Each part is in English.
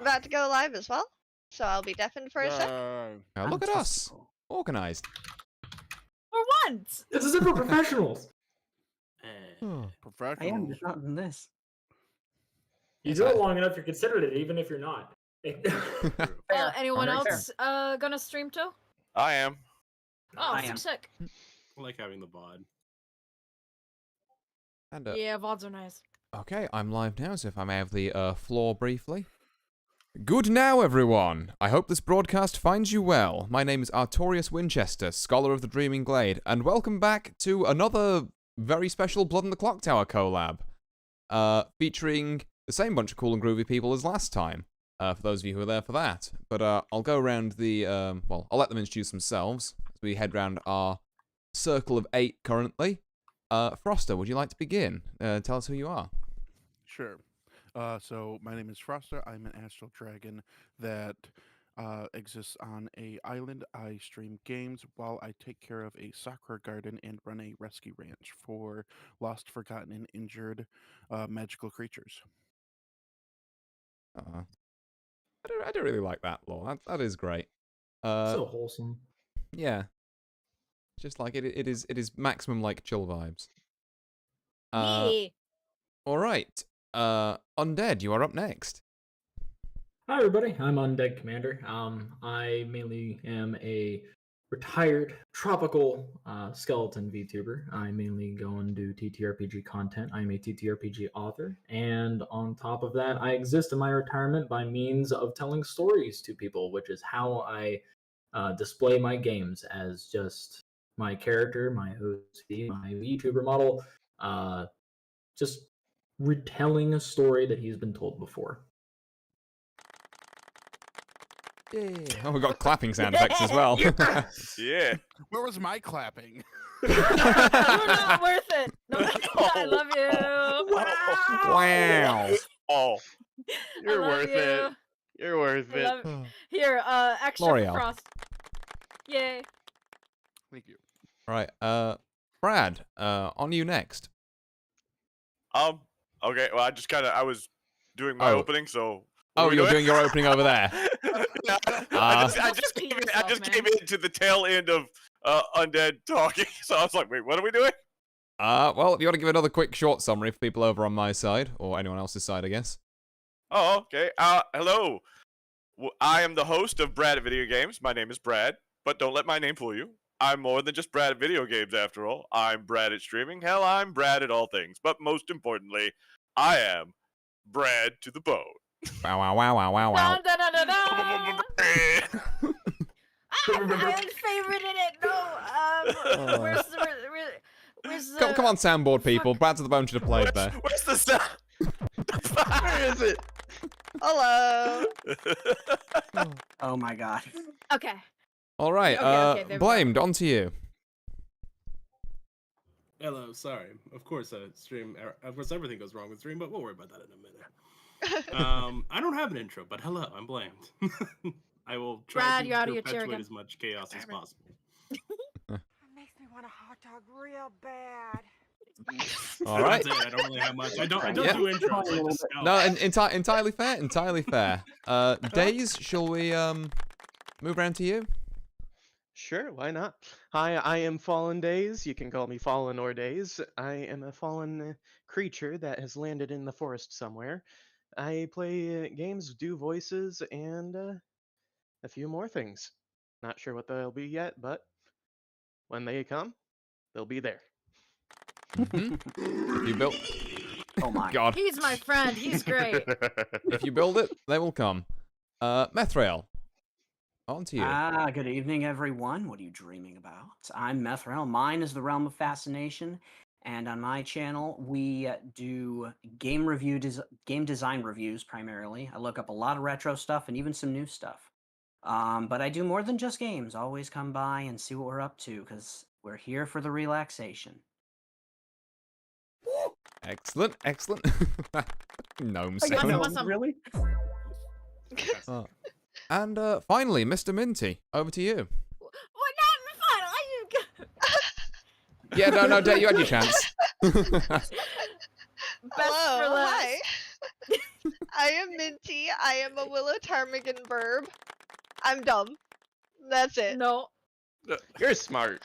about to go live as well, so I'll be deafened for a sec. Now look at us, organized. For once. This isn't for professionals. Professional. I am just not in this. You do it long enough, you're considered it, even if you're not. Well, anyone Very else gonna stream too? I am. Oh, I am. sick. I like having the VOD. And, Yeah, VODs are nice. okay, I'm live now, so if I may have the floor briefly. Good now, everyone. I hope this broadcast finds you well. My name is Artorius Winchester, Scholar of the Dreaming Glade, and welcome back to another very special Blood in the Clocktower collab, featuring the same bunch of cool and groovy people as last time, for those of you who were there for that. But I'll go around the, well, I'll let them introduce themselves as we head round our circle of 8 currently. Froster, would you like to begin? Tell us who you are. Sure. So my name is Froster. I'm an astral dragon that exists on a island. I stream games while I take care of a sakura garden and run a rescue ranch for lost, forgotten, and injured magical creatures. I do really like that lore. That is great. So wholesome. Yeah. Just like it is maximum like chill vibes. Yeah. All right. Undead, you are up next. Hi everybody, I'm Undead Commander. I mainly am a retired tropical skeleton VTuber. I mainly go and do TTRPG content. I'm a TTRPG author, and on top of that, I exist in my retirement by means of telling stories to people, which is how I display my games as just my character, my OC, my VTuber model, just retelling a story that he's been told before. Yeah. Oh, we got clapping sound effects as well. Yeah. Where was my clapping? You're not worth it. No, I love you. Wow. Oh, you're I love worth you. it. You're worth I it. love Here, extra L'Oreal. for Frost. Yay. Thank you. All right. Brad, on you next. Okay. Well, I was doing my Oh. opening, so. Oh, you're doing your opening over there. I just came into the tail end of Undead talking, so I was like, wait, what are we doing? Well, if you want to give another quick short summary for people over on my side, or anyone else's side, I guess. Oh, okay. Hello. I am the host of Brad at Video Games. My name is Brad, but don't let my name fool you. I'm more than just Brad at Video Games, after all. I'm Brad at streaming. Hell, I'm Brad at all things. But most importantly, I am Brad to the bone. Wow, wow, wow, wow, wow, wow. Dun, dun, dun, dun, dun. I'm favorite in it. No. Where's the? Come on, soundboard people. Brad to the bone should have played there. Where's the sound? Where is it? Hello. Oh my god. Okay. All right. Okay, there we go. Blamed, on to you. Hello, sorry. Of course, stream. Of course, everything goes wrong with stream, but we'll worry about that in a minute. I don't have an intro, but hello, I'm blamed. I will try Brad, to you're out of your chair perpetuate again. as much chaos as possible. It makes me want a hot dog real bad. All right. That's it. I don't really have much. I don't Yeah. do intros. I just go. No, entirely fair. Entirely fair. Days, shall we move around to you? Sure, why not? Hi, I am Fallen Days. You can call me Fallen or Days. I am a fallen creature that has landed in the forest somewhere. I play games, do voices, and a few more things. Not sure what they'll be yet, but when they come, they'll be there. If you build... Oh my. God. He's my friend. He's great. If you build it, they will come. Methrail, on to you. Good evening, everyone. What are you dreaming about? I'm Methrael. Mine is the Realm of Fascination, and on my channel, we do game design reviews primarily. I look up a lot of retro stuff and even some new stuff. But I do more than just games. Always come by and see what we're up to, because we're here for the relaxation. Excellent, excellent. Gnome Awesome, sound. awesome. Really? And finally, Mr. Minty, over to you. What? Not fun. Yeah, no, Dave, you had your chance. Best Hello. for Hi. last. I am Minty. I am a Willow Ptarmigan verb. I'm dumb. That's it. No, You're smart.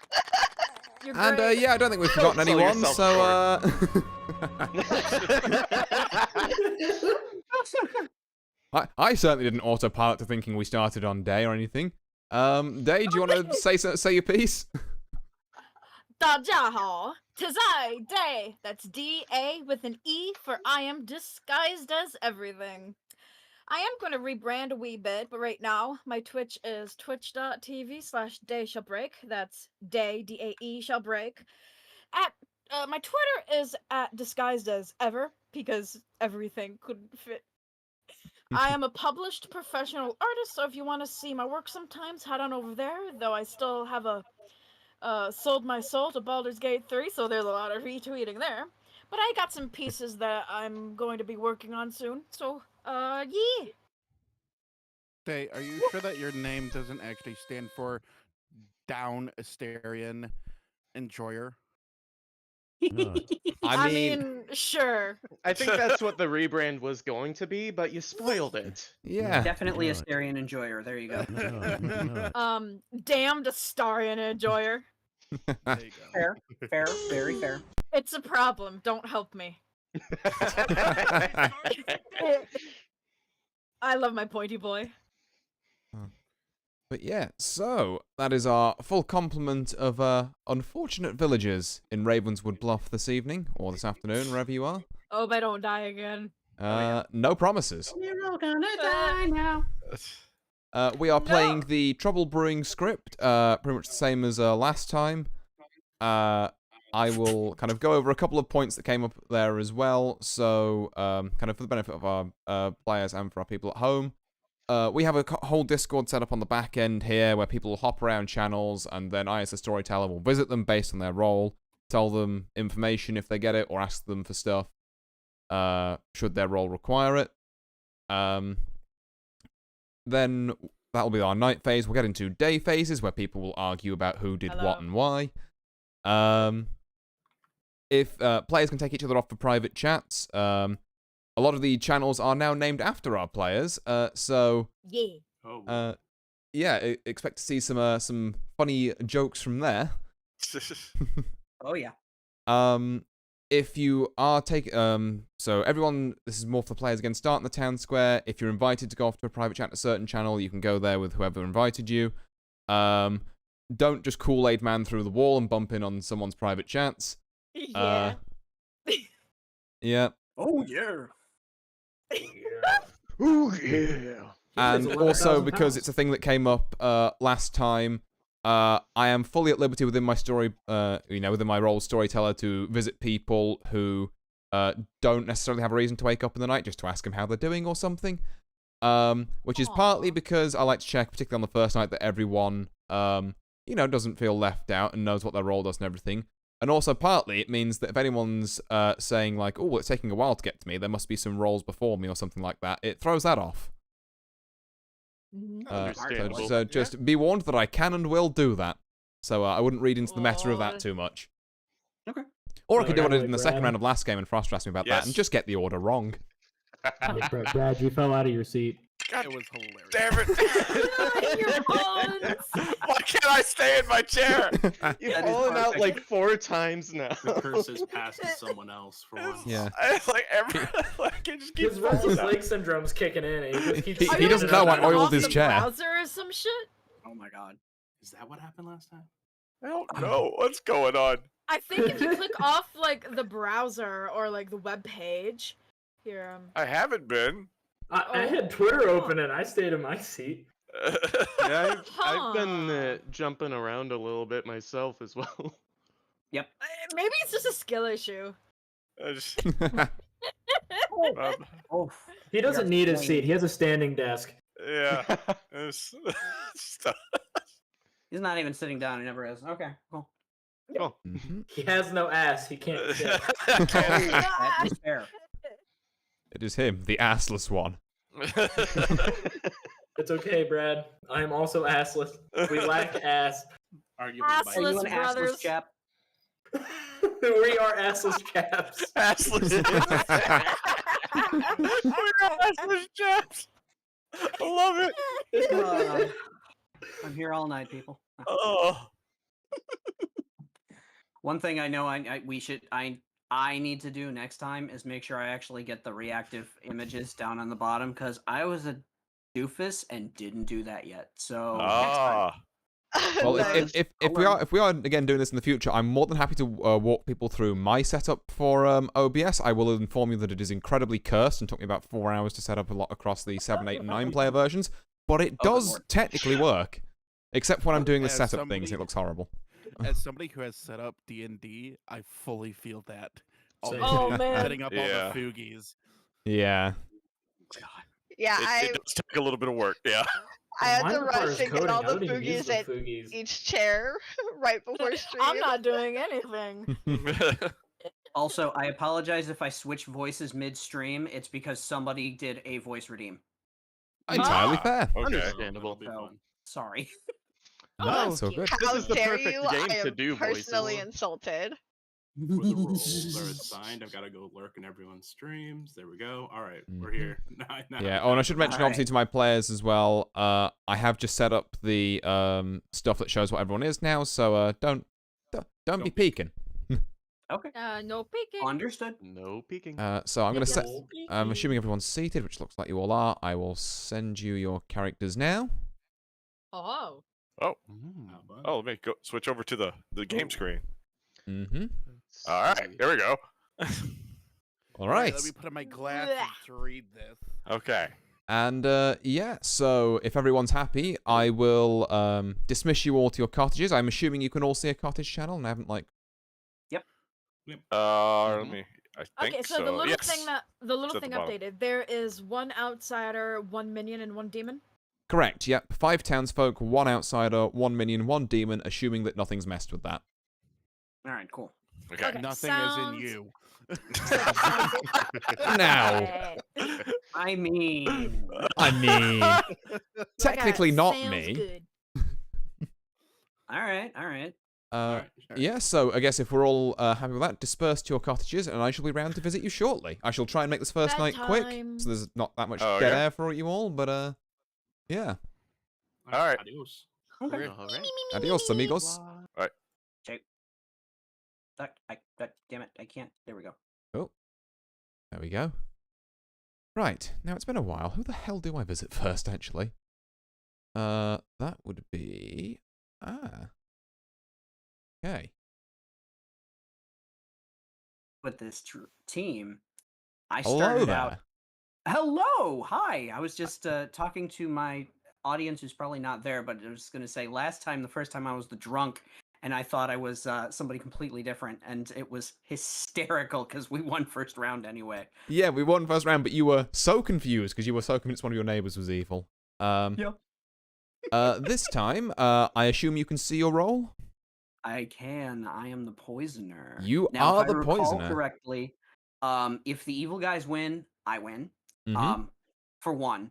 you're And great. yeah, I don't think we've Don't forgotten sell anyone, yourself so I certainly didn't autopilot to thinking we started on day or anything. Day, do you want to say your piece? 大家好, 'tis I, Day. That's D-A with an E for I am disguised as everything. I am going to rebrand a wee bit, but right now my Twitch is twitch.tv/Day Shall Break. That's Day, D-A-E Shall Break. My Twitter is at disguised as ever because everything couldn't fit. I am a published professional artist, so if you want to see my work sometimes, head on over there, though I still have sold my soul to Baldur's Gate 3, so there's a lot of retweeting there. But I got some pieces that I'm going to be working on soon, so, yeah. Day, are you sure that your name doesn't actually stand for Down Asterian Enjoyer? I mean, Sure. I think that's what the rebrand was going to be, but you spoiled it. yeah. Definitely a Asterian enjoyer. There you go. Damned Astarian Enjoyer. There you go. Fair, fair, very fair. It's a problem, don't help me. I love my pointy boy. But yeah, so that is our full complement of unfortunate villagers in Ravenswood Bluff this evening, or this afternoon, wherever you are. Hope I don't die again. No promises. You're all gonna die now. We are playing the Trouble Brewing script, pretty much the same as last time. I will kind of go over a couple of points that came up there as well, so kind of for the benefit of our players and for our people at home. We have a whole Discord set up on the back end here where people will hop around channels, and then I, as a storyteller, will visit them based on their role, tell them information if they get it, or ask them for stuff should their role require it. Then that'll be our night phase. We'll get into day phases where people will argue about who did what and why. If players can take each other off for private chats, a lot of the channels are now named after our players, so Yeah. yeah, expect to see some funny jokes from there. Oh yeah. If you are so everyone, this is more for players again, start in the town square. If you're invited to go off to a private chat at a certain channel, you can go there with whoever invited you. Don't just Kool-Aid man through the wall and bump in on someone's private chats. Yeah. Yeah. Oh yeah. Ooh, yeah. And It's also 11,000 because pounds. it's a thing that came up last time, I am fully at liberty within my story, within my role as storyteller, to visit people who don't necessarily have a reason to wake up in the night, just to ask them how they're doing or something. Which is partly because I like to check, particularly on the first night, that everyone, doesn't feel left out and knows what their role does and everything. And also partly it means that if anyone's saying like, oh, it's taking a while to get to me, there must be some roles before me or something like that, it throws that off. Understandable. So just be warned that I can and will do that. So I wouldn't read into the meta of that too much. Okay. Or I No, could do what I right, did in the Brad. second round of last game and Frost asked me about that and Yes. just get the order wrong. Brad, you fell out of your seat. God It was hilarious. damn it! Your bones. Why can't I stay in my chair? You've That is fallen out perfect. like 4 times now. The curse is passed to someone else for once. Yeah. It's like like it just keeps His restless falling leg syndrome's kicking in, and he just keeps. He standing doesn't up know and I down. oiled Off his the chair. browser or some shit? Oh my god. Is that what happened last time? I don't know what's going on. I think if you click off like the browser or like the web page, here I haven't been. I had Twitter open and I stayed in my seat. Yeah, I've been Huh. jumping around a little bit myself as well. Yep. Maybe it's just a skill issue. I just, Oh. He doesn't need his explaining. seat. He has a standing desk. yeah. It's, He's not even sitting down. He never is. Okay. Cool. Oh. Mhm. He has no ass. He can't sit. That is fair. It is him, the assless one. It's okay, Brad. I am also assless. We lack ass. Arguably Assless Are you an brothers. assless chap? We are assless chaps. Assless. We're assless chaps. I love it. I'm here all night, people. Oh. One thing I know I need to do next time is make sure I actually get the reactive images down on the bottom, because I was a doofus and didn't do that yet. So next time. Well, Nice. if we are again doing this in the future, I'm more than happy to walk people through my setup for OBS. I will inform you that it is incredibly cursed and took me about 4 hours to set up a lot across the 7, 8, and 9 player versions, but it does technically work. Except when I'm doing the As setup things, it looks horrible. As somebody who has set up D&D, I fully feel that. Same. Oh, man. Setting up all Yeah. the Foogies. Yeah. Yeah, It does take a little bit of work. Yeah. I had Mine to requires rush and coding. get all I the don't even use foogies the at Foogies. each chair right before stream. I'm not doing anything. Also, I apologize if I switch voices midstream. It's because somebody did a voice redeem. Entirely fair. Okay. Understandable. That'll be So, fun. sorry. No, it's all good. How This is the dare perfect you? game I to am do voices. personally insulted. Where the roles are assigned, I've got to go lurk in everyone's streams. There we go. All right, we're here. Yeah. Oh, and I should mention obviously to my players as well. I have just set up the stuff that shows what everyone is now. So don't be peeking. Okay. No peeking. Understood. No peeking. So I'm gonna set. No I'm assuming everyone's seated, which looks like you all are. I will send you your characters now. Oh. Oh. Mm. Oh, let me go switch over to the game screen. Mm-hmm. All right, here we go. All right. Let me put on my glasses to read this. Okay. And yeah, so if everyone's happy, I will dismiss you all to your cottages. I'm assuming you can all see a cottage channel, and I haven't like. Let me. I think Okay, so the little yes. thing It's at the bottom. updated. There is 1 outsider, 1 minion, and 1 demon. Correct. Yep. 5 townsfolk, 1 outsider, 1 minion, 1 demon. Assuming that nothing's messed with that. All right, cool. Okay. Okay, Nothing is in sounds- you. Now. I mean, I mean, technically Okay, not sounds me. good. all right, all right. All right. Yeah, so I guess if we're all happy with that, disperse to your cottages, and I shall be round to visit you shortly. I shall try and make this first night quick, Bedtime. so there's not that much Oh, dead yeah? air for you all, but yeah. All right. Adios. Okay. All right. Adios, amigos. Damn it, I can't. There we go. Oh, there we go. Right, now it's been a while. Who the hell do I visit first, actually? That would be... Okay. With this team, I Hello started there. out. Hello, hi. I was just talking to my audience who's probably not there, but I was going to say the first time I was the drunk, and I thought I was somebody completely different, and it was hysterical because we won first round anyway. Yeah, we won first round, but you were so confused because you were so convinced one of your neighbors was evil. Yep. This time, I assume you can see your role? I can. I am the poisoner. You Now, are if I the recall poisoner. correctly, if the evil guys win, I win. Mhm. For 1.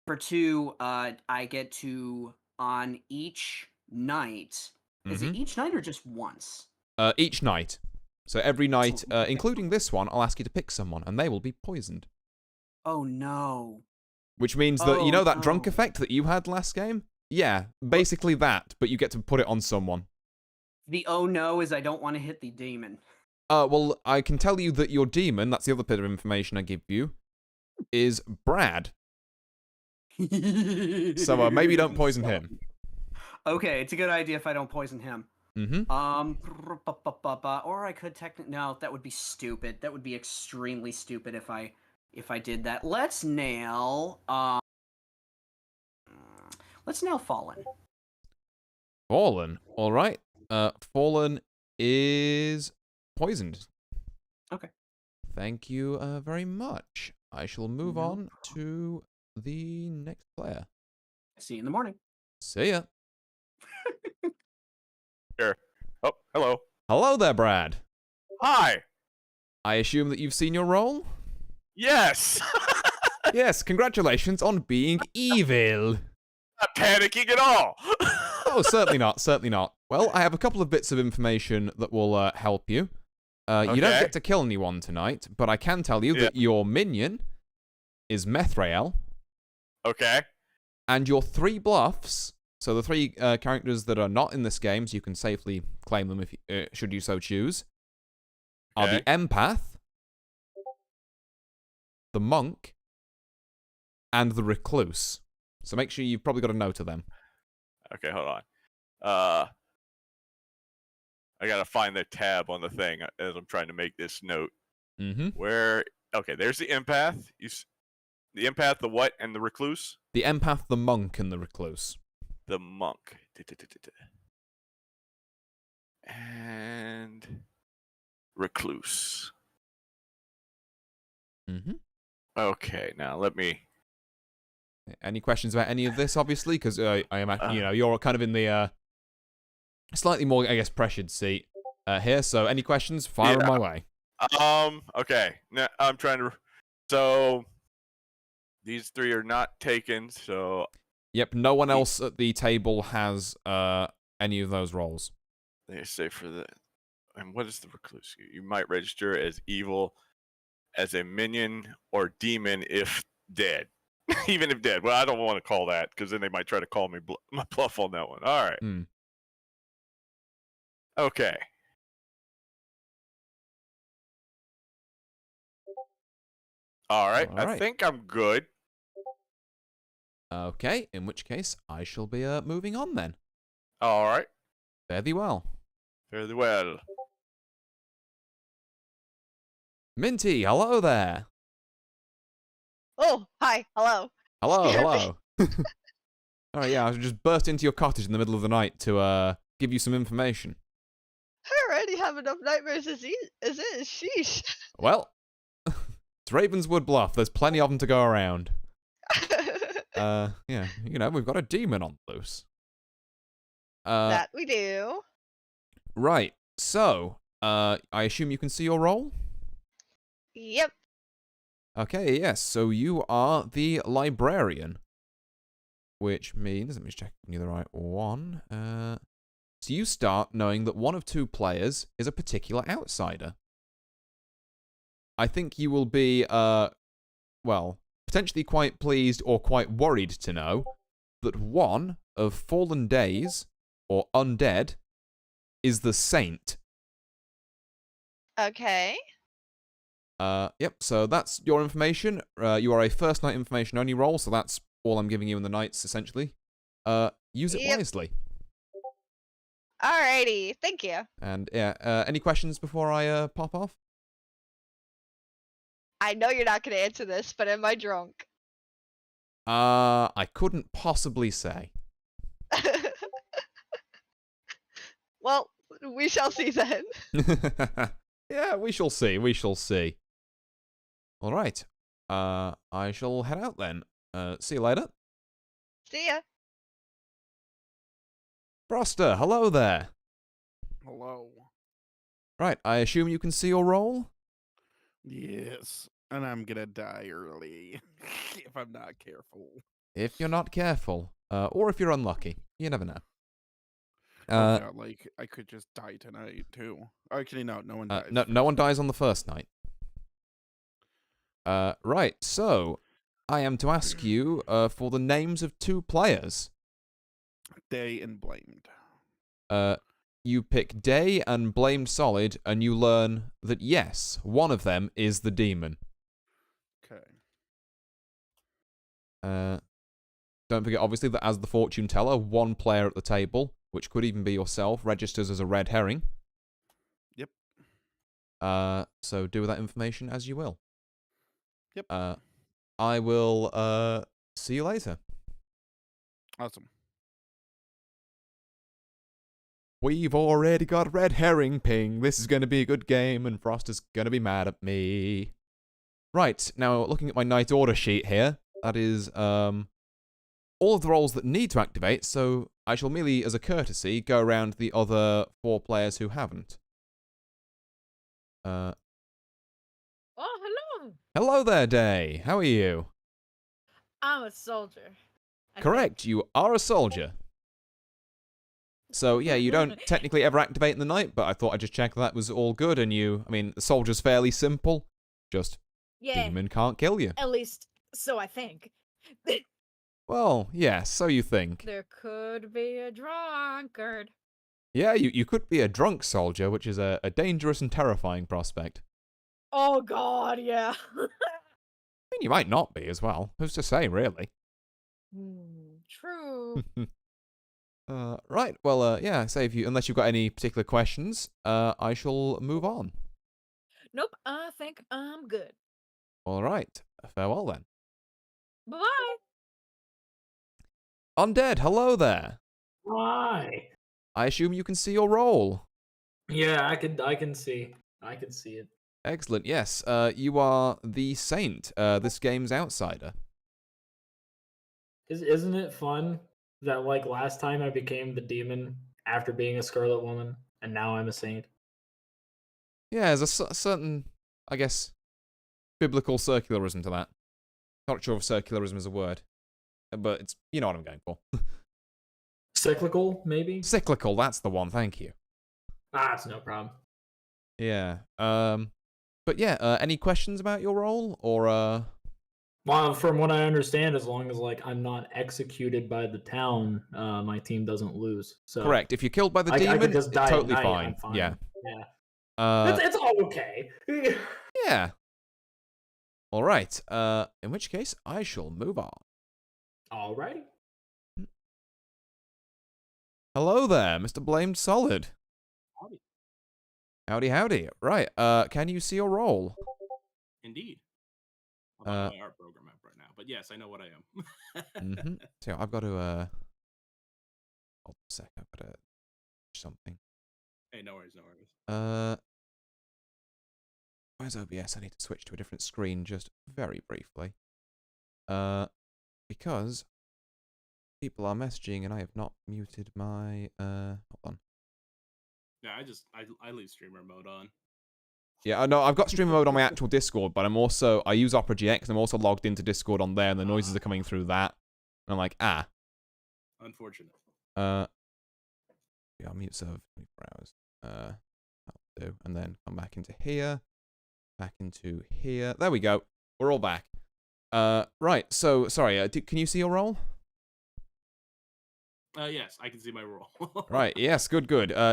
For 2, I get to on each night. Is it each night or just once? Each night. So every night, including this one, I'll ask you to pick someone, and they will be poisoned. Oh no. Which means that, you know that drunk no. effect that you had last game? Yeah, basically that, but you get to put it on someone. The oh no is I don't want to hit the demon. Well, I can tell you that your demon, that's the other bit of information I give you, is Brad. So maybe don't poison him. Okay, it's a good idea if I don't poison him. Mm-hmm. Or I could technically no, that would be stupid. That would be extremely stupid if I did that. Let's nail Fallen. Fallen. All right. Fallen is poisoned. Okay. Thank you very much. I shall move No on to the next player. See you in the morning. See ya. Here. Oh, hello. Hello there, Brad. Hi. I assume that you've seen your role? Yes. Yes, congratulations on being evil. Not panicking at all. Oh, certainly not. Certainly not. Well, I have a couple of bits of information that will help you. You don't Okay. get to kill anyone tonight, but I can tell you that your minion is Methrael, Okay. and your 3 bluffs, so the 3 characters that are not in this game, so you can safely claim them if you, should you so choose, are the empath, the monk, and the recluse. So make sure you've probably got a note of them. Okay, hold on. I gotta find the tab on the thing as I'm trying to make this note. Mm-hmm. Where? Okay, there's the empath. The empath, the what, and the recluse. The empath, the monk, and the recluse. The monk. And recluse. Mm-hmm. Okay, now let me. Any questions about any of this, obviously? Because I am, you're kind of in the slightly more, I guess, pressured seat here. So any questions, fire them my way. Okay. Now I'm trying to. So these 3 are not taken. So. Yep. No one else at the table has any of those roles. They say for the. And what is the recluse? You might register as evil, as a minion or demon if dead. Even if dead. Well, I don't want to call that because then they might try to call me my bluff on that one. All right. Mm. Okay. All right. I think I'm good. Okay. In which case, I shall be moving on then. All right. Fare thee well. Fare thee well. Minty, hello there. Oh, hi. Hello. Hello, Scared me. hello. All right, yeah, I just burst into your cottage in the middle of the night to give you some information. I already have enough nightmares as it is. Sheesh. Well, it's Ravenswood Bluff. There's plenty of them to go around. Yeah, we've got a demon on the loose. That we do. Right. So, I assume you can see your role? Yep. Okay, yes. So you are the librarian. Which means, let me just check if you're the right one. So you start knowing that one of 2 players is a particular outsider. I think you will be, potentially quite pleased or quite worried to know that one of fallen days, or undead, is the saint. Okay. Yep, so that's your information. You are a first night information only role, so that's all I'm giving you in the nights, essentially. Use it wisely. Alrighty. Thank you. And, yeah, any questions before I pop off? I know you're not going to answer this, but am I drunk? I couldn't possibly say. Well, we shall see then. Yeah, we shall see. We shall see. All right. I shall head out then. See you later. See ya. Froster, hello there. Hello. Right, I assume you can see your role? Yes, and I'm gonna die early if I'm not careful. If you're not careful, or if you're unlucky. You never know. Yeah, like, I could just die tonight, too. Actually, no one dies. No one dies on the first night. Right, so, I am to ask you for the names of 2 players. Day and Blamed. You pick Day and Blamed Solid, and you learn that yes, one of them is the demon. Okay. Don't forget, obviously, that as the fortune teller, 1 player at the table, which could even be yourself, registers as a red herring. Yep. So do with that information as you will. Yep. I will see you later. Awesome. We've already got a red herring ping. This is going to be a good game, and Frost is going to be mad at me. Right, now looking at my night order sheet here, that is all of the roles that need to activate, so I shall merely, as a courtesy, go around the other 4 players who haven't. Oh, hello. Hello there, Day. How are you? I'm a soldier. I Correct, you are a soldier. So yeah, you don't technically ever activate in the night, but I thought I'd just check that was all good. And I mean, the soldier's fairly simple. Just Yeah, demon can't kill you. at least so I think. Well, yes, so you think. There could be a drunkard. Yeah, you could be a drunk soldier, which is a dangerous and terrifying prospect. Oh God, yeah. I mean, you might not be as well. Who's to say, really? True. Right, well, yeah, unless you've got any particular questions, I shall move on. Nope, I think I'm good. All right, farewell then. Bye-bye. Undead, hello there. Why? I assume you can see your role. Yeah, I can see it. Excellent, yes. You are the Saint, this game's outsider. Isn't it fun that like last time I became the demon after being a Scarlet Woman, and now I'm a saint? Yeah, there's a certain, I guess, biblical circularism to that. Not sure if circularism is a word, but it's, you know what I'm going for. Cyclical, maybe? Cyclical, that's the one, thank you. Ah, it's no problem. Yeah, but yeah, any questions about your role, or, Well, from what I understand, as long as like I'm not executed by the town, my team doesn't lose. So Correct, if you're killed by the I demon, could just it's die at totally night, fine. I'm fine. Yeah. Yeah. It's all okay. Yeah. Alright, in which case, I shall move on. Alrighty. Hello there, Mr. Blamed Solid. Howdy. Howdy, howdy. Right, can you see your role? Indeed. I'm on my art program app right now, but yes, I know what I am. So I've got to, hold on a sec, I've got to something. Hey, no worries, no worries. Where's OBS? I need to switch to a different screen just very briefly. Because people are messaging and I have not muted my, hold on. Yeah, I leave streamer mode on. Yeah, I know, I've got streamer mode on my actual Discord, but I use Opera GX, and I'm also logged into Discord on there, and the noises are coming through that. And I'm like, Unfortunate. Yeah, I'll mute server 24 hours. That'll do. And then come back into here. Back into here. There we go. We're all back. Right, so, sorry, can you see your role? Yes, I can see my role. Right, yes, good.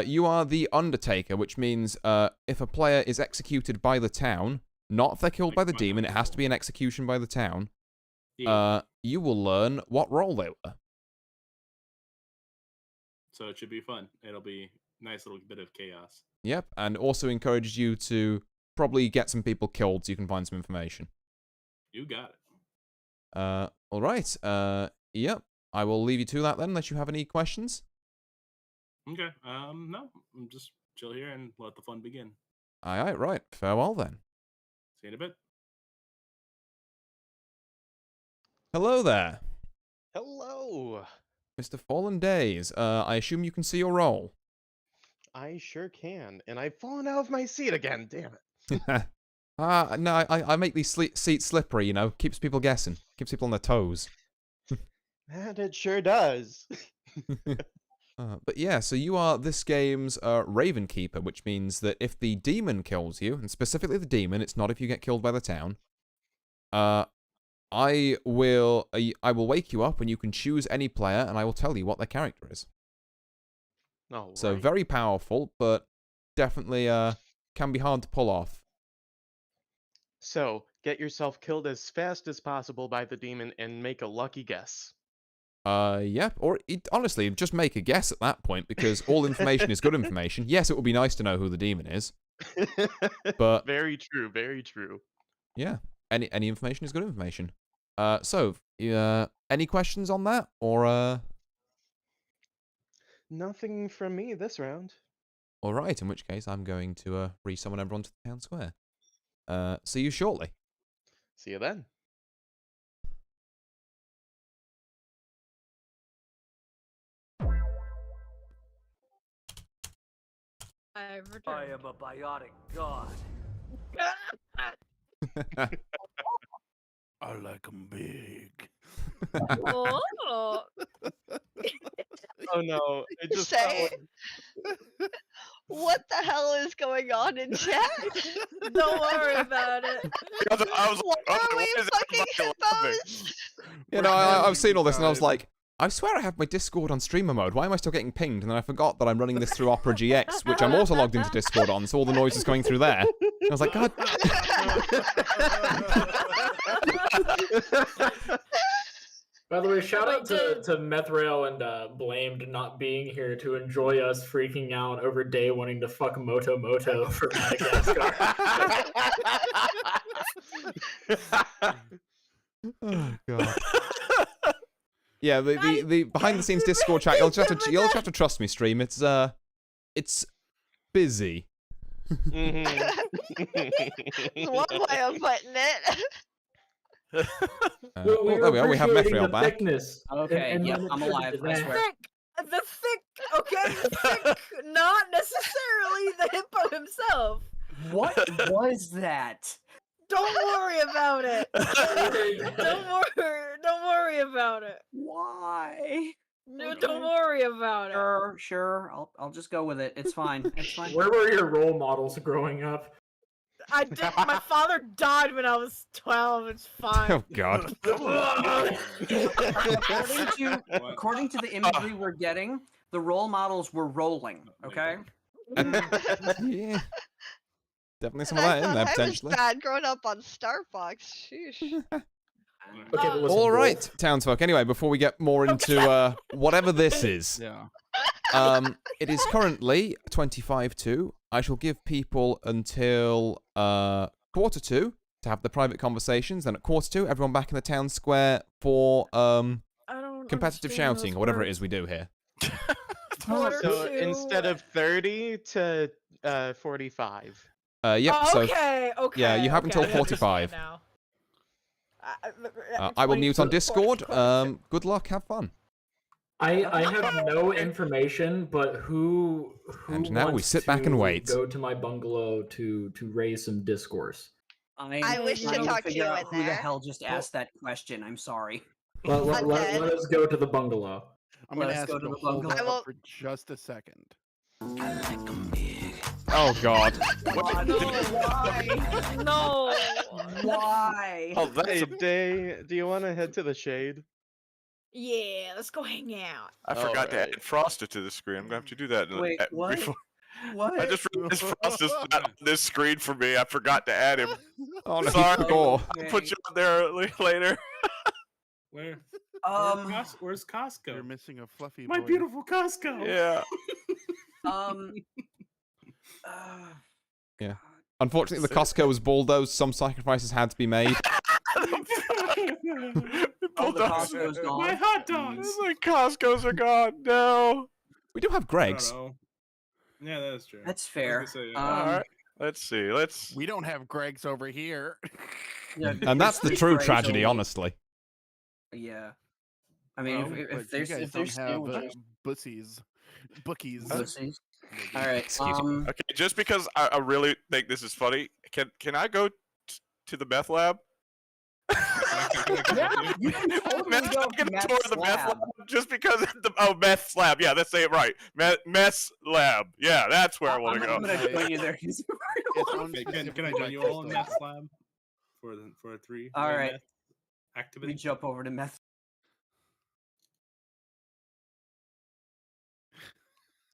You are the Undertaker, which means if a player is executed by the town, not if they're killed by the demon, it has to be an execution by the town, Yeah. you will learn what role they were. So it should be fun. It'll be a nice little bit of chaos. Yep, and also encourages you to probably get some people killed so you can find some information. You got it. Alright, yep. I will leave you to that then, unless you have any questions. Okay. No, I'm just chill here and let the fun begin. Aye, right. Farewell then. See you in a bit. Hello there, Hello. Mr. Fallen Days. I assume you can see your role. I sure can, and I've fallen out of my seat again. Damn it. No, I make these seats slippery, you know. Keeps people guessing. Keeps people on their toes. And it sure does. But yeah, so you are this game's Raven Keeper, which means that if the demon kills you, and specifically the demon, it's not if you get killed by the town, I will wake you up and you can choose any player and I will tell you what their character is. Oh, So right. very powerful, but definitely can be hard to pull off. So, get yourself killed as fast as possible by the demon and make a lucky guess. Yep. Or honestly, just make a guess at that point because all information is good information. Yes, it would be nice to know who the demon is, but Very true, very true. yeah, any information is good information. So, any questions on that, or Nothing from me this round. all right. In which case, I'm going to re-summon everyone to the town square. See you shortly. See you then. I returned. I am a biotic god. I like 'em big. Oh. Oh no, I just say? fell What the hell is going on in chat? Don't worry about it. Because I was Why like, are oh, we why is fucking everybody laughing? hippos? You know, I've seen all this and I was like, I swear I have my Discord on streamer mode. Why am I still getting pinged? And then I forgot that I'm running this through Opera GX, which I'm also logged into Discord on, so all the noise is going through there. I was like, God. By the way, shout out Wait, to Methrail and Blamed not being here to enjoy us freaking out over Day wanting to fuck Moto Moto for Madagascar. Oh God. Yeah, the behind the scenes Discord chat. You'll just have to trust me, stream. It's busy. That's one way of putting it. There we are. We have Methrail back. Thickness Okay, and yep, I'm alive, I swear. The thick, okay? Thick, not necessarily the hippo himself. What was that? Don't worry about it. Don't worry about it. Why? No, don't worry about it. Sure. I'll just go with it. It's fine. It's fine. Where were your role models growing up? I did. My father died when I was 12. It's fine. Oh God. According to the imagery we're getting, the role models were rolling. Okay. Yeah. Definitely some of And that in there I potentially. was bad growing up on Star Fox. Sheesh. Okay, but listen, All right, Wolf. townsfolk. Anyway, before we get more into whatever this is, Yeah. it is currently 25:02. I shall give people until 1:45 to have the private conversations. Then at 1:45, everyone back in the town square for I don't competitive understand shouting those or whatever it words. is we do here. Quarter So to- instead of 30 to 45. Yep. Oh, So okay. yeah, you have okay, until I understand 45. now. I will mute on 20, Discord. 20. Good luck. Have fun. I have no information, but who And now we wants sit back and to wait. Go to my bungalow to raise some discourse. I wish to trying talk to figure you out in who the there. hell just asked that question. I'm sorry. Let Undead. us go to the bungalow. I'm gonna Let's ask go you to to the hold bungalow. I it will- up for just a second. Oh God. No, why? No. Why? Oh, that's Hey, a, Day, do you want to head to the shade? Yeah, let's go hang out. I forgot to Alright. add Frosted to the screen. I'm gonna have to do that. Wait, what? Before. What? I just realized Frost is not on this screen for me. I forgot to add him. Oh no. Sorry. Gore. I'll put you on there later. Where? Um. Where's Costco? You're missing a fluffy My boy. beautiful Costco. Yeah. Um. Yeah. Unfortunately, the Costco was bulldozed. Some sacrifices had to be made. Oh, the Costco's My gone. hot dogs. The Costco's are gone. No. We do have I Greg's. don't know. Yeah, that is true. That's I fair. was gonna say, All right. Let's see. Let's. We don't have Greg's over here. Yeah, And that's the it's true Greg's tragedy, only. honestly. Yeah. I mean, Well, if But there's you guys if there's don't have sandwiches, bussies, bookies. pussies. All right. Excuse me. Okay, just because I really think this is funny, can I go to the meth lab? Yeah, you can totally Meth, go I can to Meth's tour the meth lab. lab just because of meth lab. Yeah, let's say it right. Meth lab. Yeah, that's where I want to I'm go. gonna join you there. It's Okay, can I join you all in Meth's lab for a 3? All right. Meth We activity. jump over to Meth.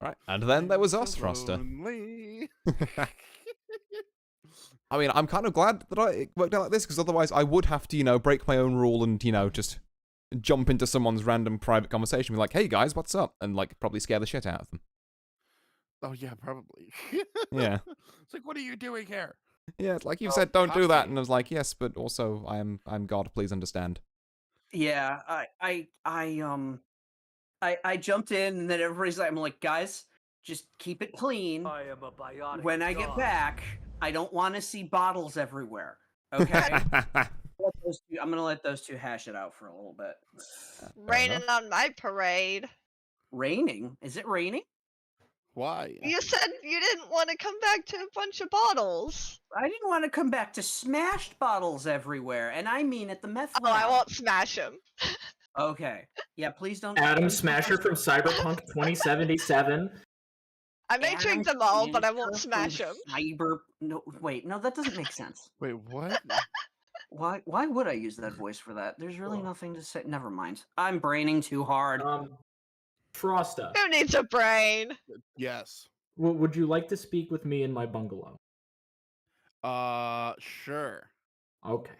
Right. And then there was us, Froster. Lonely. I mean, I'm kind of glad that it worked out like this, because otherwise I would have to, break my own rule and, just jump into someone's random private conversation and be like, hey guys, what's up? And, probably scare the shit out of them. Oh yeah, probably. Yeah. It's like, what are you doing here? Yeah, it's like you Oh, said, don't do that. coffee. And I was like, yes, but also I'm God, please understand. Yeah, I jumped in, and then everybody's like, I'm like, guys, just keep it clean. I am a biotic When I get god. back, I don't want to see bottles everywhere. Okay. I'm gonna let those two hash it out for a little bit. Raining on my parade. Raining? Is it raining? Why? You said you didn't want to come back to a bunch of bottles. I didn't want to come back to smashed bottles everywhere, and I mean at the meth Oh, I lab. won't smash them. Okay. Yeah, please don't. Adam please don't Smasher from Cyberpunk 2077. I may Adam drink them all, but I won't Smasher smash from them. Cyber. No, wait. No, that doesn't make sense. Wait, what? Why would I use that voice for that? There's really nothing to say. Never mind. I'm braining too hard. Frosta, Who needs a brain? Yes. would you like to speak with me in my bungalow? Sure. Okay.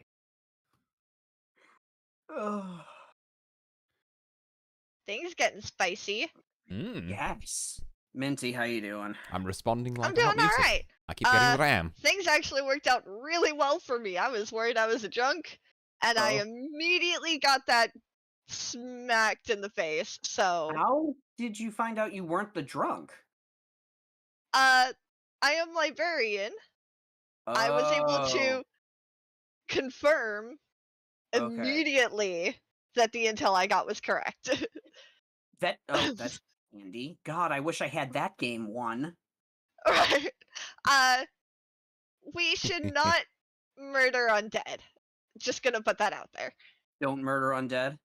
Things getting spicy. Yes. Minty, how you doing? I'm responding like I'm doing hot music. alright. I keep getting ram. Things actually worked out really well for me. I was worried I was a drunk, and I Oh. immediately got that smacked in the face. So, How did you find out you weren't the drunk? I am librarian. I was able to Oh, confirm Okay. immediately that the intel I got was correct. that's handy. God, I wish I had that game won. Right. We should not murder undead. Just gonna put that out there. Don't murder undead.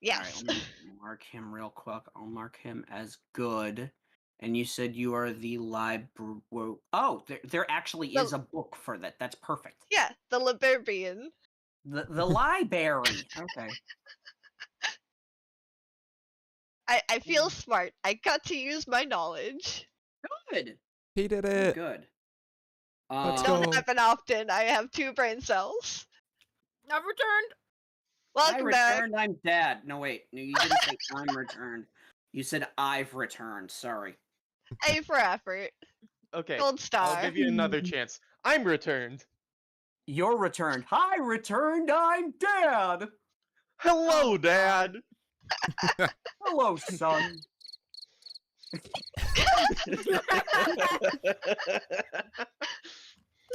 Yes. All right, let me mark him real quick. I'll mark him as good. And you said you are the library. Oh, there actually is a book for that. That's perfect. Yeah, the librarian. The library. Okay. I feel smart. I got to use my knowledge. Good. He did it. Good. Let's Don't go. happen often. I have 2 brain cells. I've returned. Welcome I back. returned. I'm dead. No, wait. No, you didn't say I'm returned. You said I've returned. Sorry. A for effort. Okay, Gold star. I'll give you another chance. I'm returned. You're returned. I returned. I'm dead. Hello, Dad. Hello, son.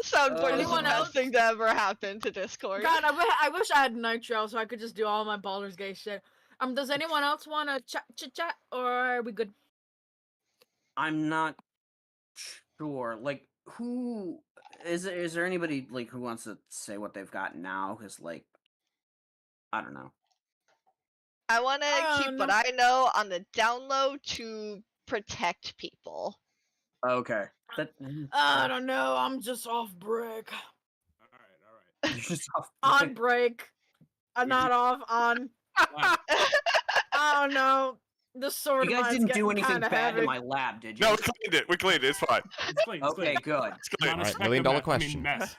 Soundboard is the Anyone best else? thing to ever happen to Discord. God, I wish I had Nitro so I could just do all my Baldur's Gate shit. Does anyone else want to chat, or are we good? I'm not sure. Like, who is there anybody like who wants to say what they've got now? Because like, I don't know. I want I to don't keep what know. I know on the down low to protect people. Okay. I don't know. I'm just off break. All right. You're just off. On break. I'm not off. On. Wow. I don't know. This sword You of guys mine's didn't do getting anything kinda bad heavy. to my lab, did you? No, we cleaned it. We cleaned it. It's fine. It's clean, it's Okay, clean. good. It's clean. All right, Non-respective $1 million mess. question. mess.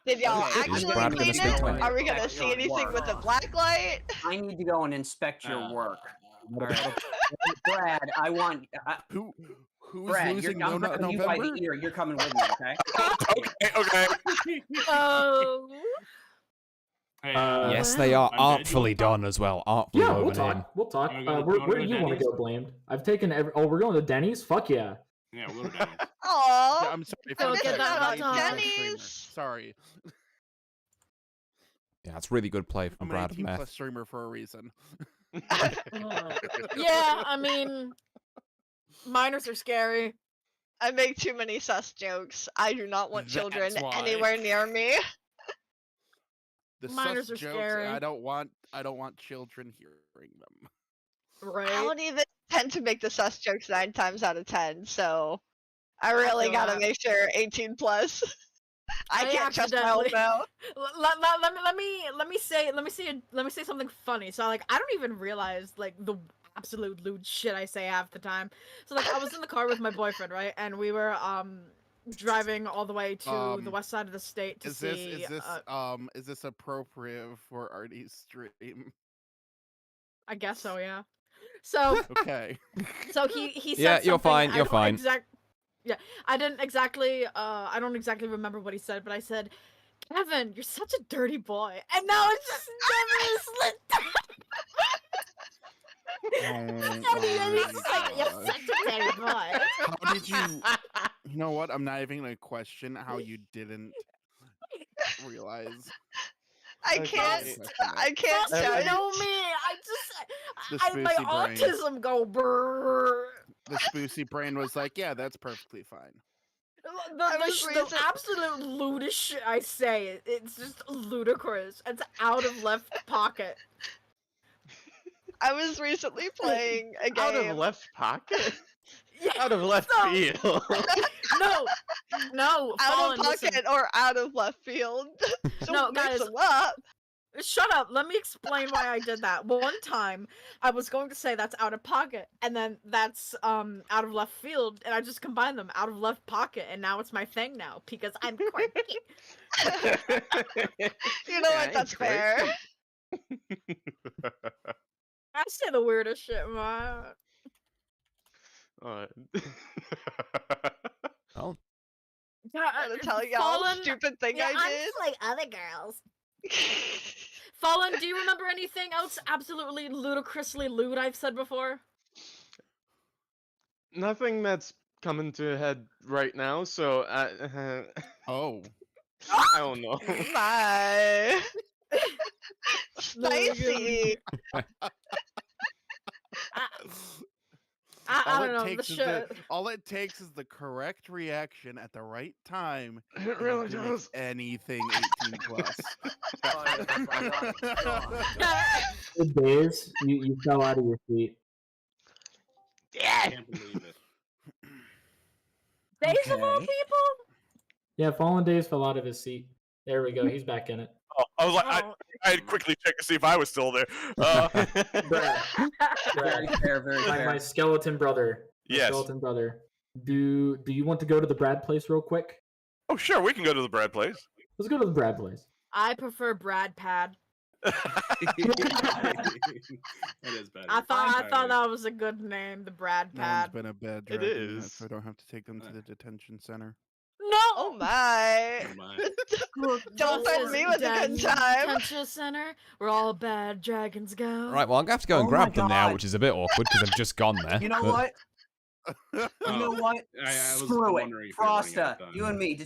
Did y'all Okay, Is actually Brad gonna clean speak it? to me? Are we gonna Inspect see your anything work. with a black light? I need to go and inspect your work. Uh, All right. Brad, I want. Who's Brad, losing I'm no grabbing you by November? the ear. You're coming with me, okay? Okay. Oh. Hey, Yes, they are I'm dead. You artfully wanna talk? done as well. Artfully Yeah, we'll woven in. talk. We'll talk. You wanna go- Where, you wanna where go do to you want to Denny's? go, Blamed? I've taken every. Oh, we're going to Denny's? Fuck yeah. Yeah, we'll go to Denny's. Aww. I'm sorry. Go fun get fact, that I'm a hot 19+ dog. streamer. Denny's. Sorry. Yeah, it's really good play from I'm Brad an and 18+ Meth. streamer for a reason. Yeah, I mean, minors are scary. I make too many sus jokes. I do not want children That's why. anywhere near me. The Minors sus are jokes, scary. I don't want children hearing them. I Right? don't even tend to make the sus jokes 9 times out of 10, so I really feel gotta that. make sure 18 plus. I can't trust my old accidentally- now. Let me say something funny. So like I don't even realize like the absolute lewd shit I say half the time. So like I was in the car with my boyfriend, right? And we were driving all the way to the west side of the state to see Is this appropriate for Artie's stream? I guess so, yeah. So Okay. so he said Yeah, you're something, fine, I you're don't fine. Yeah, I don't exactly remember what he said, but I said, "Kevin, you're such a dirty boy," and now it's just never slipped. And he's like, "You're such a dirty boy." How did you? You know what? I'm not even gonna question how you didn't realize. I Okay. can't. I can't Just judge. know me. The My spoosy brain. autism go brrr. The spoosy brain was like, yeah, that's perfectly fine. The absolute ludicrous shit I say, it's just ludicrous. It's out of left pocket. I was recently playing a game. Out of left pocket? Yeah, Out of left so- field. No, Out Fallen, of pocket listen. or out of left field. Don't No, mix guys, them up. Shut up. Let me explain why I did that. One time, I was going to say that's out of pocket, and then that's out of left field, and I just combined them, out of left pocket, and now it's my thing now because I'm quirky. You know what? That's fair. I say the weirdest shit, man. Alright. Well, Gotta tell y'all the stupid thing yeah, I I'm did. just like other girls. Fallen, do you remember anything else absolutely ludicrously lewd I've said before? Nothing that's coming to a head right now, so Oh. I don't know. My. Spicy. I don't know, the shit. All it takes is the correct reaction at the right time. It really to make does. anything 18 plus. Good days, you fell out of your seat. I can't believe it. Days of all Okay. people? Yeah, Fallen Days fell out of his seat. There we go. He's back in it. Oh, I was like, Oh. I had quickly checked to see if I was still there. Brad, Very fair, very my fair. skeleton brother. My Yes. skeleton brother. Do you want to go to the Brad place real quick? Oh, sure, we can go to the Brad place. Let's go to the Brad place. I prefer Brad Pad. That is better. I thought that was a good name, the Brad No one's Pad. been a bad It dragon yet, is. so I don't have to take them to the detention center. No! Oh my. Oh my. Don't threaten me with a good time. Detention center, where all bad dragons go. right, well, I'm gonna have to go and Oh my grab them now, God. which is a bit awkward because I've just gone there. You know but- what? You know what? I was Screw it. wondering if you were running out Frosta, of time. you and me.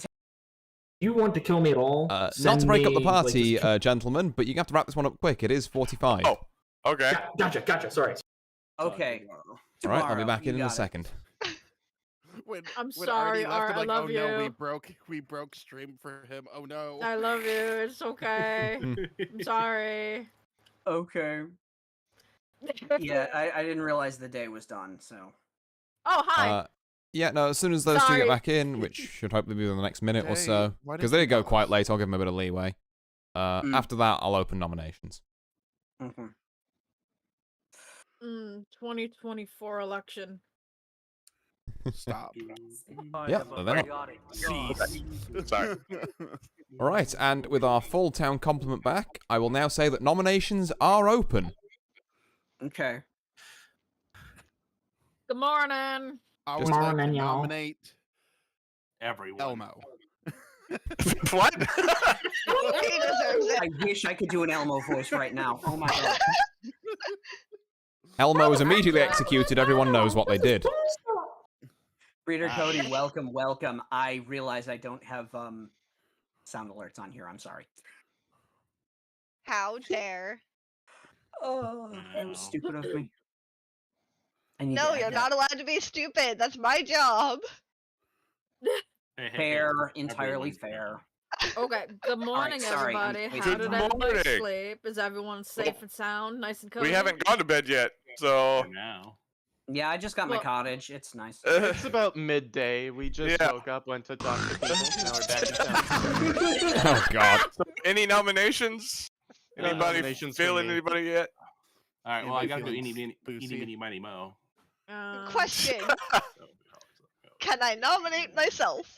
You want to kill me at all? Not Send to break up me, the party, like, just- gentlemen, but you have to wrap this one up quick. It is 45. Oh, okay. Gotcha. Sorry. Okay. All right, I'll be tomorrow, back you in a got it. second. I'm When sorry, Artie left, Art, I'm I like, love oh no, you. we broke stream for him. Oh no. I love you. It's okay. I'm sorry. Okay. Yeah, I didn't realize the day was done, so. Oh, hi. Yeah, no, as soon as those two Sorry. get back in, which should hopefully be within the next minute or Dang, so, why because didn't they you go tell quite us? late, I'll give them a bit of leeway. After that, I'll open nominations. 2024 election. Stop. Yeah, they're not. Sorry. All right, and with our full town complement back, I will now say that nominations are open. Okay. Good morning. I Just- would like to Morning, y'all. nominate Everyone. Elmo. What? He deserves it. I wish I could do an Elmo voice right now. Oh my god. Elmo is immediately executed, everyone knows what they did. Breeder Cody, welcome. I realize I don't have sound alerts on here. I'm sorry. How dare. Oh, that was stupid of me. I need No, to you're add not allowed to be stupid. That's my job. Hey, that. Fair, entirely everyone's fair. Okay, good morning, sorry, I'm everybody. wasting How Good did everybody morning. sleep? Is everyone safe and sound, nice and cozy? We haven't gone to bed yet, so. For now. Yeah, I just got my Well- cottage. It's nice. It's about midday. We just Yeah. woke up, went to talk to people. Now we're back in town. Oh, God. Any nominations? No Anybody nominations for feeling me. anybody yet? All right, well, I Anybody gotta do feeling eeny, boozy? meeny, miny, mo. Question. Can I nominate myself?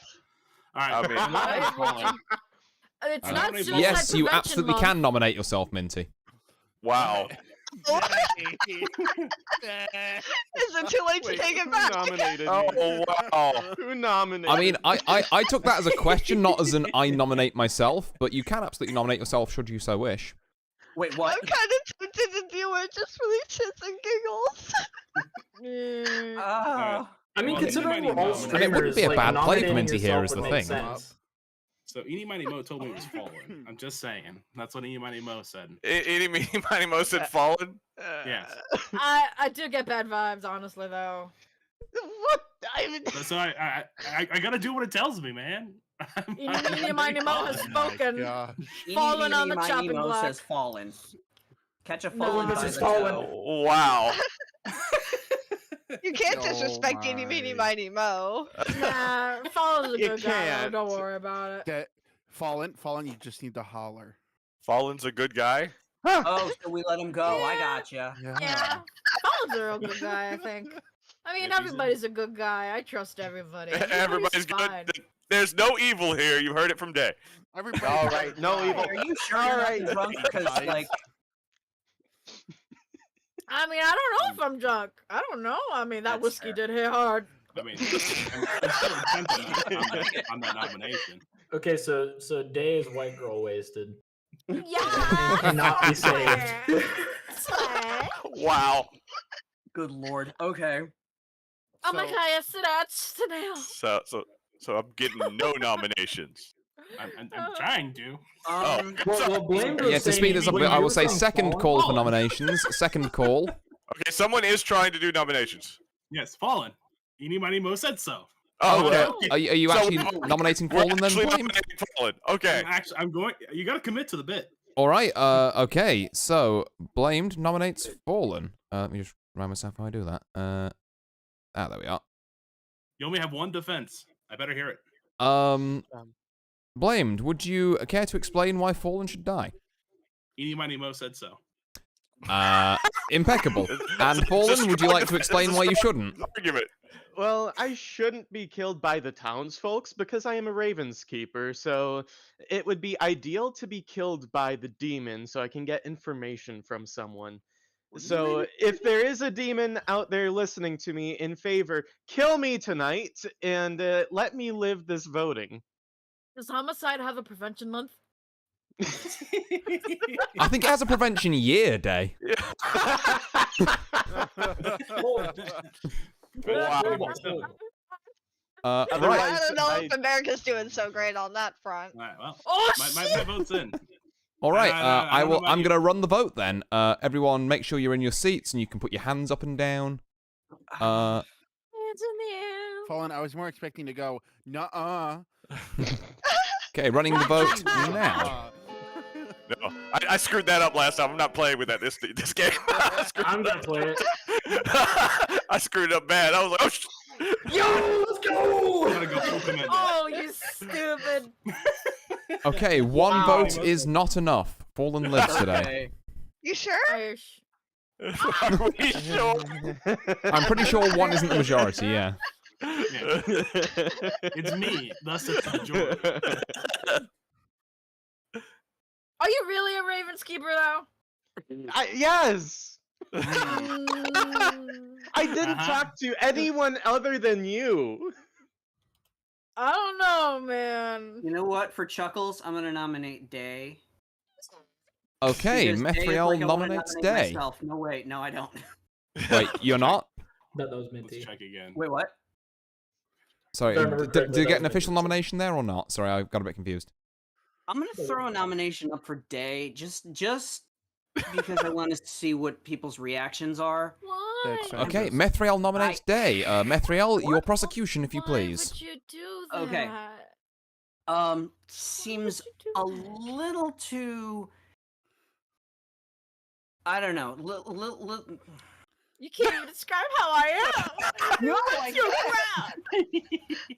All right, I mean- I'm not I- calling. It's I not don't suicide even- Yes, you prevention absolutely month. can nominate yourself, Minty. Wow. Is it too late to Wait, take it who back? nominated me? Oh, wow. Who nominated? I mean, I took that as a question, not as an I nominate myself, but you can absolutely nominate yourself should you so wish. Wait, I'm what? kind of tempted to do it just for the shits and giggles. Ah. I mean, Well, considering anybody we're all knows. streamers, it wouldn't be a like, bad play for nominating Minty here yourself is the would make thing. sense. So Eeny Miny Mo told me it was fallen. I'm just saying. That's what Eeny Miny Mo said. Eeny, meeny, miny, mo said fallen. Yes. I do get bad vibes, honestly, though. What So I gotta do what it tells me, man. Eeny, meeny, mo has spoken. Gosh. Fallen on the Eeny, meeny, chopping miny, mo block. says fallen. Catch a No. fallen This by is the fallen. toe. Wow. You can't Oh disrespect Eeny, Meeny, my. Miny, Mo. Nah, Fallen's a You good guy. can't. Don't worry about it. Okay, fallen, you just need to holler. Fallen's a good guy. Oh, so we let him go. I Yeah. gotcha. Yeah, Fallen's a real good guy, I think. I mean, Yeah, he's a- everybody's a good guy. I trust everybody. Everybody's good. fine. There's no evil here. You heard it from Day. Everybody. All right, no Hey, evil. are you sure All you're right. not drunk? Because Guys. like, I mean, I don't know if I'm drunk. I don't know. I mean, that That's whiskey fair. did hit hard. I mean, I'm still intent on that nomination. Okay, so Day is white girl wasted. Yeah. Cannot be saved. Slay. Wow. good lord. Okay. Oh my So- god, yes, that's today. So I'm getting no nominations. I'm trying to. Well, blame the Yeah, to speed this up, a bit, I will say second call for nomination. nominations. Second call. Okay, someone is trying to do nominations. Yes, Fallen. Eeny, Miny, Mo said so. Oh, Okay. okay. Are you So actually we're- nominating We're Fallen then, actually Blamed? nominating Fallen. Okay. I'm going. You got to commit to the bit. All right. Okay. So Blamed nominates Fallen. Let me just remind myself how I do that. There we are. You only have one defense. I better hear it. Blamed. Would you care to explain why Fallen should die? Eeny, Miny, Mo said so. Impeccable. And Fallen, would you like to explain why you shouldn't? Argument. Well, I shouldn't be killed by the townsfolks because I am a Ravens keeper, so it would be ideal to be killed by the demon so I can get information from someone. So if there is a demon out there listening to me in favor, kill me tonight and let me live this voting. Does Homicide have a prevention month? I think it has a prevention year day. Wow. Otherwise, Right. I don't know I- if America's doing so great on that front. All right, well, Oh, my vote's in. All right. I don't know about I'm you. gonna run the vote then. Everyone, make sure you're in your seats and you can put your hands up and down. Hands in the air. Fallen, I was more expecting to go, nuh-uh. Okay, running the vote now. No, I screwed that up last time. I'm not playing with that this game. I'm gonna play it. I screwed it up bad. I was like, oh, Yo, let's go! Gotta go full commando. Oh, you stupid. Okay, one Wow. vote is not enough. Fallen lives today. Okay. You sure? Irish. Are we sure? I'm pretty sure one isn't the majority. Yeah. Yeah. It's me, thus it's the majority. Are you really a Ravens keeper though? Yes! Mm, I didn't Uh-huh. talk to anyone other than you. I don't know, man. You know what? For chuckles, I'm gonna nominate Day. Okay, Because Day is Methriel like I wanna nominates nominate Day. myself. No, wait, no, I don't. Wait, you're not? That was Let's minty. check again. Wait, what? Sorry, If I remember did correctly, you that get an was official Minty. nomination there or not? Sorry, I got a bit confused. I'm gonna throw a nomination up for Day, just because I want to see what people's reactions are. Why? That's fine. Okay, Jesus. Methriel nominates Day. Methriel, your prosecution, if you Why please. would you do that? Okay. Seems a little too. I don't know. You can't even describe how I am. No, What's I your can't.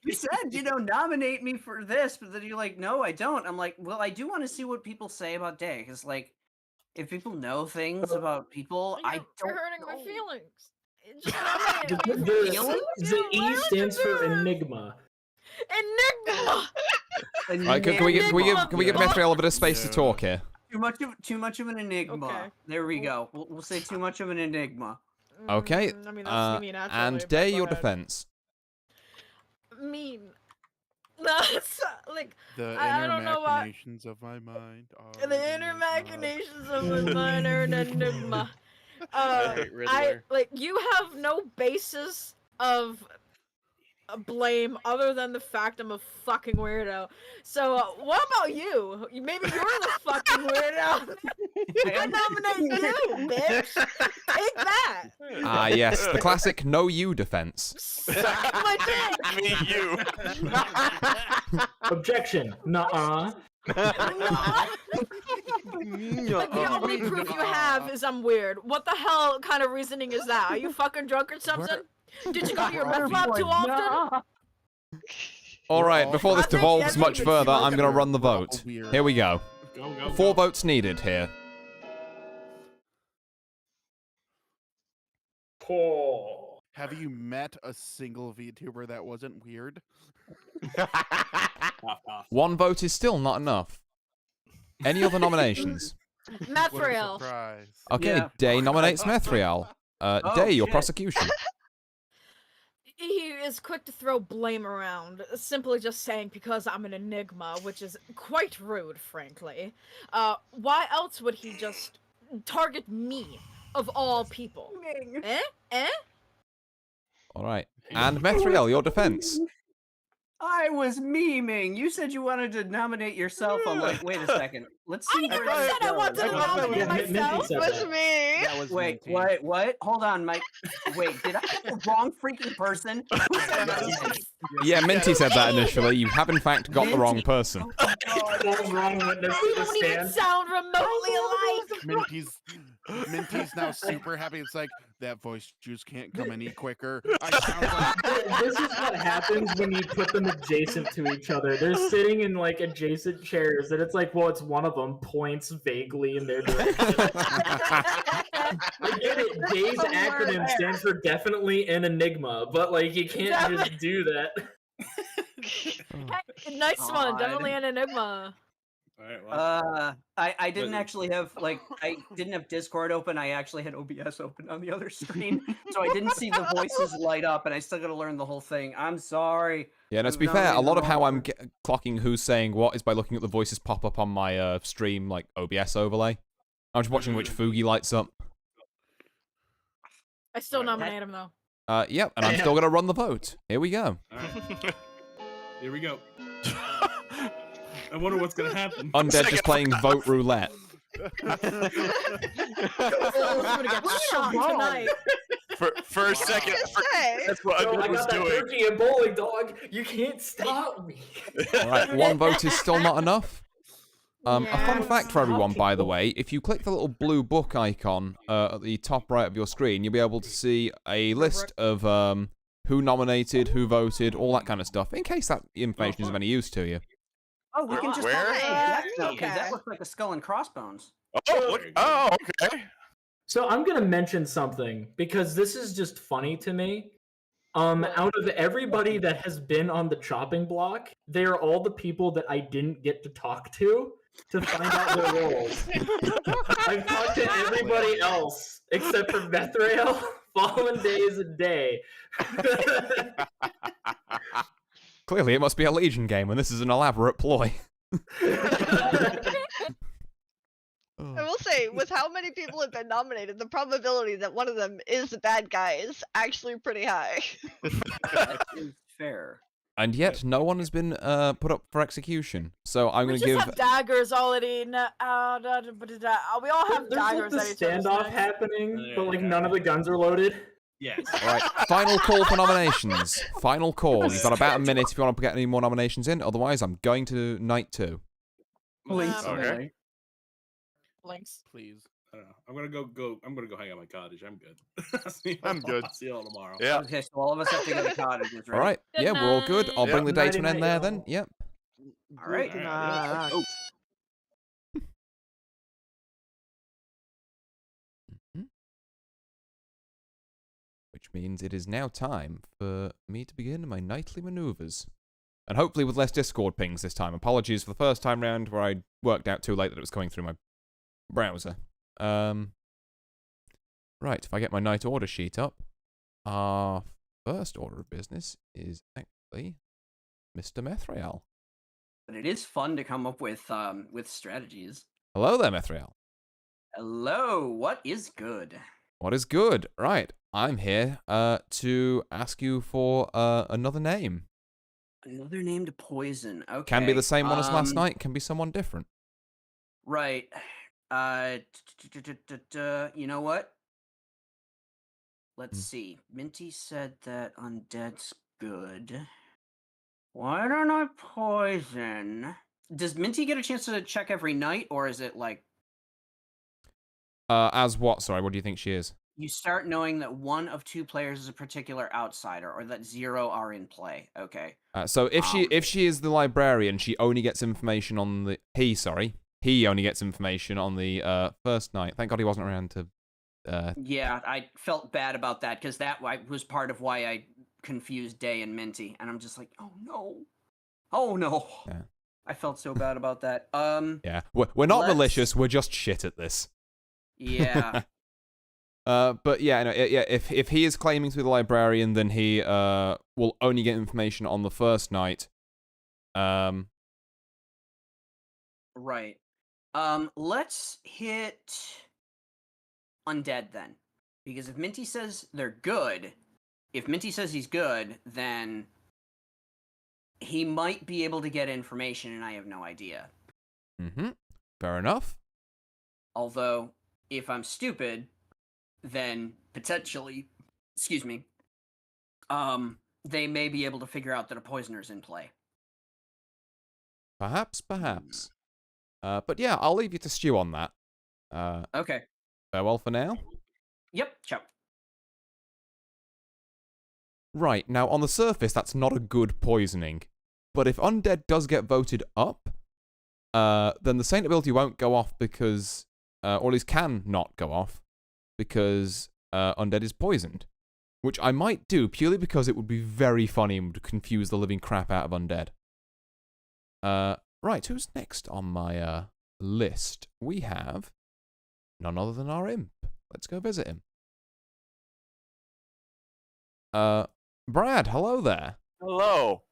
You said, nominate me for this, but then you're like, no, I don't. I'm like, well, I do want to see what people say about Day, because, like, if people know things about people, I You're don't hurting my know. feelings. Just nominate me. The E Why would stands you for do that? Enigma. Enigma. Right, can we give Methriel a bit of space to Yeah. talk here? Too much of an enigma. Okay. There we go. We'll say too much of an enigma. Okay, I mean, that's me naturally, and but Day, go your ahead. defense. Mean. No, it's like The I inner don't know why- machinations of my mind are the an inner enigma. machinations of my mind are an enigma. Right, Riddler. You have no basis of blame other than the fact I'm a fucking weirdo. So, what about you? Maybe you're the fucking weirdo. I nominate you, bitch. Take that. Ah, yes, the classic no you defense. Suck my dick. Me, you. Objection. Nuh-uh. Like, the only proof you have is I'm weird. What the hell kind of reasoning is that? Are you fucking drunk or something? Did you go to your meth lab too often? Alright, before this I think devolves that's much even further, I'm smoother. gonna run the We're all vote. weird. Here we go. Go. 4 votes needed here. Oh. Have you met a single VTuber that wasn't weird? Cough, cough. 1 vote is still not enough. Any other nominations? What a Methril. surprise. Okay, Yeah. Day nominates Methriel. Oh, Day, your shit. prosecution. He is quick to throw blame around, simply just saying because I'm an enigma, which is quite rude, frankly. Why else would he just target me, of all people? Eh? Alright. And Methriel, your defense. I was memeing. You said you wanted to nominate yourself. I'm like, wait a second. Let's see. I never where this said I wanted to goes. nominate Yeah, Minty myself. said Was that. me. That was Wait, Minty. what? Hold on, Mike. Wait, did I have the wrong freaking person? Who said that? Yeah, Minty said that initially. You have in fact got the wrong person. Full wrong witness to We the don't even stand. sound remotely alike. Minty's now super happy. It's like, that voice juice can't come any quicker. I sound like This is what happens when you put them adjacent to each other. They're sitting in like adjacent chairs, and it's like, well, it's one of them points vaguely in their direction. I get it. Day's acronym stands for definitely an enigma, but like you can't just do that. Hey, nice one, God. definitely an enigma. All right, well, I didn't But- actually have I didn't have Discord open. I actually had OBS open on the other screen, so I didn't see the voices light up, and I still got to learn the whole thing. I'm sorry. Yeah, no, to be No, fair, a no, lot of how no. I'm clocking who's saying what is by looking at the voices pop up on my stream, like, OBS overlay. I'm just watching which Fugi lights up. I still Alright, nominate him though. Yep, and I'm still gonna run the vote. Here we go. all right. Here we go. I wonder what's gonna happen. Undead just playing vote roulette. I'm gonna get shot tonight. For a second, Say. that's what Oh, Undead I was got that doing. turkey and bowling dog. You can't stop me. Alright, 1 vote is still not enough. A fun Yes. fact for everyone, by the way, if you click the little blue book icon at the top right of your screen, you'll be able to see a list of who nominated, who voted, all that kind of stuff, in case that information is of any use to you. Oh, we can just Where? nominate Death Note, 'cause Okay. that looks like a skull and crossbones. Oh, look. Oh, okay. So I'm gonna mention something because this is just funny to me. Out of everybody that has been on the chopping block, they are all the people that I didn't get to talk to find out their roles. I've talked to everybody else except for Methrael, Fallen Days, and Day. Clearly, it must be a Legion game, and this is an elaborate ploy. I will say, with how many people have been nominated, the probability that one of them is the bad guy is actually pretty high. That is fair. And yet, no one has been put up for execution. So I'm We going to just give... have daggers already. We all have There's like daggers the at each other's standoff necks. happening, but like none of the guns are loaded. Yes. Alright, final call for nominations. Final call. You've got about a minute if you want to get any more nominations in. Otherwise, I'm going to night 2. Blinks Okay. away. Links. please. I don't know. I'm gonna go hang out at my cottage. I'm good. See y'all- I'm good. I'll see you all tomorrow. Yeah. Okay, so all of us have to go to cottages, right? Alright, Good yeah, we're all good. I'll night. bring the day Nighty to an end night, there y'all. then. Yep. All right. All right. Oh, Which means it is now time for me to begin my nightly maneuvers. And hopefully with less Discord pings this time. Apologies for the first time round where I worked out too late that it was coming through my browser. Right, if I get my night order sheet up, our first order of business is actually Mr. Methrael. but it is fun to come up with strategies. Hello there, Methrael. Hello, what is good? What is good? Right, I'm here to ask you for another name. Another name to poison. Okay. Can be the same one as last night. Can be someone different. Right. You know what? Let's see. Minty said that undead's good. Why don't I poison? Does Minty get a chance to check every night, or is it like As what? Sorry, what do you think she is? you start knowing that one of two players is a particular outsider, or that 0 are in play? Okay. So if she is the librarian, she only gets information on the he only gets information on the first night. Thank God he wasn't around to. Yeah, I felt bad about that because that was part of why I confused Day and Minty, and I'm just like, oh no. Yeah. I felt so bad about that. Yeah, we're not malicious. We're just shit at this. Yeah. But yeah, no, yeah. If he is claiming to be the librarian, then he will only get information on the first night. Right. Let's hit undead then, because if Minty says they're good, if Minty says he's good, then he might be able to get information, and I have no idea. Fair enough. Although, if I'm stupid, then potentially, excuse me, they may be able to figure out that a poisoner's in play. Perhaps. But yeah, I'll leave you to stew on that. Okay. Farewell for now. Yep, ciao. Right, now on the surface, that's not a good poisoning. But if undead does get voted up, then the saint ability won't go off because, or at least can not go off, because undead is poisoned. Which I might do purely because it would be very funny and would confuse the living crap out of undead. Right, who's next on my list? We have none other than our imp. Let's go visit him. Brad, hello there. Hello.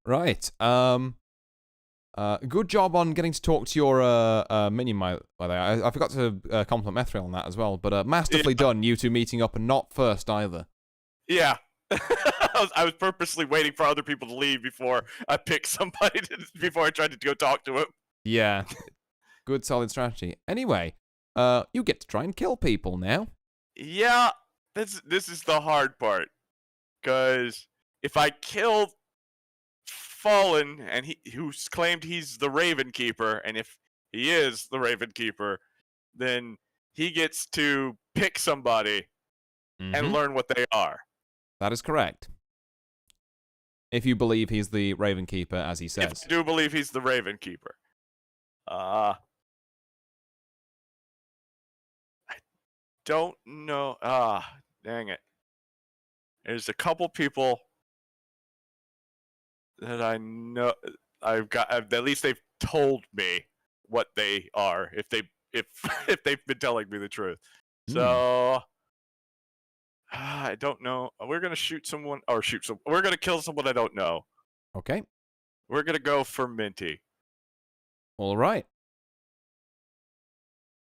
Right. Good job on getting to talk to your minion, by the way. I forgot to compliment Methril on that as well, but masterfully done, you two meeting up and not first either. Yeah. I was purposely waiting for other people to leave before I picked somebody before I tried to go talk to him. Yeah. Good solid strategy. Anyway, you get to try and kill people now. Yeah, this is the hard part. Because if I kill Fallen, and who's claimed he's the Raven Keeper, and if he is the Raven Keeper, then he gets to pick somebody and learn what they are. That is correct. If you believe he's the Raven Keeper, as he says. If I do believe he's the Raven Keeper. I don't know. Dang it. There's a couple people that I know. At least they've told me what they are. If they've been telling me the truth. So I don't know. We're gonna shoot someone, or we're gonna kill someone I don't know. Okay. We're gonna go for Minty. All right.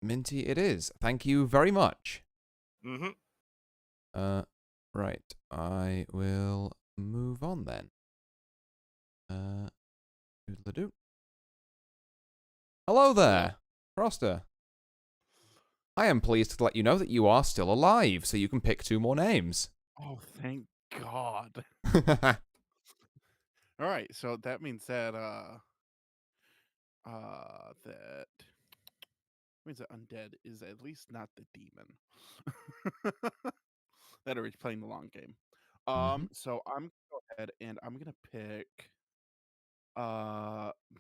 Minty it is. Thank you very much. Right. I will move on then. Doodle-doo. Hello there, Froster. I am pleased to let you know that you are still alive, so you can pick 2 more names. Oh, thank God. All right, so that means that undead is at least not the demon. That are playing the long game. So I'm gonna go ahead and I'm gonna pick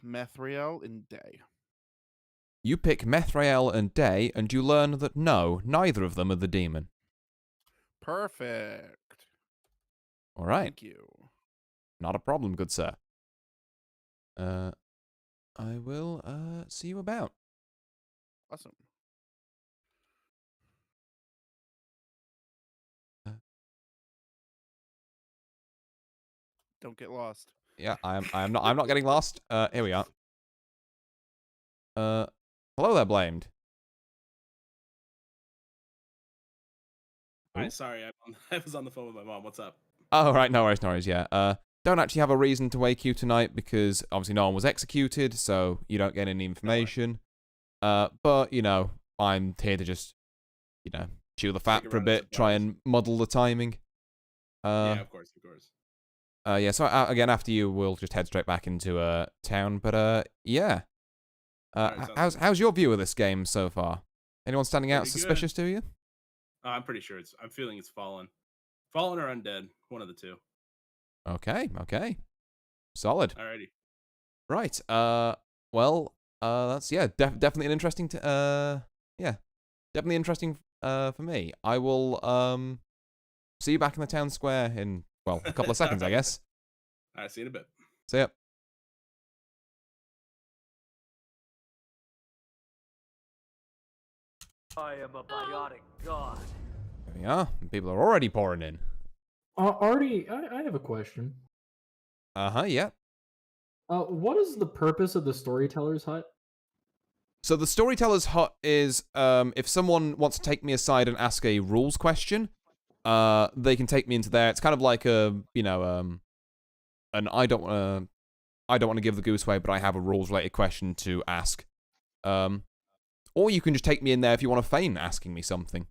Methriel and Day. You pick Methrael and Day, and you learn that no, neither of them are the demon. Perfect. All right. Thank you. Not a problem, good sir. I will see you about. Awesome. Don't get lost. Yeah, I'm not getting lost. Here we are. Hello there, Blamed. Hi, sorry, I was on the phone with my mom. What's up? Oh, right, no worries, yeah. Don't actually have a reason to wake you tonight because obviously no one was executed, so you don't get any information. But, you know, I'm here to just, you know, chew the fat for a bit, try and muddle the timing. Yeah, of course. Yeah, so again, after you, we'll just head straight back into town, but yeah. How's your view of this game so far? Anyone standing out suspicious to you? I'm pretty sure I'm feeling it's Fallen. Fallen or Undead, one of the two. Okay. Solid. Alrighty. Right. Well, that's definitely an interesting. Definitely interesting. For me, I will see you back in the town square in a couple of seconds, I guess. Alright, see you in a bit. See ya. I am a biotic god. There we are. People are already pouring in. Artie, I have a question. Yeah. What is the purpose of the Storyteller's Hut? So the Storyteller's Hut is if someone wants to take me aside and ask a rules question, they can take me into there. It's kind of like an I don't want to give the goose away, but I have a rules related question to ask. Or you can just take me in there if you want to feign asking me something.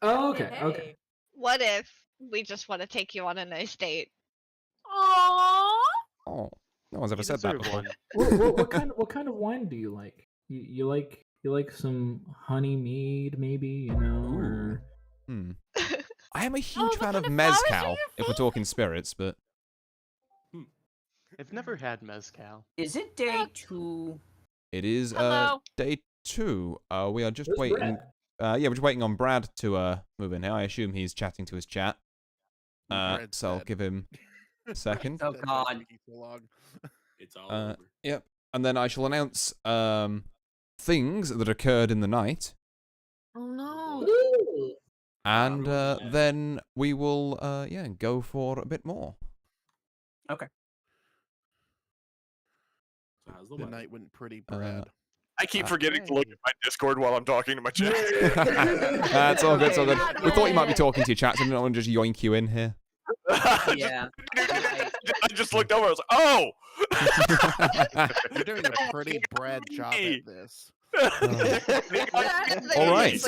Oh, okay, okay. What if we just want to take you on a nice date? Aww. Oh, no one's ever said that before. What kind of wine do you like? You like some honey mead, maybe, you know, or I am a huge fan of mezcal, if we're talking spirits, but I've never had mezcal. Is it day 2? it is day 2. We are just Where's waiting. We're just waiting on Brad to move in here. I assume he's chatting to his chat. So I'll give him a second. Oh God. It's all over. Yep. And then I shall announce things that occurred in the night. Oh no. And then we will go for a bit more. Okay. The night went pretty, Brad. I keep forgetting to look at my Discord while I'm talking to my chat. It's all good, it's all good. We thought you might be talking to your chat, so I didn't want to just yoink you in here. Yeah. I just looked over, I was like, oh! You're doing a pretty Brad job at this. All right.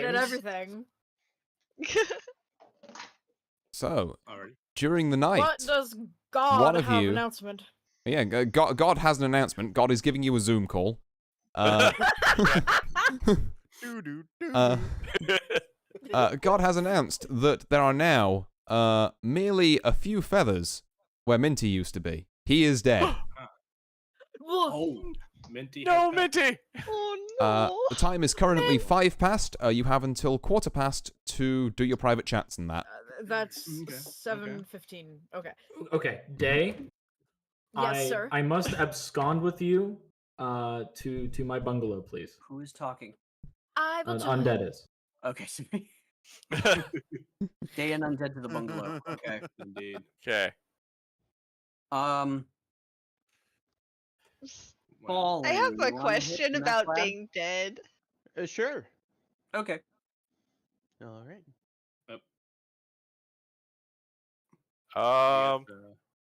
And everything. So, during the night, What does God one of have you- announcement? yeah, God has an announcement. God is giving you a Zoom call. God has announced that there are now merely a few feathers where Minty used to be. He is dead. Oh, Minty. No, Minty! Oh no. The time is currently 5 past. You have until 1:15 to do your private chats and that. That's 7:15. Okay. Okay, Day. Yes, sir. I must abscond with you to my bungalow, please. Who is talking? I will Undead is. Okay, so Day and Undead to the bungalow. Okay. Indeed. Okay. Falling. I have a You wanna hit question the about meth lab? being dead. Sure. Okay. All right.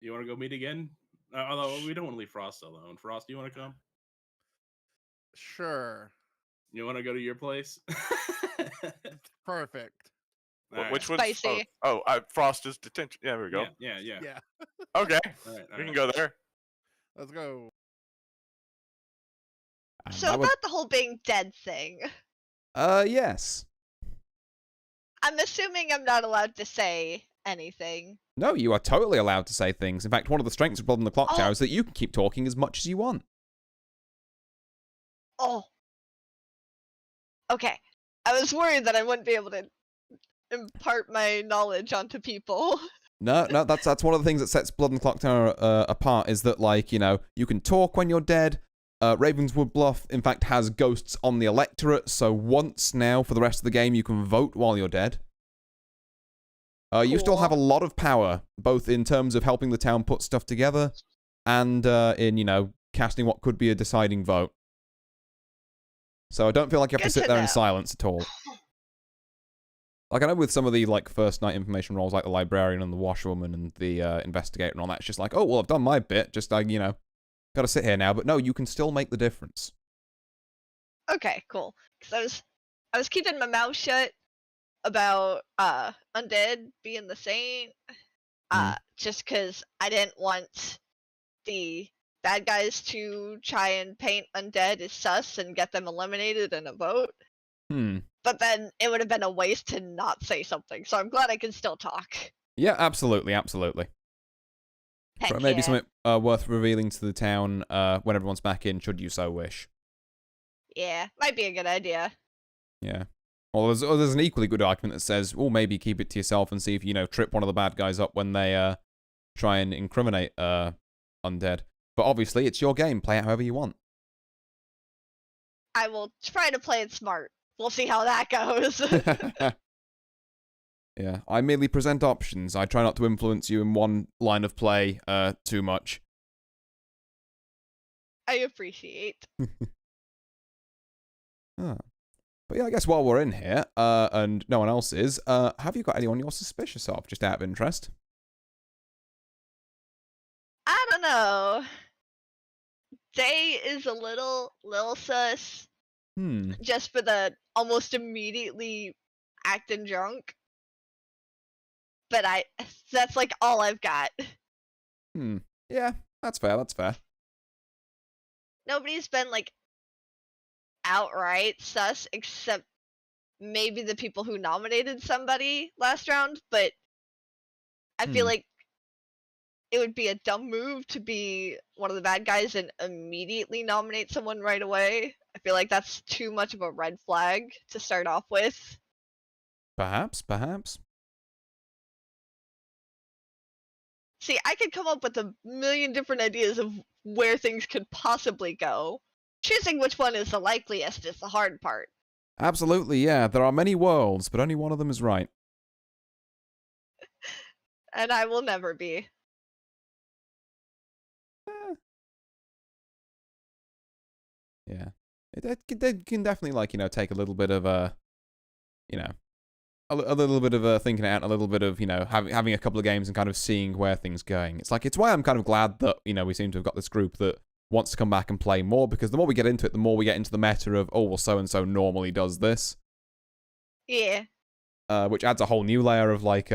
You want to go meet again? Although we don't want to leave Frost alone. Frost, do you want to come? Sure. You want to go to your place? Perfect. Which one's Spicy. Frost is detention. Yeah, there we go. Yeah. Okay. All right, We can go there. Let's go. So about the whole being dead thing, Yes. I'm assuming I'm not allowed to say anything. No, you are totally allowed to say things. In fact, one of the strengths of Blood on the Clocktower is that you can keep talking as much as you want. Oh. Okay. I was worried that I wouldn't be able to impart my knowledge onto people. No, that's one of the things that sets Blood on the Clocktower apart is that, like, you know, you can talk when you're dead. Ravenswood Bluff, in fact, has ghosts on the electorate, so once now, for the rest of the game, you can vote while you're dead. You still have a lot of power, both in terms of helping the town put stuff together, and in, you know, casting what could be a deciding vote. So I don't feel like you have to sit there in silence at all. Like, I know with some of the, like, first night information roles, like the librarian and the washerwoman and the investigator and all that, it's just like, oh, well, I've done my bit, just, you know, gotta sit here now. But no, you can still make the difference. Okay, cool. Because I was keeping my mouth shut about undead being the saint, just because I didn't want the bad guys to try and paint undead as sus and get them eliminated in a vote. But then it would have been a waste to not say something, so I'm glad I can still talk. Yeah, absolutely, absolutely. Heck But maybe yeah. something worth revealing to the town when everyone's back in, should you so wish. Yeah, might be a good idea. Yeah. Well, there's an equally good argument that says, well, maybe keep it to yourself and see if you know trip one of the bad guys up when they try and incriminate undead. But obviously, it's your game. Play it however you want. I will try to play it smart. We'll see how that goes. Yeah, I merely present options. I try not to influence you in one line of play too much. I appreciate. But yeah, I guess while we're in here, and no one else is, have you got anyone you're suspicious of, just out of interest? I don't know. Day is a little sus. Just for the almost immediately acting drunk. But that's like all I've got. Yeah, that's fair, that's fair. Nobody's been like outright sus except maybe the people who nominated somebody last round, but I feel like it would be a dumb move to be one of the bad guys and immediately nominate someone right away. I feel like that's too much of a red flag to start off with. Perhaps. See, I could come up with a million different ideas of where things could possibly go. Choosing which one is the likeliest is the hard part. Absolutely, yeah. There are many worlds, but only one of them is right. And I will never be. Yeah. It can definitely, like, you know, take a little bit of, you know, a little bit of thinking out, a little bit of, you know, having a couple of games and kind of seeing where things are going. It's like, it's why I'm kind of glad that, you know, we seem to have got this group that wants to come back and play more, because the more we get into it, the more we get into the meta of, oh, well, so-and-so normally does this. Yeah. Which adds a whole new layer of, like,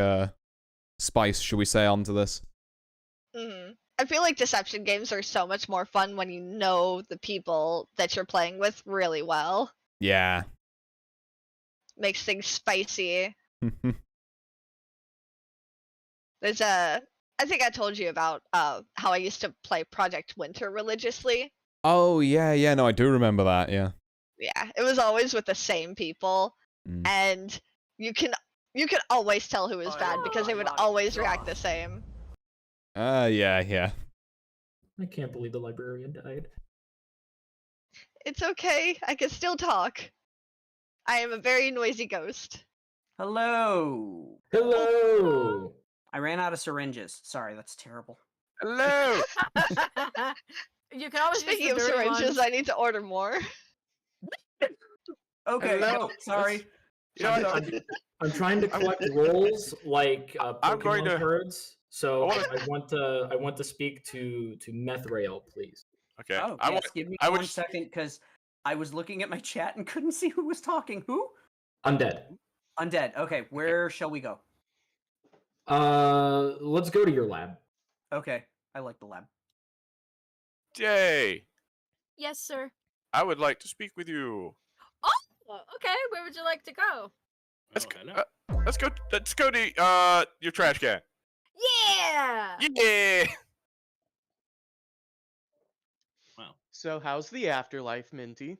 spice, shall we say, onto this. I feel like deception games are so much more fun when you know the people that you're playing with really well. Yeah. Makes things spicy. There's I think I told you about how I used to play Project Winter religiously. Oh, yeah, no, I do remember that, yeah. Yeah, it was always with the same people, and you can always tell who was bad because they would always react the same. Yeah. I can't believe the librarian died. It's okay, I can still talk. I am a very noisy ghost. Hello. Hello. I ran out of syringes. Sorry, that's terrible. Hello. You can always Speaking use of the dirty syringes, ones. I need to order more. Okay, Hello. sorry. You know what? I'm trying to collect rolls like I'm going Pokemon to- cards. So I I want to speak to Methrail, please. Okay. Oh, I yes, want. give me I 1 would. second, because I was looking at my chat and couldn't see who was talking. Who? Undead. Undead. Okay, where shall we go? Let's go to your lab. Okay, I like the lab. Jay, Yes, sir. I would like to speak with you. Oh, okay. Where would you like to go? Let's Oh, go. hello. Let's go to your trash can. Yeah. Yeah. Wow. So how's the afterlife, Minty?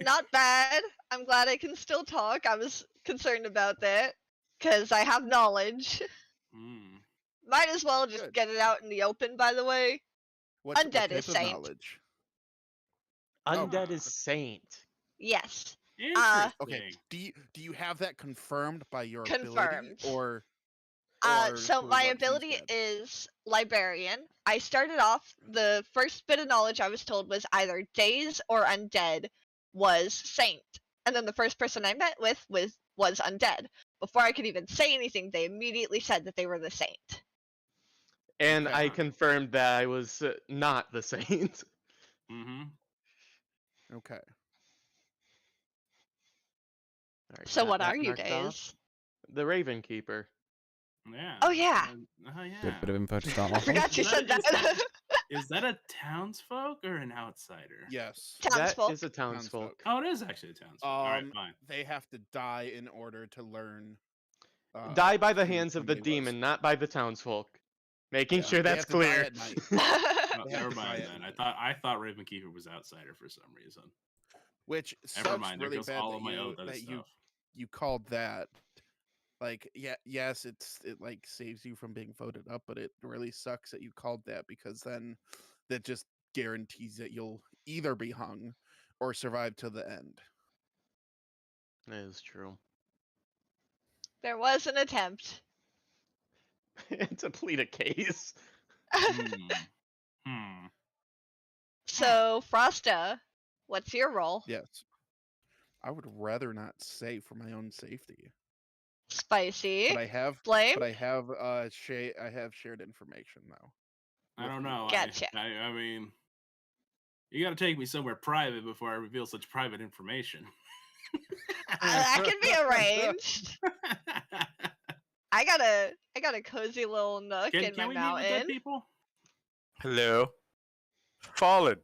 Not bad. I'm glad I can still talk. I was concerned about that because I have knowledge. Might as well just Good. get it out in the open, by the way. What Undead type is of saint. knowledge? Undead is saint. Yes. Interesting. Okay. Do you have that confirmed by your Confirmed. ability, or So for my what ability he said? is librarian. I started off, the first bit of knowledge I was told was either days or undead was saint. and then the first person I met with was undead. Before I could even say anything, they immediately said that they were the saint. And Okay. I confirmed that I was not the saint. Mm-hmm. Okay. Alright, So got what that are you, marked off. Days? The Raven Keeper. Yeah. Oh yeah, Oh yeah. Good bit of info to start I off. forgot you said that. Is that a townsfolk or an outsider? Yes. That Townsfolk. is a townsfolk. Oh, it is actually a townsfolk. All right, fine. They have to die in order to learn. Die by the who hands of the somebody was. demon, not by the townsfolk. Making Yeah, sure they that's have to die clear. at night. Oh, They have never to die mind at then. night. I thought Ravenkeeper was outsider for some reason. Which Never sucks mind. There really goes bad all that of my oath you stuff. you called that. Like, yeah, yes, it like saves you from being voted up, but it really sucks that you called that, because then that just guarantees that you'll either be hung or survive to the end. That is true. There was an attempt. To plead a case. So Frosta, what's your role? Yes. I would rather not say for my own safety. Spicy. But I have Blame. I have shared information though. I don't know. Gotcha. I mean, you got to take me somewhere private before I reveal such private information. That can be arranged. I got a cozy little nook in my Can we meet with dead mountain. people? Hello. Fallen.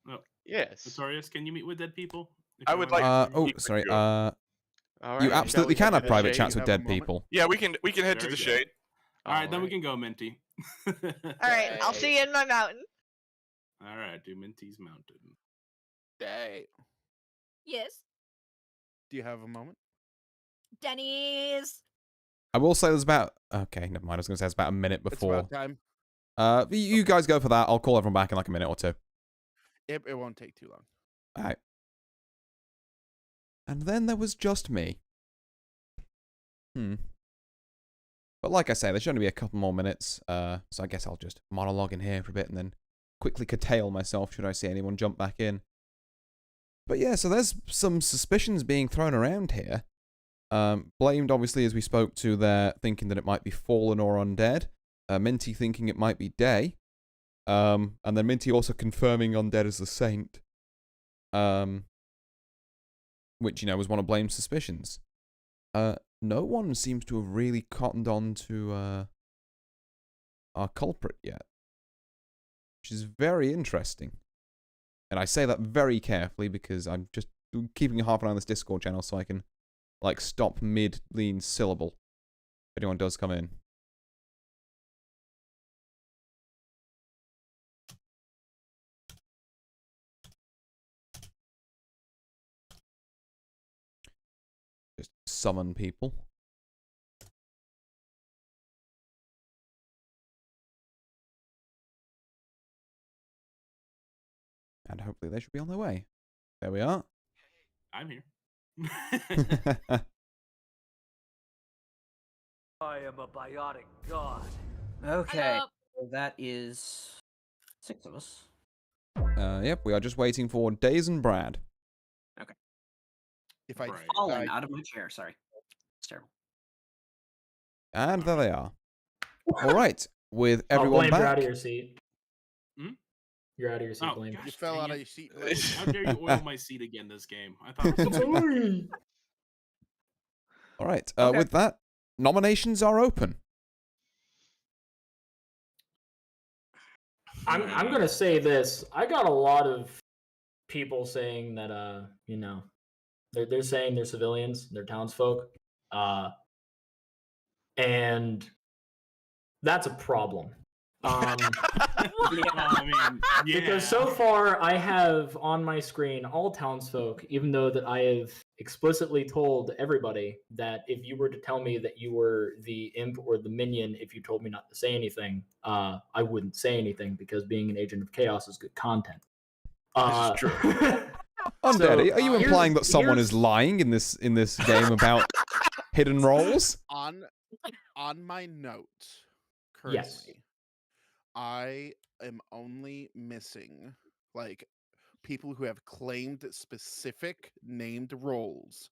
Oh, Yes. Notorious, can you meet with dead people? If I you would want like- to- Oh, Keep it sorry. going. All You right, absolutely shall we can head have to the private shade? chats You with have a dead moment? people. Yeah, we can head to Very the good. shade. All right, then we Alright. can go, Minty. All right, I'll see you in my mountain. All right, do Minty's mountain. Day. Yes. Do you have a moment? Denny's. I will say there's about... Okay, never mind. I was going to say it's about a minute It's before. about time. You guys go for that. I'll call everyone back in like a minute or two. It won't take too long. Alright. And then there was just me. But like I say, there should only be a couple more minutes, so I guess I'll just monologue in here for a bit and then quickly curtail myself should I see anyone jump back in. But yeah, so there's some suspicions being thrown around here. Blamed, obviously, as we spoke to there, thinking that it might be Fallen or Undead. Minty thinking it might be Day. And then Minty also confirming Undead as the Saint. Which, you know, was one of Blame's suspicions. No one seems to have really cottoned on to our culprit yet. Which is very interesting. And I say that very carefully because I'm just keeping half an eye on this Discord channel so I can, like, stop mid-lean syllable if anyone does come in. Just summon people. And hopefully they should be on their way. There we are. I'm here. I am a biotic god. Okay, Hello. so that is 6 of us. Yep, we are just waiting for Days and Brad. If I Right. Fallen die, out of my chair. Sorry, it's terrible. And there they are. Alright, with Oh, everyone Blame, you're out back. of your seat. Hmm? You're out of your seat, Oh, Blame. gosh you fell dang out of it. your seat. Blake. How dare you oil my seat again this game? I thought it was Sorry. Alright, Okay. with that, nominations are open. I'm gonna say this. I got a lot of people saying that you know, they're saying they're civilians, they're townsfolk, and that's a problem. I mean, yeah. Because so far I have on my screen all townsfolk, even though that I have explicitly told everybody that if you were to tell me that you were the imp or the minion, if you told me not to say anything, I wouldn't say anything because being an agent of chaos is good content. This is true. Undead, are you here's- implying that someone here's- is lying in this game about hidden roles? On my notes currently, Yes. I am only missing like people who have claimed specific named roles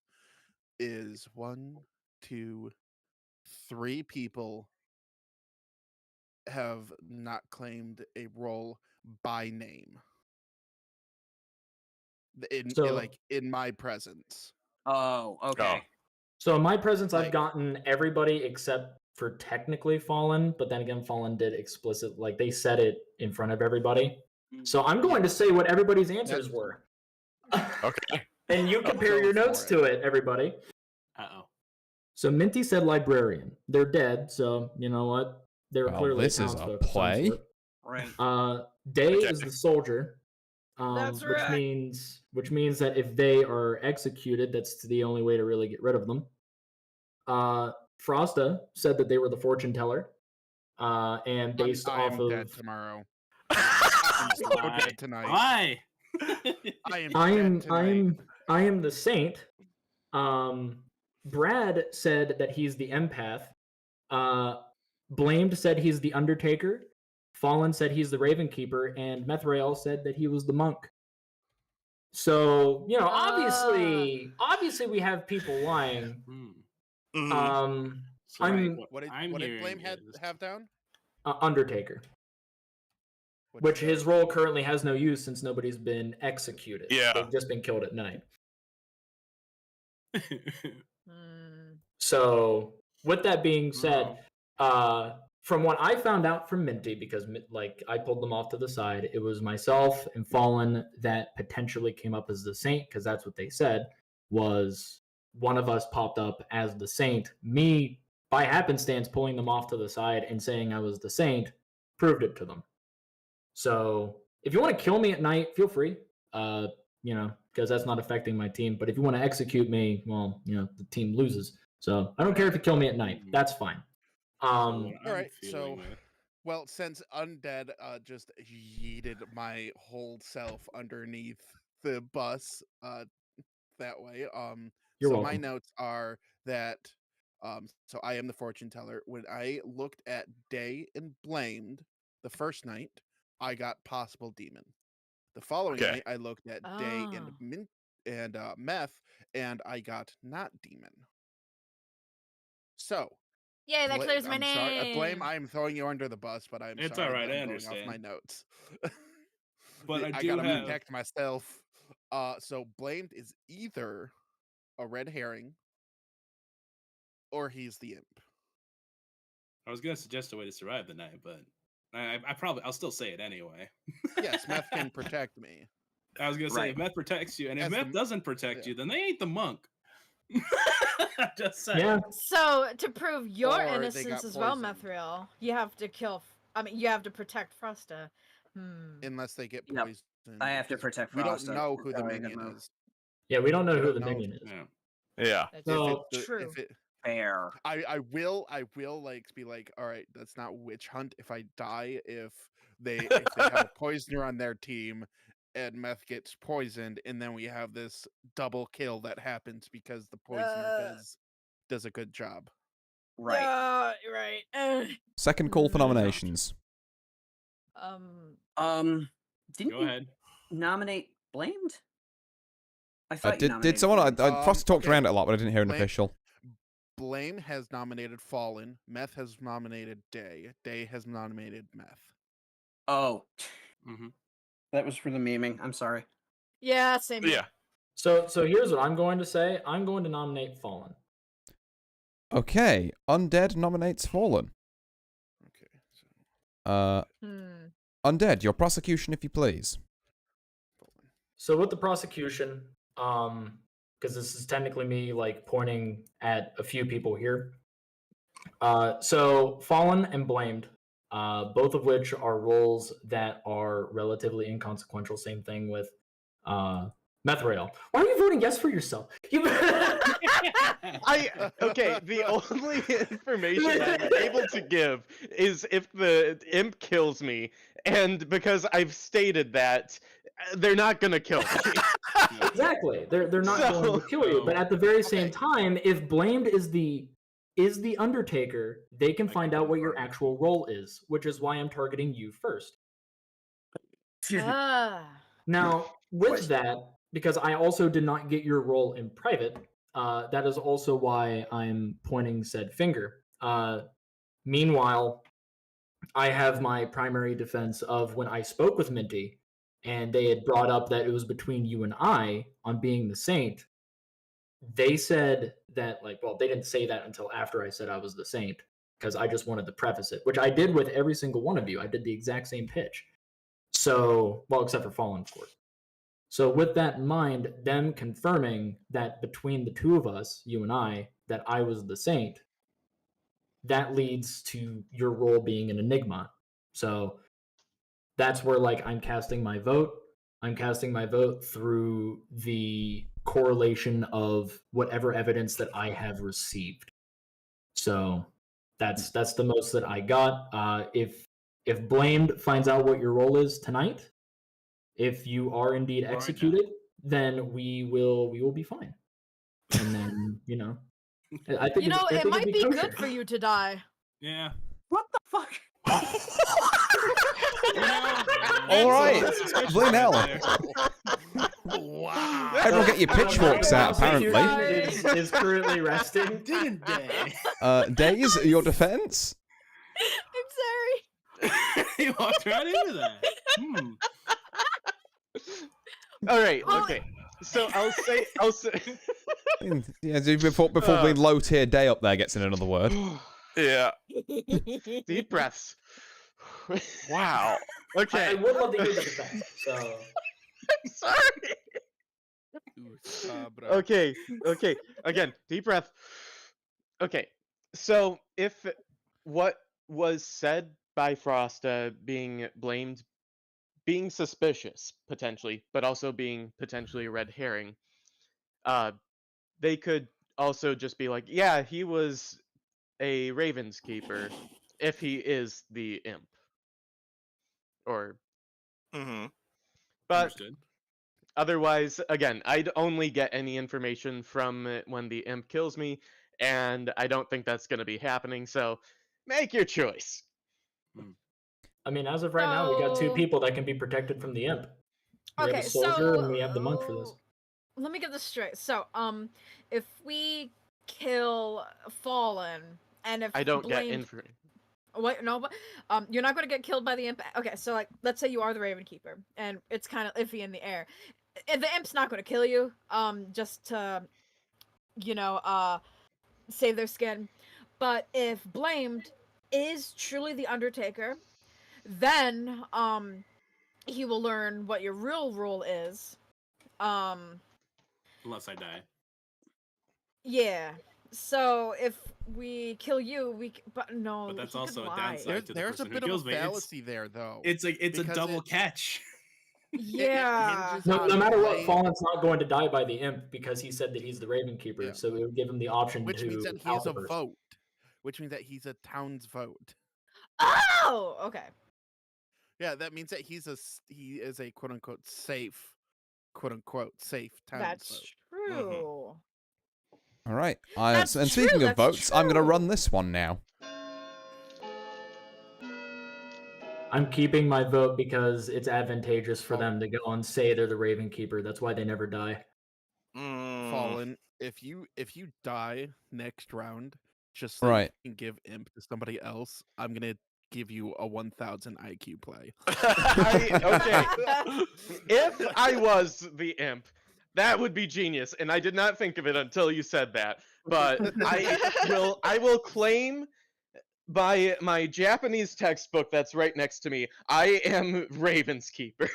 is 1, 2, 3 people have not claimed a role by name. So- In my presence. Oh, okay. So in my presence, I've Like- gotten everybody except for technically Fallen, but then again, Fallen did explicit, like they said it in front of everybody. So I'm going to say what everybody's answers were. Okay. And you compare Go your for notes it. to it, everybody. Uh-oh. So Minty said librarian. They're dead, so you know what? They were Well, clearly this is a townsfolk of some play. sort. Right. Day Okay. is the soldier. That's which right. means that if they are executed, that's the only way to really get rid of them. Frosta said that they were the fortune teller. And based I off am of dead tomorrow. I'm so Why? dead tonight. Why? I am I am dead tonight. I am the saint. Brad said that he's the empath. Blamed said he's the undertaker. Fallen said he's the raven keeper, and Methrael said that he was the monk. So, you know, obviously we have people lying. Mhm. So I'm What did I'm Blame hearing is- have down? Undertaker, What'd which you his say? role currently has no use since nobody's been executed. Yeah. They've just been killed at night. Hmm. So, with that being said, Wow. from what I found out from Minty, because like I pulled them off to the side, it was myself and Fallen that potentially came up as the saint, because that's what they said. Was one of us popped up as the saint? Me, by happenstance, pulling them off to the side and saying I was the saint proved it to them. So, if you want to kill me at night, feel free. You know, because that's not affecting my team. But if you want to execute me, well, you know, the team loses. So I don't care if you kill me at night. That's fine. All right, so well, since Undead just yeeted my whole self underneath the bus that way, You're so welcome. my notes are that so I am the fortune teller. When I looked at Day and Blamed the first night, I got possible demon. The following Okay. night I looked at Day and Meth, and I got not demon. So Yay, that clears my I'm name. sorry. Blame, I am throwing you under the bus, but I'm It's sorry. all right, that I I'm going off my understand. notes. But I I do gotta have- protect myself. So Blamed is either a red herring or he's the imp. I was gonna suggest a way to survive the night, but I'll still say it anyway. Yes, Meth can protect me. I was gonna say Right. if Meth protects you, and if As Meth the- doesn't protect yeah. you, then they ain't the monk. Just saying. Yeah. So to prove your Or they innocence got as well, poisoned. Methriel, you have to kill. I mean, you have to protect Frosta. Unless they get Yep. poisoned. I have to because protect We don't Frosta. know who That's the how I get minion moved. is. Yeah, we don't know We who don't the know. minion is. Yeah. Yeah. That's So- true. If it, Fair. I will like be like, all right, that's not witch hunt if I die if they have a poisoner on their team and Meth gets poisoned, and then we have this double kill that happens because the poisoner does a good job. Right. You're right. Ugh. Second call for nominations. Didn't Go you ahead. nominate Blamed? I thought you Did nominated someone? Blamed. Frost talked okay. around it a lot, but I didn't hear an Blame- official. Blame has nominated Fallen. Meth has nominated Day. Day has nominated Meth. Oh, Mm-hmm. that was for the memeing. I'm sorry. Yeah, same. Yeah. So here's what I'm going to say. I'm going to nominate Fallen. Okay, Undead nominates Fallen. Okay. Undead, your prosecution, if you please. So with the prosecution, because this is technically me like pointing at a few people here. So Fallen and Blamed, both of which are roles that are relatively inconsequential. Same thing with Methrael. Why are you voting yes for yourself? Okay, the only information I'm able to give is if the imp kills me, and because I've stated that, they're not gonna kill me. Exactly. They're not going to kill you. But at the very same time, if Blamed is the Undertaker, they can find out what your actual role is, which is why I'm targeting you first. Ah. Now, with that, because I also did not get your role in private, that is also why I'm pointing said finger. Meanwhile, I have my primary defense of when I spoke with Minty, and they had brought up that it was between you and I on being the saint. They said that, like, well, they didn't say that until after I said I was the saint, because I just wanted to preface it, which I did with every single one of you. I did the exact same pitch. So, well, except for Fallen, of course. So, with that in mind, them confirming that between the two of us, you and I, that I was the saint, that leads to your role being an enigma. So, that's where, like, I'm casting my vote. I'm casting my vote through the correlation of whatever evidence that I have received. So, that's the most that I got. If Blamed finds out what your role is tonight, if you are indeed executed, then we will be fine. And then I think it might be kosher. good for you to die. Yeah. What the fuck? All right, Blue Nell. Wow. Everyone get your pitchforks out, apparently. Is currently resting. Didn't they? Days, your defense? I'm sorry. You walked right into that. All right. Okay. So I'll say. Yeah, before the low tier day up there gets in another word. Yeah. Deep breaths. Wow. Okay. I would love to hear the defense. So I'm sorry. Okay. Again, deep breath. Okay. So if what was said by Frosta being blamed, being suspicious potentially, but also being potentially a red herring, they could also just be like, yeah, he was a Raven's Keeper if he is the imp. Or but Understood. Otherwise, again, I'd only get any information from when the imp kills me, and I don't think that's going to be happening, so make your choice. I mean, as of right now, we got two people that can be protected from the imp. We have a soldier and we have the monk for this. Let me get this straight. So, if we kill Fallen, and if I don't get Blamed... information. Wait, no, but you're not going to get killed by the imp. Okay, so like, let's say you are the Raven Keeper, and it's kind of iffy in the air. The imp's not going to kill you, just to, save their skin. But if Blamed is truly the Undertaker, then he will learn what your real role is. Unless I die. Yeah. So if we kill you, but no. But that's he also could a lie. downside to the There's a person bit who of kills a me. fallacy there, though. It's a because double catch. Yeah. No matter what, Fallen's not going to die by the imp because he said that he's the Raven Keeper, Yeah. so it would give him the option Which to means that he is a vote. Which means that he's a town's vote. Oh, okay. Yeah, that means that he is a quote unquote safe town's That's vote. true. All right. That's and speaking true, of votes, I'm going to true. run this one now. I'm keeping my vote because it's advantageous for them to go and say they're the Raven Keeper. That's why they never die. Fallen, if you die next round, just so Right. you can give imp to somebody else, I'm gonna give you a 1000 IQ play. Okay. If I was the imp, that would be genius, and I did not think of it until you said that. But I will claim by my Japanese textbook that's right next to me, I am Raven's Keeper.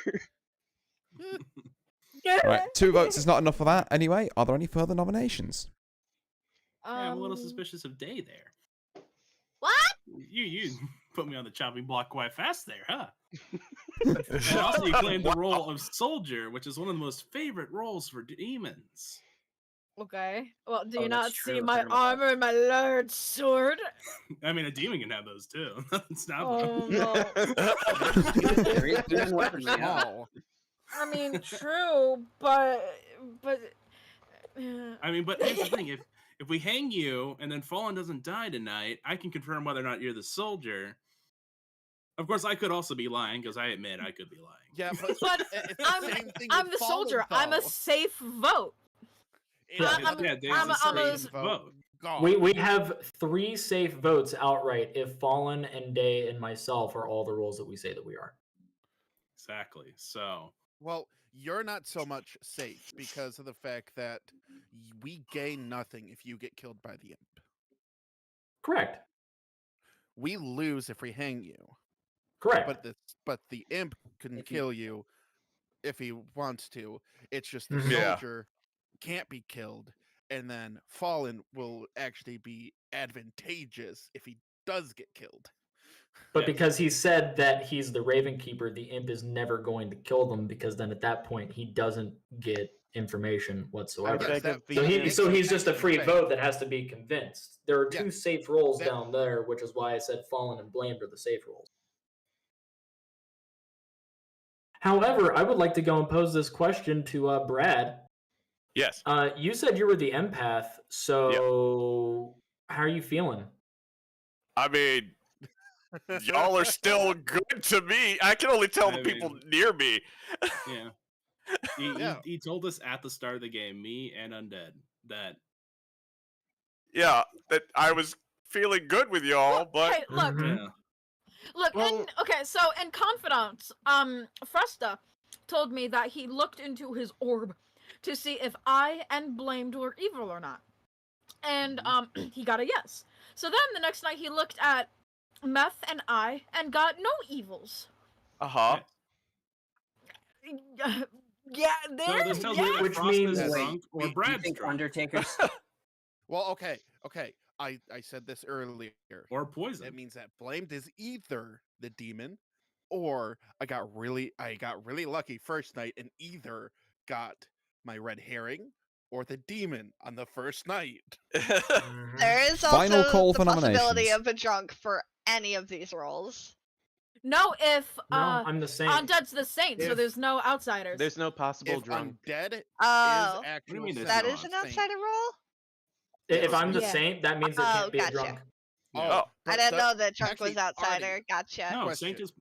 Right, 2 votes is not enough for that. Anyway, are there any further nominations? Yeah, I'm a little suspicious of Day there. What? You put me on the chopping block quite fast there, huh? And also you claimed the role of soldier, which is one of the most favorite roles for demons. Okay. Well, do Oh, you that's not see true. my Forgot about that. armor and my large sword? I mean, a demon can have those too. Nothing stop Oh, them. no. Small. I mean, true, but I mean, but here's the thing: if we hang you and then Fallen doesn't die tonight, I can confirm whether or not you're the soldier. Of course, I could also be lying because I admit I could be lying. Yeah, but But it's the same thing I'm with the Fallen, soldier. I'm a though. safe vote. I'm a safe vote. God. We have 3 safe votes outright if Fallen and Day and myself are all the roles that we say that we are. Exactly. So. Well, you're not so much safe because of the fact that we gain nothing if you get killed by the imp. Correct. We lose if we hang you. Correct. But the imp can kill you if he wants to. It's just the Yeah. soldier can't be killed, and then Fallen will actually be advantageous if he does get killed. But because he said that he's the Raven Keeper, the imp is never going to kill them because then at that point he doesn't get information whatsoever. So he's just a free vote that has to be convinced. There are 2 safe roles down there, which is why I said Fallen and Blamed are the safe roles. However, I would like to go and pose this question to Brad. Yes. You said you were the empath, so how are you feeling? I mean, y'all are still good to me. I can only tell the people near me. Yeah. He told us at the start of the game, me and Undead, that. Yeah, that I was feeling good with y'all, but. Hey, look. Look, so in confidence, Fresta told me that he looked into his orb to see if I and Blamed were evil or not. And he got a yes. So then the next night he looked at Meth and I and got no evils. Uh-huh. Yeah, there's which means drunk or Brad's drunk. Undertaker's. Well, okay. I said this earlier. Or poison. That means that Blamed is either the demon, or I got really lucky first night and either got my red herring or the demon on the first night. There is Final also call the for possibility nominations. of a drunk for any of these roles. No, if I'm the same. Undead's the saint, so there's no outsiders. There's no possible If drunk. Undead is Oh, actual that is an outsider role? If I'm the Yeah. saint, that means it can't be a drunk. Oh, I didn't know that drunk actually, was outsider. Artie, Gotcha. No, Question. Saint is.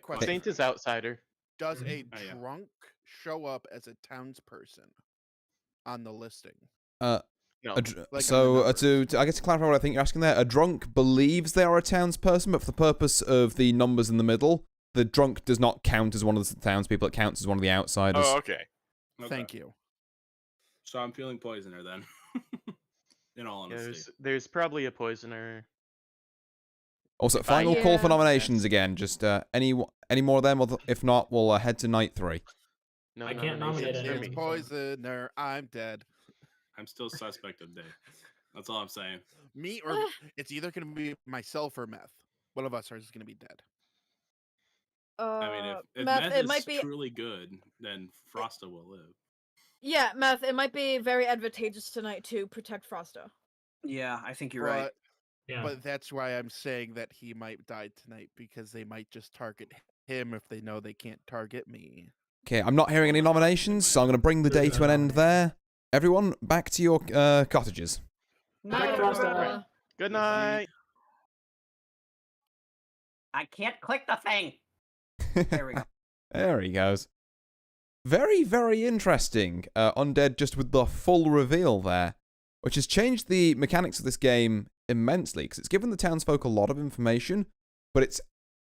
Question. Saint is outsider. Does a Oh, yeah. drunk show up as a townsperson on the listing? No. So to I guess to clarify what I think you're asking there, a drunk believes they are a townsperson, but for the purpose of the numbers in the middle, the drunk does not count as one of the townspeople. It counts as one of the outsiders. Oh, okay. Thank you. So I'm feeling poisoner then. In all honesty. There's probably a poisoner. Also, final call for nominations again. Just any more of them, or if not, we'll head to night 3. No, I can't nominate nominations for anyone. me. Poisoner, I'm dead. I'm still suspect of Dave. That's all I'm saying. Me or it's either going to be myself or Meth. One of us is going to be dead. I mean, if Meth, Meth it is might be truly good, then Frosta will live. Yeah, Meth, it might be very advantageous tonight to protect Frosta. Yeah, I think you're right. But that's why I'm saying that he might die tonight, because they might just target him if they know they can't target me. Okay, I'm not hearing any nominations, so I'm going to bring the day to an end there. Everyone, back to your cottages. Night, Frosta. Good night. I can't click the thing. There we go. There he goes. Very, very interesting. Undead just with the full reveal there, which has changed the mechanics of this game immensely, because it's given the townsfolk a lot of information, but it's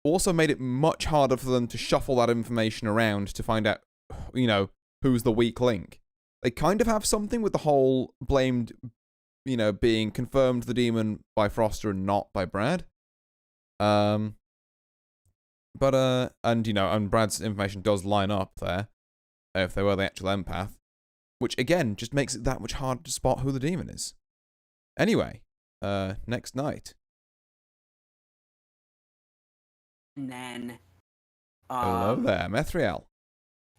also made it much harder for them to shuffle that information around to find out, who's the weak link. They kind of have something with the whole Blamed, being confirmed the demon by Froster and not by Brad. And Brad's information does line up there, if they were the actual empath, which again just makes it that much harder to spot who the demon is. Anyway, next night. And then. Hello there, Methriel.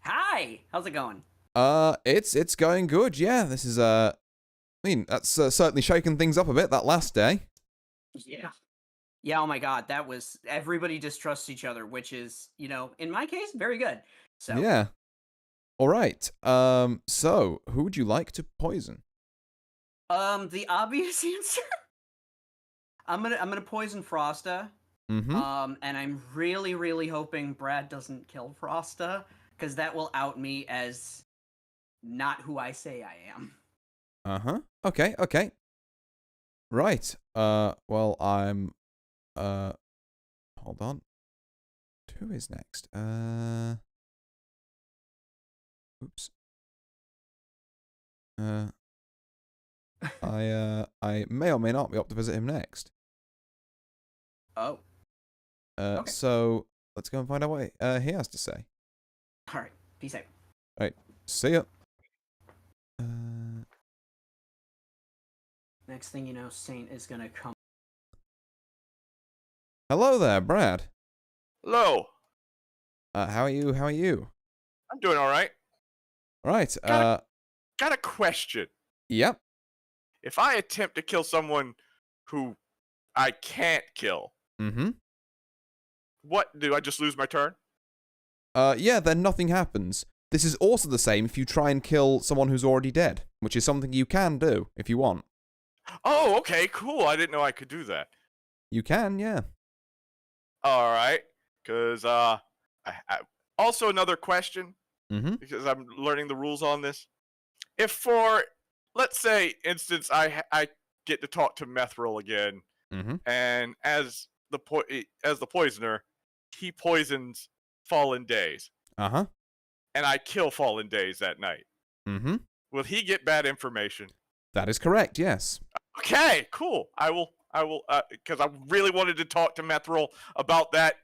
Hi, how's it going? It's going good. Yeah, this is that's certainly shaken things up a bit that last day. Yeah. Yeah, oh my god, that was, everybody distrusts each other, which is, in my case, very good. So yeah. All right. So who would you like to poison? The obvious answer. I'm gonna poison Frosta And I'm really, really hoping Brad doesn't kill Frosta, because that will out me as not who I say I am. Okay, okay. Right. Well, I'm... Hold on. Who is next? Oops. I may or may not be up to visit him next. Oh. Okay. So, let's go and find out what he has to say. Alright, peace out. Alright, see ya. Next thing you know, Saint is gonna come. Hello there, Brad. Hello. How are you? How are you? I'm doing all right. Right, Got a question. Yep. If I attempt to kill someone who I can't kill, what, do I just lose my turn? Yeah, then nothing happens. This is also the same if you try and kill someone who's already dead, which is something you can do if you want. Oh, okay, cool. I didn't know I could do that. You can, yeah. All right, because also another question, because I'm learning the rules on this. If for, let's say, instance, I get to talk to Methril again, and as the poisoner, he poisons Fallen Days. And I kill Fallen Days that night. Will he get bad information? That is correct, yes. Okay, cool. I will, because I really wanted to talk to Methril about that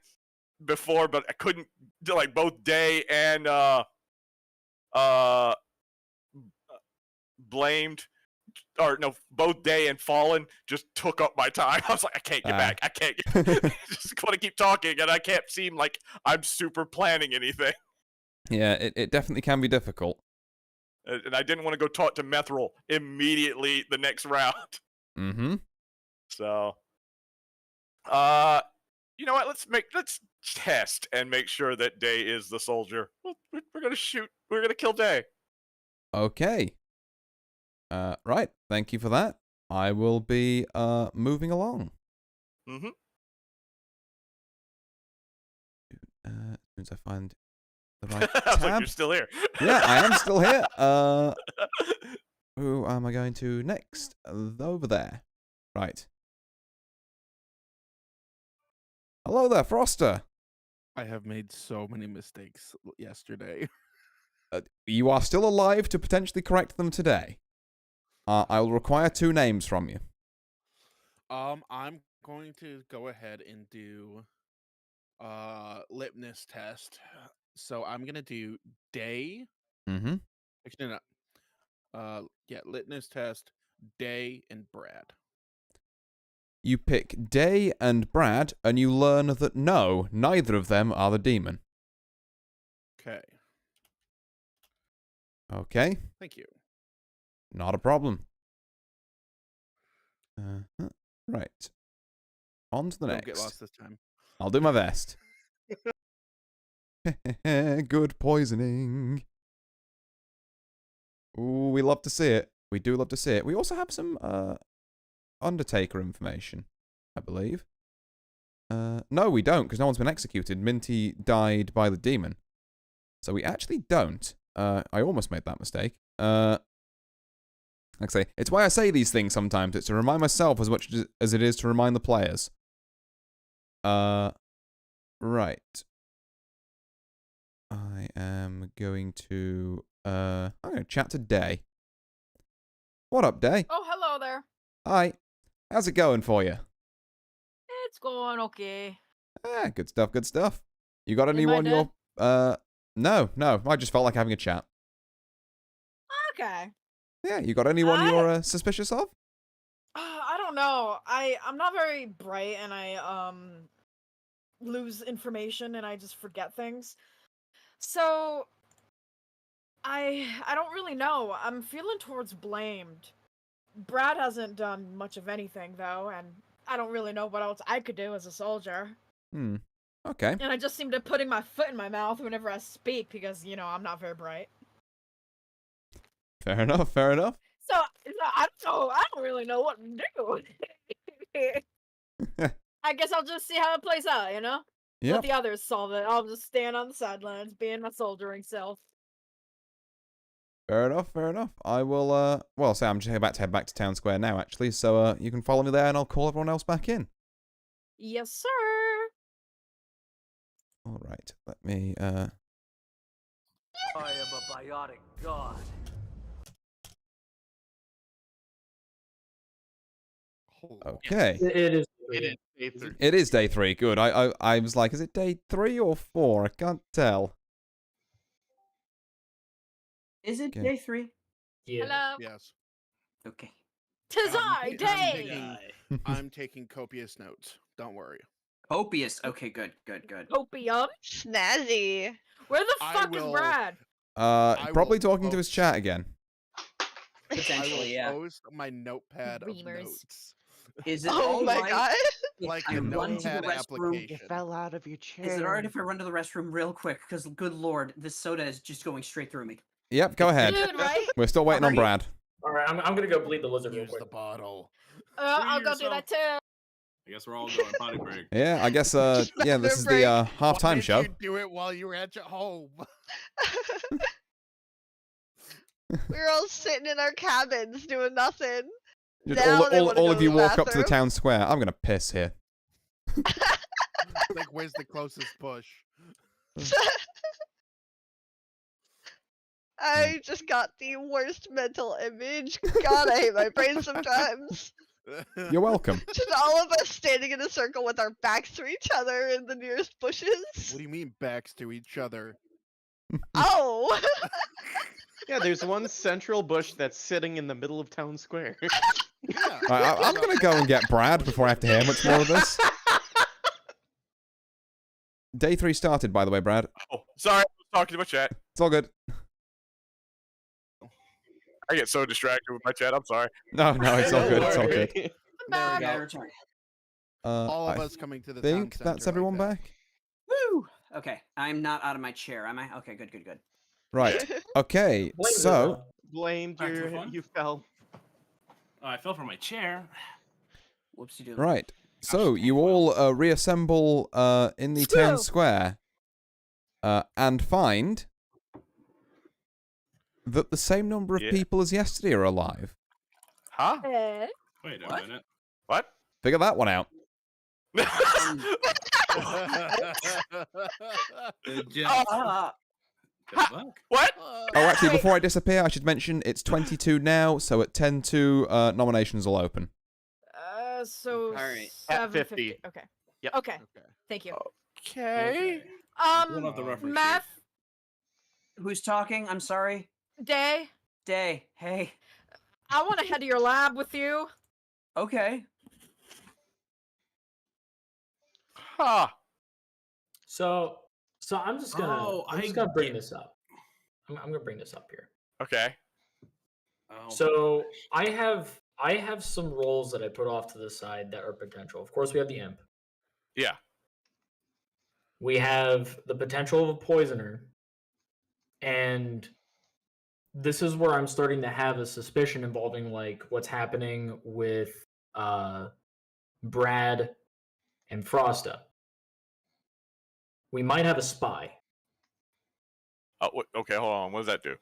before, but I couldn't do, like, both Day and Blamed, or no, both Day and Fallen just took up my time. I was like, I can't get back. I can't get, just want to keep talking, and I can't seem like I'm super planning anything. Yeah, it definitely can be difficult. And I didn't want to go talk to Methril immediately the next round. So, you know what? Let's test and make sure that Day is the soldier. We're gonna shoot. We're gonna kill Day. Okay. Right. Thank you for that. I will be moving along. As soon as I find the right tab. I was like, you're still here. Yeah, I am still here. Who am I going to next? Over there. Right. Hello there, Froster. I have made so many mistakes yesterday. You are still alive to potentially correct them today. I will require 2 names from you. I'm going to go ahead and do litmus test. So I'm gonna do Day. Actually, no. Yeah, litmus test, Day and Brad. You pick Day and Brad, and you learn that no, neither of them are the demon. Okay. Okay. Thank you. Not a problem. Right. On to the next. Don't get lost this time. I'll do my best. Good poisoning. Ooh, we love to see it. We do love to see it. We also have some Undertaker information, I believe. No, we don't, because no one's been executed. Minty died by the demon. So we actually don't. I almost made that mistake. Like I say, it's why I say these things sometimes. It's to remind myself as much as it is to remind the players. Right. I am going to I'm going to chat to Day. What up, Day? Oh, hello there. Hi. How's it going for you? It's going okay. Good stuff, good stuff. You got Am I anyone dead? No, I just felt like having a chat. Okay. Yeah, you got anyone you're suspicious of? I don't know. I'm not very bright, and I lose information, and I just forget things. So I don't really know. I'm feeling towards Blamed. Brad hasn't done much of anything though, and I don't really know what else I could do as a soldier. Okay. And I just seem to putting my foot in my mouth whenever I speak because, you know, I'm not very bright. Fair enough, fair enough. So I don't really know what to do. I I guess I'll just see how it plays out, you know? Let Yep. the others solve it. I'll just stand on the sidelines, being my soldiering self. Fair enough, fair enough. I will, well, say I'm just about to head back to Town Square now, actually, so, you can follow me there and I'll call everyone else back in. Yes, sir. Alright, let me, I am a biotic god. okay. It is. It is day 3, good. I was like, is it day 3 or 4? I can't tell. Is it Okay. day 3? Yeah. Hello. Yes. Okay. Tis I, I'm day. taking- I'm taking copious notes. Don't worry. Copious. Okay, good. Opium. Snazzy. Where the I fuck is will- Brad? Probably will talking to his chat again. I will Potentially, yeah. post my notepad of Reamers. notes. Is it Oh my alright god. if Like I a run to the notepad restroom? application. You fell out of your chair. Is it alright if I run to the restroom real quick? Because good lord, this soda is just going straight through me. Yep, go ahead. Dude, right? We're still waiting on Brad. All right, I'm gonna go bleed the lizard real Use quick. the bottle. I'll go do that too. I guess we're all going potty break. Yeah, I guess, yeah, this is the, break. halftime Why did show. you do it while you were at your home? We were all sitting in our cabins doing nothing. Just Now they wanna all go of to you the walk up to the bathroom. town square. I'm gonna piss here. Like, where's the closest push? I just got the worst mental image. God, I hate my brain sometimes. You're welcome. Just all of us standing in a circle with our backs to each other in the nearest bushes. What do you mean backs to each other? Oh! Yeah, there's one central bush that's sitting in the middle of town square. Yeah. I'm gonna go and get Brad before I have to hear much more of this. Day 3 started, by the way, Brad. Oh, sorry, I was talking to my chat. It's all good. I get so distracted with my chat. I'm sorry. No, it's all good. It's all good. There Back. we Yeah, go. return. All of I us coming to the think town that's center everyone like that. back. Woo! Okay, I'm not out of my chair, am I? Okay, good. Right. Okay. Blame So, Blamed Back to the fun? you fell. Oh, I fell from my chair. Whoopsie doo. right. So you all reassemble in the town square and find that the same number of Yeah. people as yesterday are alive. Huh? Eh? Wait a What? minute. What? Figure that one out. Jeff, Ah, good luck. What? Oh, actually, before I disappear, I should mention it's 22 now, so at 10-2, nominations will open. So Alright. At 750. 50. Okay. Yep. Okay. Okay. Thank you. Okay. Pulling up the reference Meth, who's talking? I'm sorry. Day, Day. Hey. I want to head to your lab with you. Okay. Huh. So I'm just gonna Oh, I'm just I gonna bring get- this up. I'm gonna bring this up here. Okay. Oh, So I have some roles that I put off to the side that are potential. Of course, we have the imp. Yeah. We have the potential of a poisoner, and this is where I'm starting to have a suspicion involving like what's happening with Brad and Frosta. We might have a spy. Oh, okay. Hold on. What does that do?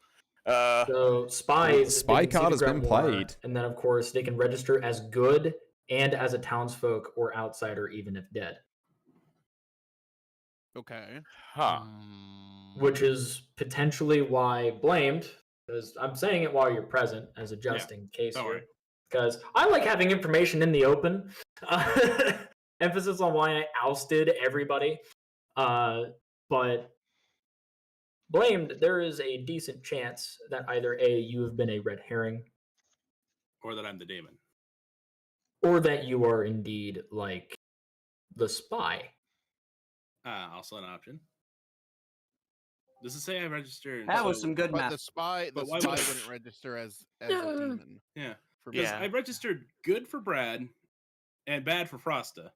So spies, The spy they can see card the has been grimoire, played. and then of course they can register as good and as a townsfolk or outsider, even if dead. Okay. Huh. Which is potentially why blamed, because I'm saying it while you're present as a just in case don't here. worry. Because I like having information in the open. Emphasis on why I ousted everybody. But blamed, there is a decent chance that either A, you have been a red herring, or that I'm the demon. or that you are indeed like the spy. Also an option. Does it say I registered? That was so- some good But math. the spy But why spy would- wouldn't register as a demon. Yeah. For Because me. I registered good for Brad and bad for Frosta.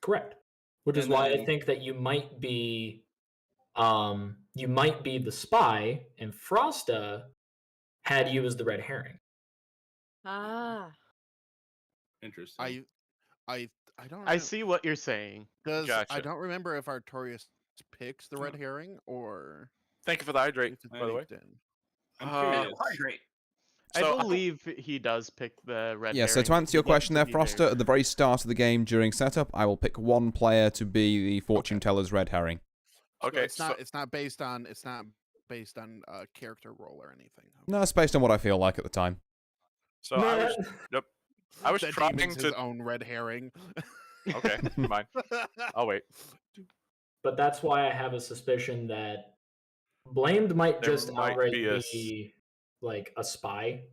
Correct. Which is And why I then- think that you might be the spy, and Frosta had you as the red herring. Ah. Interesting. I I don't. I see what you're saying. Because Gotcha. I don't remember if Artorias picks the red herring or Thank you for the hydrate, if it's by the way. baked in. I'm Uh, curious. Hydrate. I So, believe he does pick the red Yeah, herring. so to answer your He gets question to there, be Froster, very- at the very start of the game during setup, I will pick one player to be the fortune teller's red herring. So Okay, it's not based on character role or anything. No, it's based on what I feel like at the time. so I was The trying demon's his to. own red herring. Okay, never mind. I'll wait. But that's why I have a suspicion that Blamed might There just might outright be be like a spy,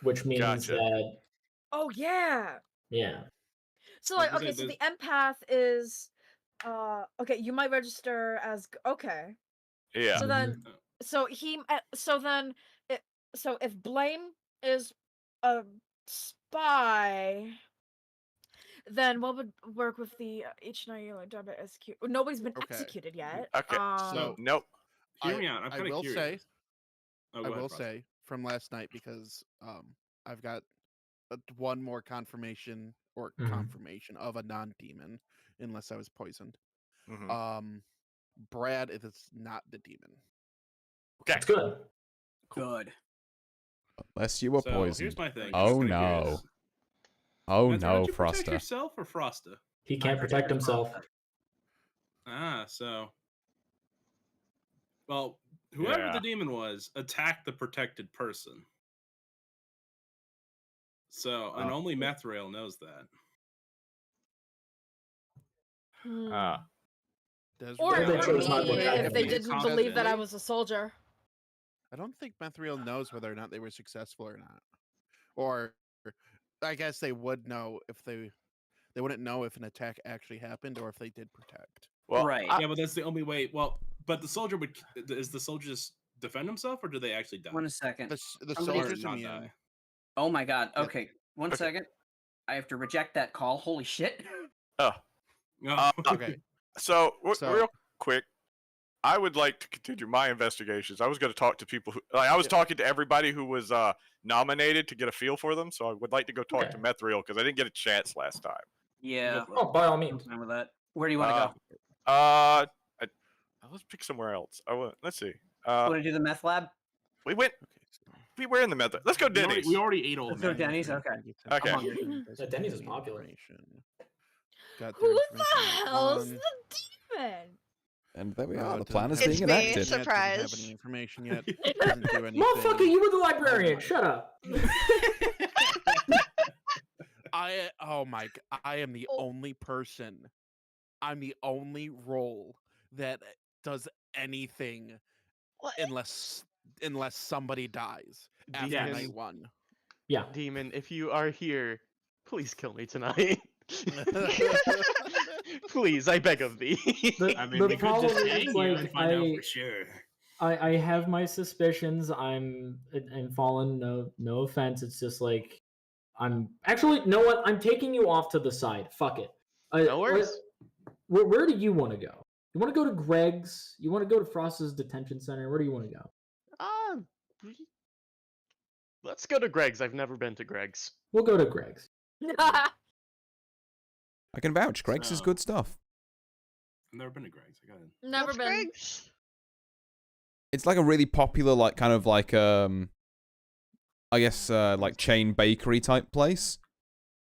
which means Gotcha. that Oh yeah. yeah. So like, Like I okay, said, so the empath is, okay, you might register as okay. Yeah. So then, so he, so then, so if Blame is a spy, then what would work with the each night you like job at execute? Nobody's been Okay. executed yet. Okay. So- Nope. Hear me out. I'm I kind of will curious. say, Oh, I go ahead, will Frost. say from last night because I've got one more confirmation or Mhm. confirmation of a non-demon, unless I was poisoned. Mhm. Brad is not the demon. Okay. That's good. Good. Unless you were So poisoned. here's my thing. Oh I'm kinda no. curious. Oh Spencer, no, don't you protect Froster. yourself or Frosta? He can't protect himself. So. Well, whoever Yeah. the demon was attacked the protected person. So, and only Methrail knows that. Ah. Or Well, they or chose not to me attack if him they yet. didn't believe that I was a soldier. I don't think Methriel knows whether or not they were successful or not. Or I guess they would know if they wouldn't know if an attack actually happened or if they did protect. Well, Right. Yeah, but that's the only way. Well, but the soldier would. Is the soldier just defend himself, or do they actually die? 1 second. The Somebody- soldier's not immune. die. Oh my god. Yep. Okay. One Okay. second. I have to reject that call. Holy shit. Oh. No. Okay. So, So- real quick, I would like to continue my investigations. I was going to talk to people who, like, I was talking to everybody who was nominated to get a feel for them. So I would like to go talk Okay. to Methriel because I didn't get a chance last time. Yeah. Oh, by all means. Remember that. Where do you want to Let's pick somewhere else. Let's see. go? Want to do the meth lab? We went. Okay, so We were in the method. Let's go, Denny's. We already ate all Let's the go menus. Denny's. Okay. Okay. I'm hungry. Yeah, Denny's is popular. Got their Who the information hell's on- the demon? And there we No, are. it The doesn't plan is have It's being me, enacted. Doesn't have surprise. any information yet. Doesn't do anything. Motherfucker, you were the librarian. Shut up. I am the only person. I'm the only role that does anything What? unless somebody dies after Yes. night one. Yeah. Demon, if you are here, please kill me tonight. Please, I beg of thee. I mean, The we could problem just is, hang it's you like, and find out for sure. I have my suspicions. I'm and Fallen. No offense. It's just like I'm actually. Know what? I'm taking you off to the side. Fuck it. No worries. Where do you want to go? You want to go to Greg's? You want to go to Frost's detention center? Where do you want to go? Let's go to Greg's. I've never been to Greg's. We'll go to Greg's. I can vouch. Greg's is So- good stuff. I've never been to Greg's. I got it. Never What's been. Greg's? It's like a really popular, like kind of like I guess like chain bakery type place.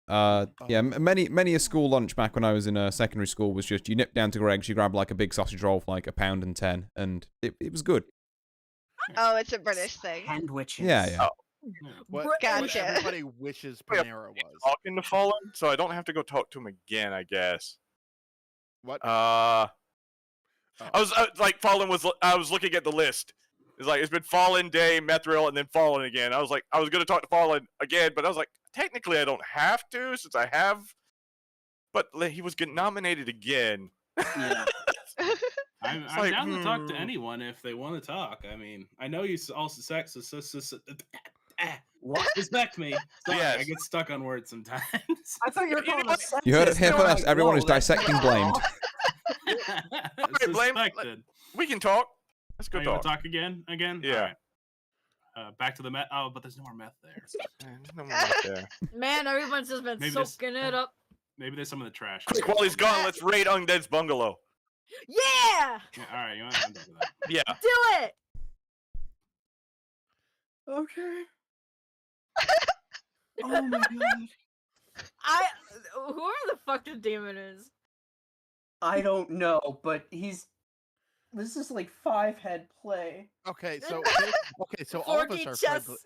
Yeah, many a school lunch back when I was in secondary school was just you nip down to Greg's, you grab like a big sausage roll for like £1.10, and it was good. Oh, it's a British thing. Sandwiches. Yeah, yeah. What Gotcha. everybody wishes Yeah. Panera was. Talking to Fallen, so I don't have to go talk to him again, I guess. What? I was like Fallen was. I was looking at the list. It's like it's been Fallen, Day, Methriel, and then Fallen again. I was like, I was gonna talk to Fallen again, but I was like, technically, I don't have to since I have. But he was getting nominated again. Yeah. I'm like, down to talk to anyone if they want to talk. I mean, I know you all suspect me. Sorry, Yes. I get stuck on words sometimes. I thought you were calling us. You heard it here sexist. first. Like, Everyone whoa, is that's dissecting Blamed. Okay, Blame- Suspected. We can talk. Let's go Are you gonna talk. talk again? Yeah. Alright. Back to the meth. Oh, but there's no more meth there. No more right there. Man, everyone's just been Maybe this- soaking it up. Maybe there's some in the trash. Quick, while he's gone, let's raid Undead's bungalow. Yeah! Yeah, all right, you know what? I'm done with that. Yeah. Do it! Okay. Oh my god. Whoever the fuck the demon is. I don't know, but this is like 5-head play. Okay, so all of Forky us are chess. friendly.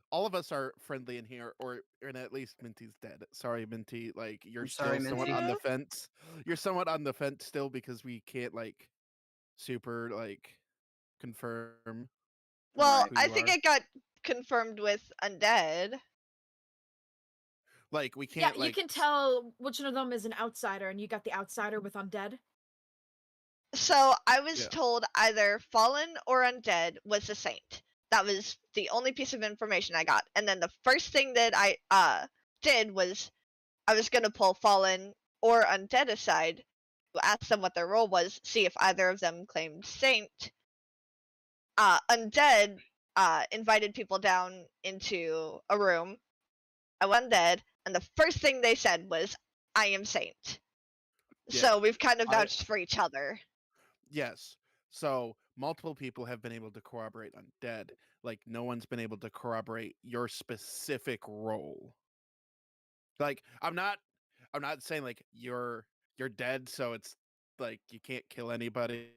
All of us are friendly in here, or at least Minty's dead. Sorry, Minty. Like you're I'm still sorry, somewhat Minty. on the fence. You're somewhat on the fence still because we can't like super like confirm. Well, who I you think are. it got confirmed with Undead. Like we Yeah, can't. you like, can tell which one of them is an outsider, and you got the outsider with Undead. So I was Yeah. told either Fallen or Undead was the saint. That was the only piece of information I got. And then the first thing that I did was I was gonna pull Fallen or Undead aside, ask them what their role was, see if either of them claimed saint. Undead invited people down into a room. I went Undead, and the first thing they said was, "I am saint." Yeah, So we've kind of I- vouched for each other. Yes. So multiple people have been able to corroborate Undead. Like no one's been able to corroborate your specific role. Like I'm not saying like you're dead, so it's like you can't kill anybody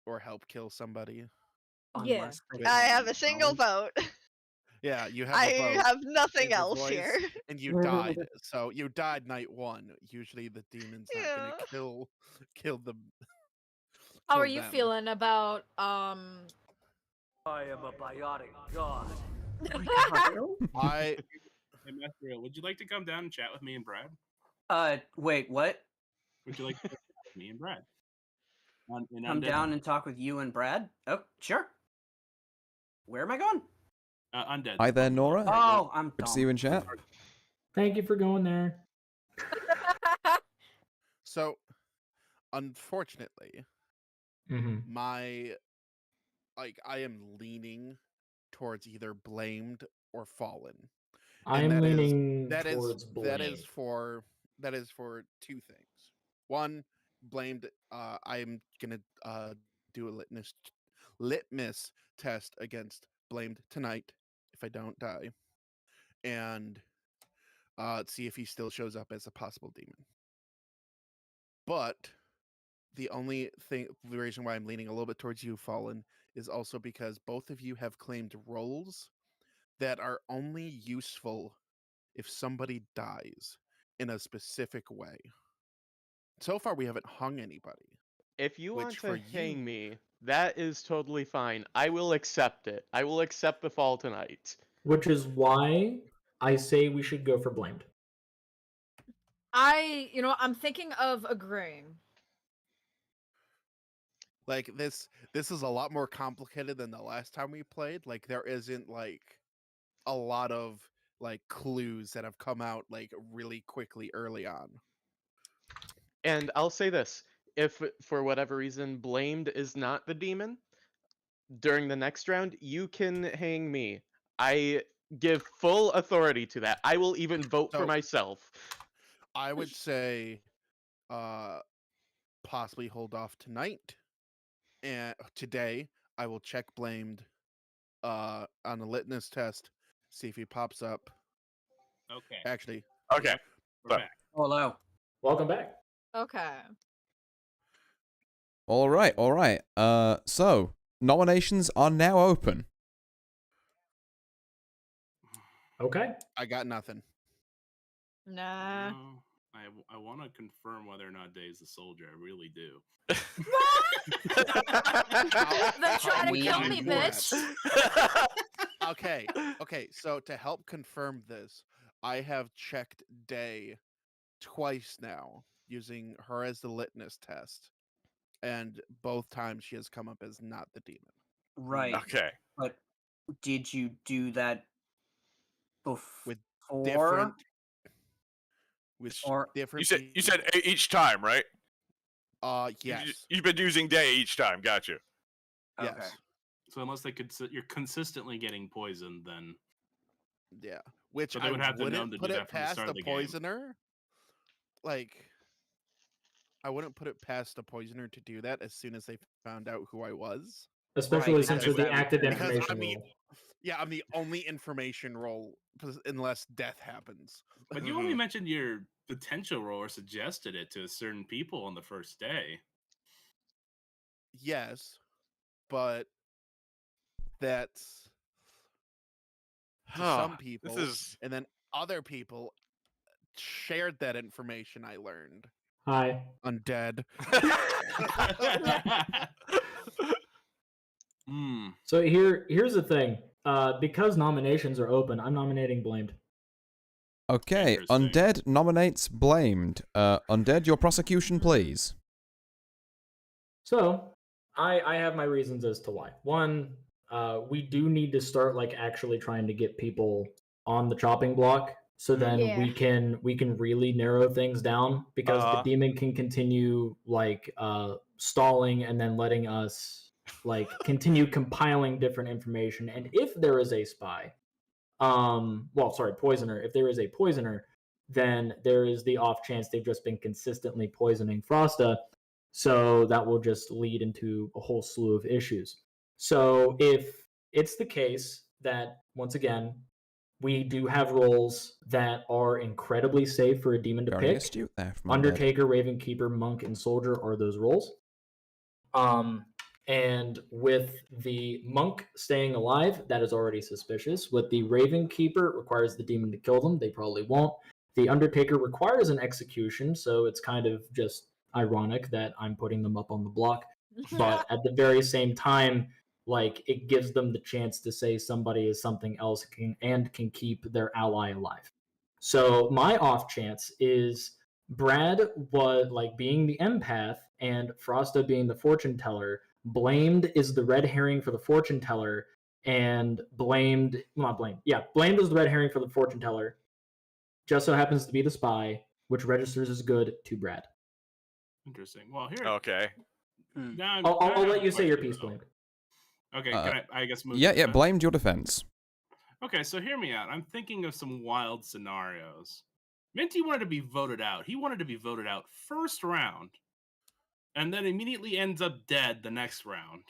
or help kill somebody. Yeah. Unless they I let have you a single go. vote. Yeah, you have I a vote. have nothing You have a else voice, here. and you died. So you died night one. Usually the demon's not gonna Yeah. kill them. How kill are you them. feeling about I am a biotic god. I Hey, Master, would you like to come down and chat with me and Brad? Wait, what? Would you like to chat with me and Brad? Come down and talk with you and Brad? Oh, sure. Where am I going? Undead. Hi there, Nora. Oh, I'm Good to dumb. see you in chat. Thank you for going there. so unfortunately Mm-hmm. my I am leaning towards either blamed or fallen. I'm that is- leaning that is towards that is blame. for two things. One, blamed. I'm gonna do a litmus test against blamed tonight if I don't die, and see if he still shows up as a possible demon. But the reason why I'm leaning a little bit towards you, Fallen, is also because both of you have claimed roles that are only useful if somebody dies in a specific way. So far, we haven't hung anybody. If you Which want for to hang you- me, that is totally fine. I will accept it. I will accept the fall tonight. Which is why I say we should go for blamed. I'm thinking of agreeing. Like this is a lot more complicated than the last time we played. Like there isn't like a lot of like clues that have come out like really quickly early on. And I'll say this, if for whatever reason blamed is not the demon, during the next round, you can hang me. I give full authority to that. I will even vote for So- myself. I would say possibly hold off tonight. And today I will check blamed on a litmus test, see if he pops up. Okay. Actually, Okay. We're back. Hello. Welcome back. Okay. All right. So nominations are now open. Okay. I got nothing. Nah. No, I want to confirm whether or not Dave's the soldier. I really do. Then try to we kill can me, do bitch. Okay. So to help confirm this, I have checked Day twice now using her as the litmus test, and both times she has come up as not the demon. Right. Okay. But did you do that before? Different. With Or- different. You said each time, right? Yes. You've been using day each time. Got you. Okay. Yes. So unless you're consistently getting poisoned, then Yeah. Which So they I would have to know wouldn't to do put that it from the past start the of the game. poisoner. like, I wouldn't put it past a poisoner to do that as soon as they found out who I was. Especially Right, since you're the absolutely. active Because information role. I'm the only information role unless death happens. But you only mentioned your potential role or suggested it to certain people on the first day. Yes, but that's to some people, This is and then other people shared that information I learned. Hi. Undead. So here's the thing. Because nominations are open, I'm nominating Blamed. Okay, Undead nominates Blamed. Undead, your prosecution, please. So I have my reasons as to why. One, we do need to start like actually trying to get people on the chopping block, so then Yeah. we can really narrow things down, because the demon can continue like stalling and then letting us like continue compiling different information. And if there is a spy, poisoner, if there is a poisoner, then there is the off chance they've just been consistently poisoning Frosta, so that will just lead into a whole slew of issues. So if it's the case that, once again, we do have roles that are incredibly safe for a demon to Very pick. astute there from Undertaker, Raven Keeper, Monk, and Soldier are those roles. And with the Monk staying alive, that is already suspicious. With the Raven Keeper, it requires the demon to kill them. They probably won't. The Undertaker requires an execution, so it's kind of just ironic that I'm putting them up on the block. But at the very same time, like, it gives them the chance to say somebody is something else and can keep their ally alive. So my off chance is Brad was like being the empath and Frosta being the fortune teller. Blamed is the red herring for the fortune teller, and blamed is the red herring for the fortune teller. Just so happens to be the spy, which registers as good to Brad. Interesting. Well, here. okay. Now I'll let you say your piece, Blamed. Okay, can I guess move? Yeah, Blamed your defense. Okay, so hear me out. I'm thinking of some wild scenarios. Minty wanted to be voted out. He wanted to be voted out first round, and then immediately ends up dead the next round.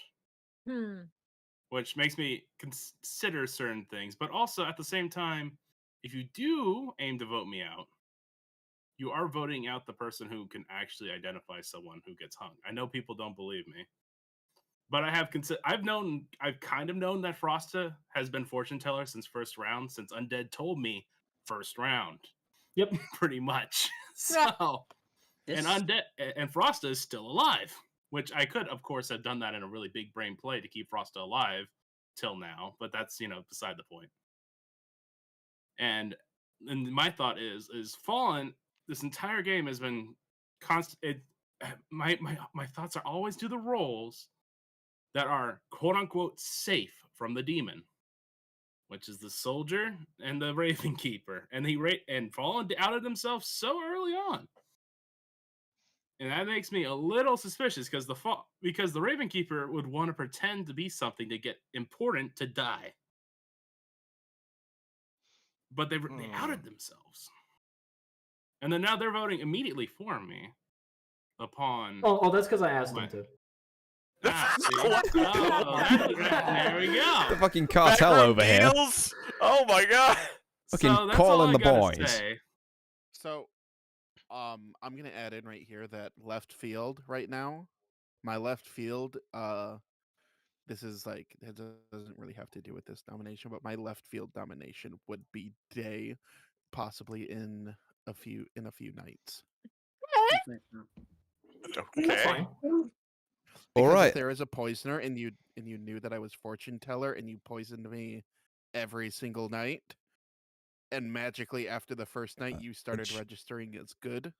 Which makes me consider certain things. But also, at the same time, if you do aim to vote me out, you are voting out the person who can actually identify someone who gets hung. I know people don't believe me, but I've kind of known that Frosta has been fortune teller since first round, since Undead told me first round. Yep, pretty much. So, and Undead and Frosta is still alive, which I could, of course, have done that in a really big brain play to keep Frosta alive till now, but that's beside the point. And my thought is Fallen. This entire game has been constant. My thoughts are always to the roles that are quote unquote safe from the demon, which is the Soldier and the Raven Keeper, and Fallen outed himself so early on, and that makes me a little suspicious because the Raven Keeper would want to pretend to be something to get important to die, but they outed themselves. And then now they're voting immediately for me upon... Oh, that's because I asked them to. There we go. The fucking cartel over here. Oh my god. Fucking calling the boys. So, I'm gonna add in right here that left field right now, my left field, this is like, it doesn't really have to do with this nomination, but my left field nomination would be Day, possibly in a few nights. Okay. All right. If there is a poisoner and you knew that I was fortune teller and you poisoned me every single night, and magically after the first night you started registering as good.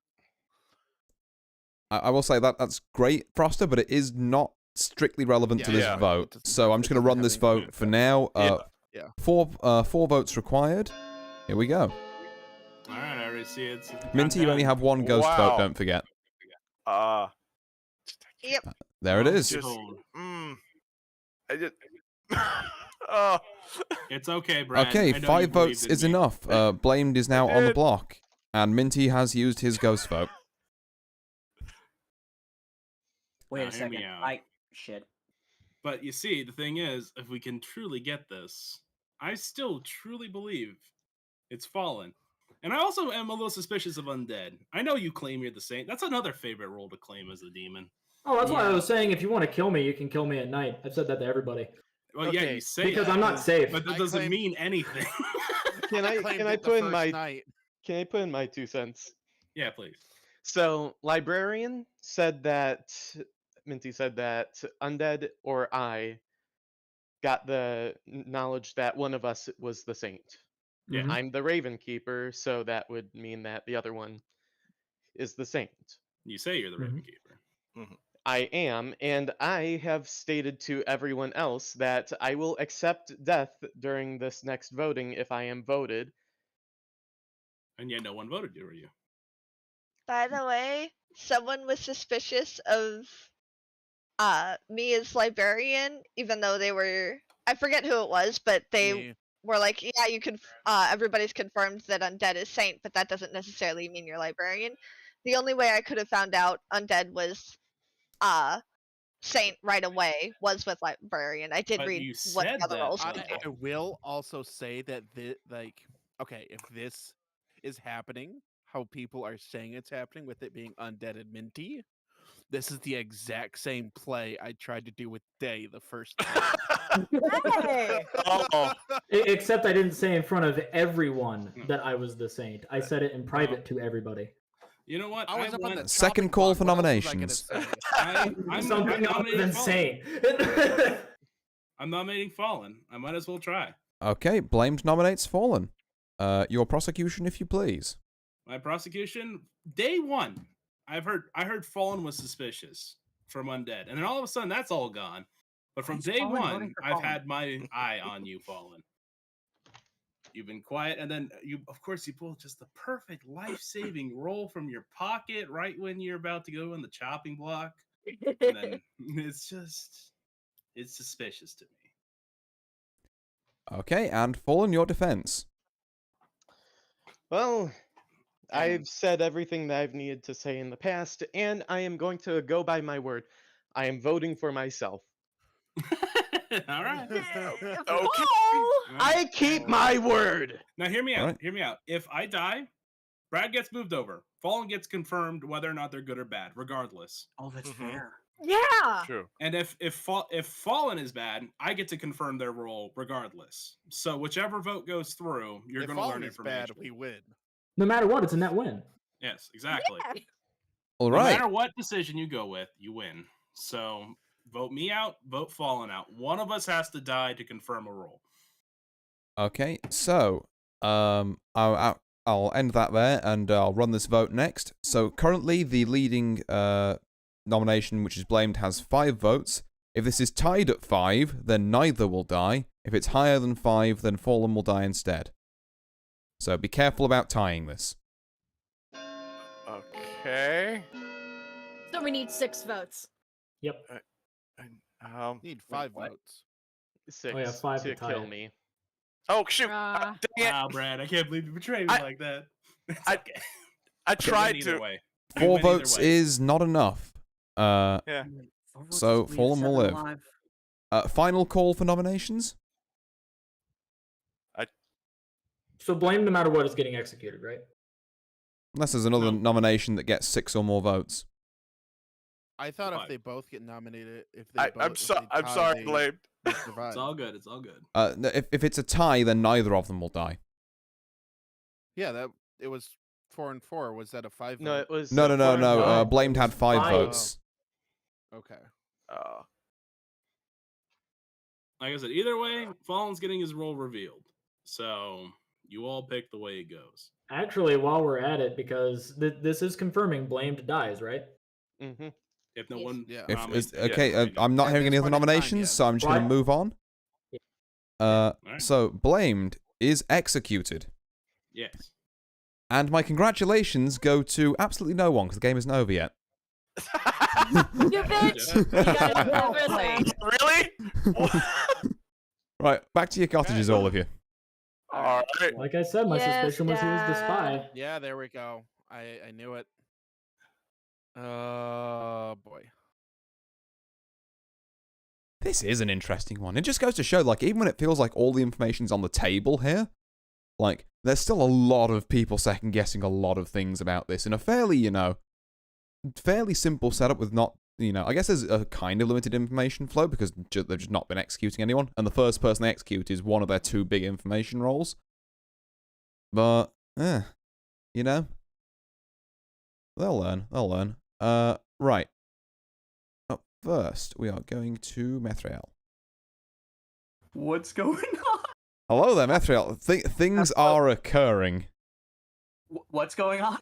I will say that's great, Froster, but it is not strictly relevant to this vote. So I'm just going to run this vote for now. Four votes required. Here we go. All right, I already see it. Minty, you only have one ghost vote, don't forget. Yep. There it is. It's okay, Brad. Okay, 5 votes is enough. Blamed is now on the block. And Minty has used his ghost vote. Wait Now, a hear me second. out. Shit. But you see, the thing is, if we can truly get this, I still truly believe it's Fallen. And I also am a little suspicious of Undead. I know you claim you're the Saint. That's another favorite role to claim as a demon. Oh, that's why I was saying if you want to kill me, you can kill me at night. I've said that to everybody. Well, yeah, you say because that, I'm not safe. but that I doesn't claimed- mean anything. Can I claimed can I it the put in first my night. can I put in my 2 cents? Yeah, please. So librarian said that Minty said that Undead or I got the knowledge that one of us was the saint. Yeah. Mhm. I'm the Raven Keeper, so that would mean that the other one is the saint. You say you're the Raven Keeper. I am, and I have stated to everyone else that I will accept death during this next voting if I am voted. And yet no one voted you, were you? By the way, someone was suspicious of me as librarian, even though they were, I forget who it was, but they Me. were like, yeah, you can everybody's confirmed that Undead is Saint, but that doesn't necessarily mean you're librarian. The only way I could have found out Undead was Saint right away was with librarian. I did But read you what said the other that, roles though. would be. I will also say that okay, if this is happening, how people are saying it's happening with it being Undead and Minty, this is the exact same play I tried to do with Day the first time. Hey! Oh, Except I didn't say in front of everyone that I was the saint. I said it in private to everybody. You know what? I was up on the Second chopping call block. for What else was I gonna nominations. say? I'm Something other nominating than Fallen. saint. I'm nominating Fallen. I might as well try. Okay, Blamed nominates Fallen. Your prosecution, if you please. My prosecution, day one, I heard Fallen was suspicious from Undead, and then all of a sudden that's all gone. But from Is day Fallen voting one, for I've Fallen? had my eye on you, Fallen. You've been quiet, and then of course, you pull just the perfect life-saving roll from your pocket right when you're about to go in the chopping block, and then it's suspicious to me. Okay, and Fallen, your defense. Well, I've said everything that I've needed to say in the past, and I am going to go by my word. I am voting for myself. All right. okay. I keep my word. Now hear me out. All right. Hear me out. If I die, Brad gets moved over. Fallen gets confirmed whether or not they're good or bad, regardless. Oh, that's fair. Yeah! True. And if Fallen is bad, I get to confirm their role regardless. So whichever vote goes through, you're If going to learn Fallen is information. bad, we win. No matter what, it's a net win. Yes, exactly. Yeah. All No right. matter what decision you go with, you win. So vote me out, vote Fallen out. One of us has to die to confirm a role. Okay, so I'll end that there, and I'll run this vote next. So currently, the leading nomination, which is Blamed, has 5 votes. If this is tied at 5, then neither will die. If it's higher than 5, then Fallen will die instead. So be careful about tying this. Okay. So we need 6 votes. Yep. Need 5 what? votes. 6 Oh, yeah, 5 to to tie kill it. me. Oh shoot! Uh, Dang it. Wow, Brad, I can't believe you betrayed me like that. It's I- okay. I You win tried either to. way. You 4 win either votes way. is not enough. Yeah. So, Fallen will live. Final call for nominations? So blame no matter what is getting executed, right? Unless there's another No. nomination that gets 6 or more votes. I thought if 5. they both get nominated, if they both, I'm if they I'm tie, sorry, they- Blamed. they survive. It's all good. It's all good. If it's a tie, then neither of them will die. Yeah, it was 4 and 4. Was that a 5? No, vote? it was. No. No. Blamed had 5 5. votes. Okay. Like I said, either way, Fallen's getting his role revealed. So you all pick the way it goes. Actually, while we're at it, because this is confirming blamed dies, right? Mm-hmm. If no Yes. one, Yeah. nominates him, Okay, there you go. I'm not At hearing this any other point in time, nominations, yes. so I'm just going to Right. move on. Alright. So, Blamed is executed. Yes. And my congratulations go to absolutely no one, because the game isn't over yet. you bitch! You gotta Well deliver played. that. Really? Right, back to your cottages, all of you. All right. Like I said, my Yes, suspicion was he was the Dad. spy. Yeah, there we go. I knew it. Oh boy. This is an interesting one. It just goes to show, like, even when it feels like all the information's on the table here, like, there's still a lot of people second-guessing a lot of things about this in a fairly, fairly simple setup with not, I guess there's a kind of limited information flow because they've just not been executing anyone, and the first person they execute is one of their 2 big information roles. But, they'll learn. Right. Up first, we are going to Methriel. What's going on? Hello there, Methriel. Things are occurring. What's going on?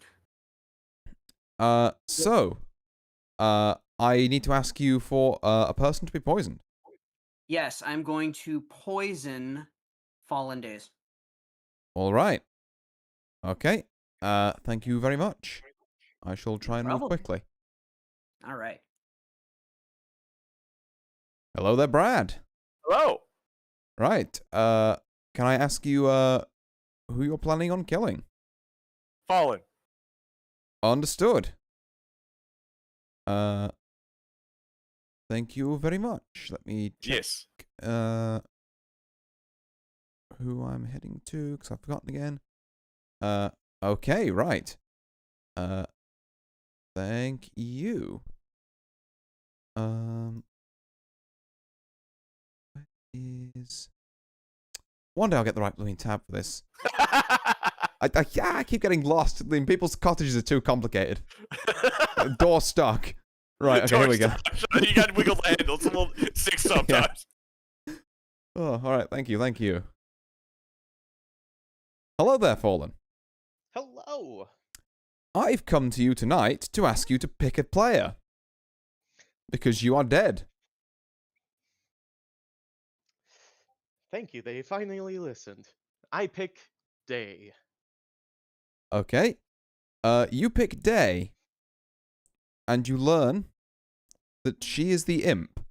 I need to ask you for a person to be poisoned. Yes, I'm going to poison Fallen Days. All right. Okay. Thank you very much. I shall try and move problem. quickly. All right. Hello there, Brad. Hello. Right. Can I ask you who you're planning on killing? Fallen. Understood. Thank you very much. Let me check. Yes. Who I'm heading to, because I've forgotten again. Okay, right. Thank you. One day I'll get the right blooming tab for this. I keep getting lost. I mean, people's cottages are too complicated. Door stuck. Right, okay, here we go. You got to wiggle the handle. It's a little sick sometimes. Yeah. Oh, alright, thank you. Hello there, Fallen. Hello. I've come to you tonight to ask you to pick a player. Because you are dead. Thank you. They finally listened. I pick Day. Okay. You pick Day. And you learn that she is the imp.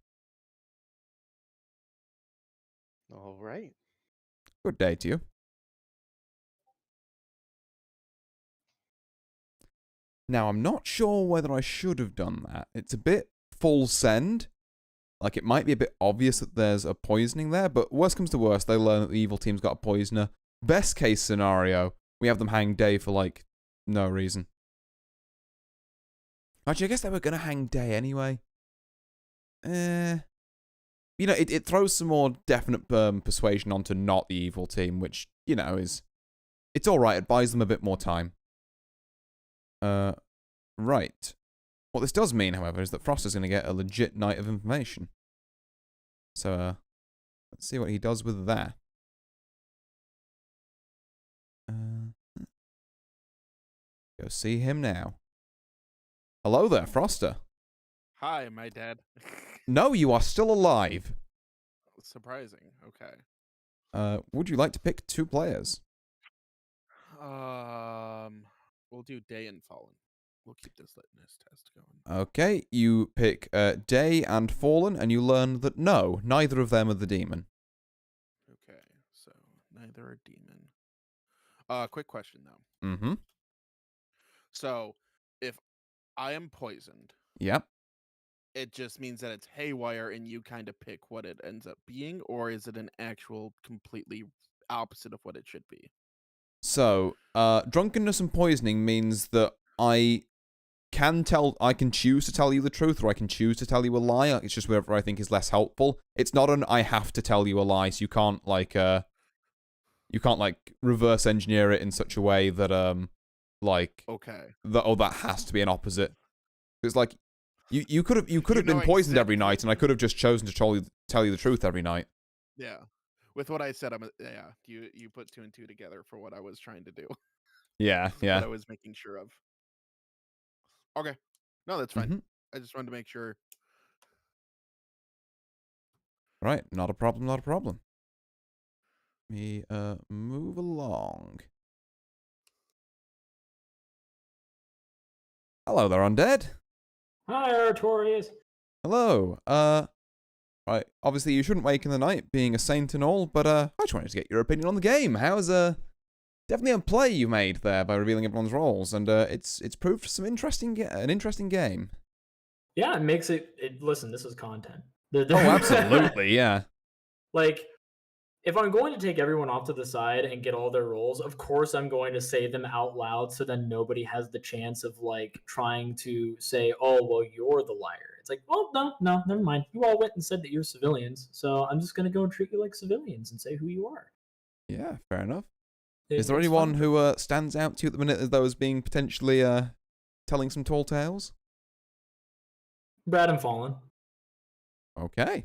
All right. Good day to you. Now, I'm not sure whether I should have done that. It's a bit full send. Like, it might be a bit obvious that there's a poisoning there, but worst comes to worst, they learn that the evil team's got a poisoner. Best case scenario, we have them hang Day for, like, no reason. Actually, I guess they were going to hang Day anyway. It throws some more definite persuasion onto not the evil team, which, is... It's alright, it buys them a bit more time. Right. What this does mean, however, is that Frost is going to get a legit night of information. So, let's see what he does with that. Go see him now. Hello there, Froster. Hi, am I dead? No, you are still alive. Surprising. Okay. Would you like to pick 2 players? We'll do Day and Fallen. We'll keep this litmus test going. Okay, you pick Day and Fallen, and you learn that no, neither of them are the demon. Okay, so neither are demon. Quick question though. Mm-hmm. So, if I am poisoned, Yep. it just means that it's haywire and you kind of pick what it ends up being, or is it an actual completely opposite of what it should be? So, drunkenness and poisoning means that I can choose to tell you the truth, or I can choose to tell you a lie. It's just whatever I think is less helpful. It's not an I have to tell you a lie, so you can't reverse engineer it in such a way that Okay. that has to be an opposite. It's like you could have been poisoned every night, and I could have just chosen to tell you the truth every night. Yeah. With what I said, you put 2 and 2 together for what I was trying to do. Yeah. What I was making sure of. Okay. No, that's fine. I just wanted to make sure. Right, not a problem. Let me move along. Hello there, undead. Hi, Artorias. Hello. Right. Obviously, you shouldn't wake in the night, being a saint and all, but I just wanted to get your opinion on the game. How's definitely a play you made there by revealing everyone's roles, and it's proved an interesting game. Yeah, it makes it. Listen, this is content. Oh, absolutely, yeah. Like, if I'm going to take everyone off to the side and get all their roles, of course I'm going to say them out loud so then nobody has the chance of, like, trying to say, oh, well, you're the liar. It's like, well, no, never mind. You all went and said that you're civilians, so I'm just going to go and treat you like civilians and say who you are. Yeah, fair enough. Is there anyone who stands out to you at the minute as though as being potentially telling some tall tales? Brad and Fallen. Okay.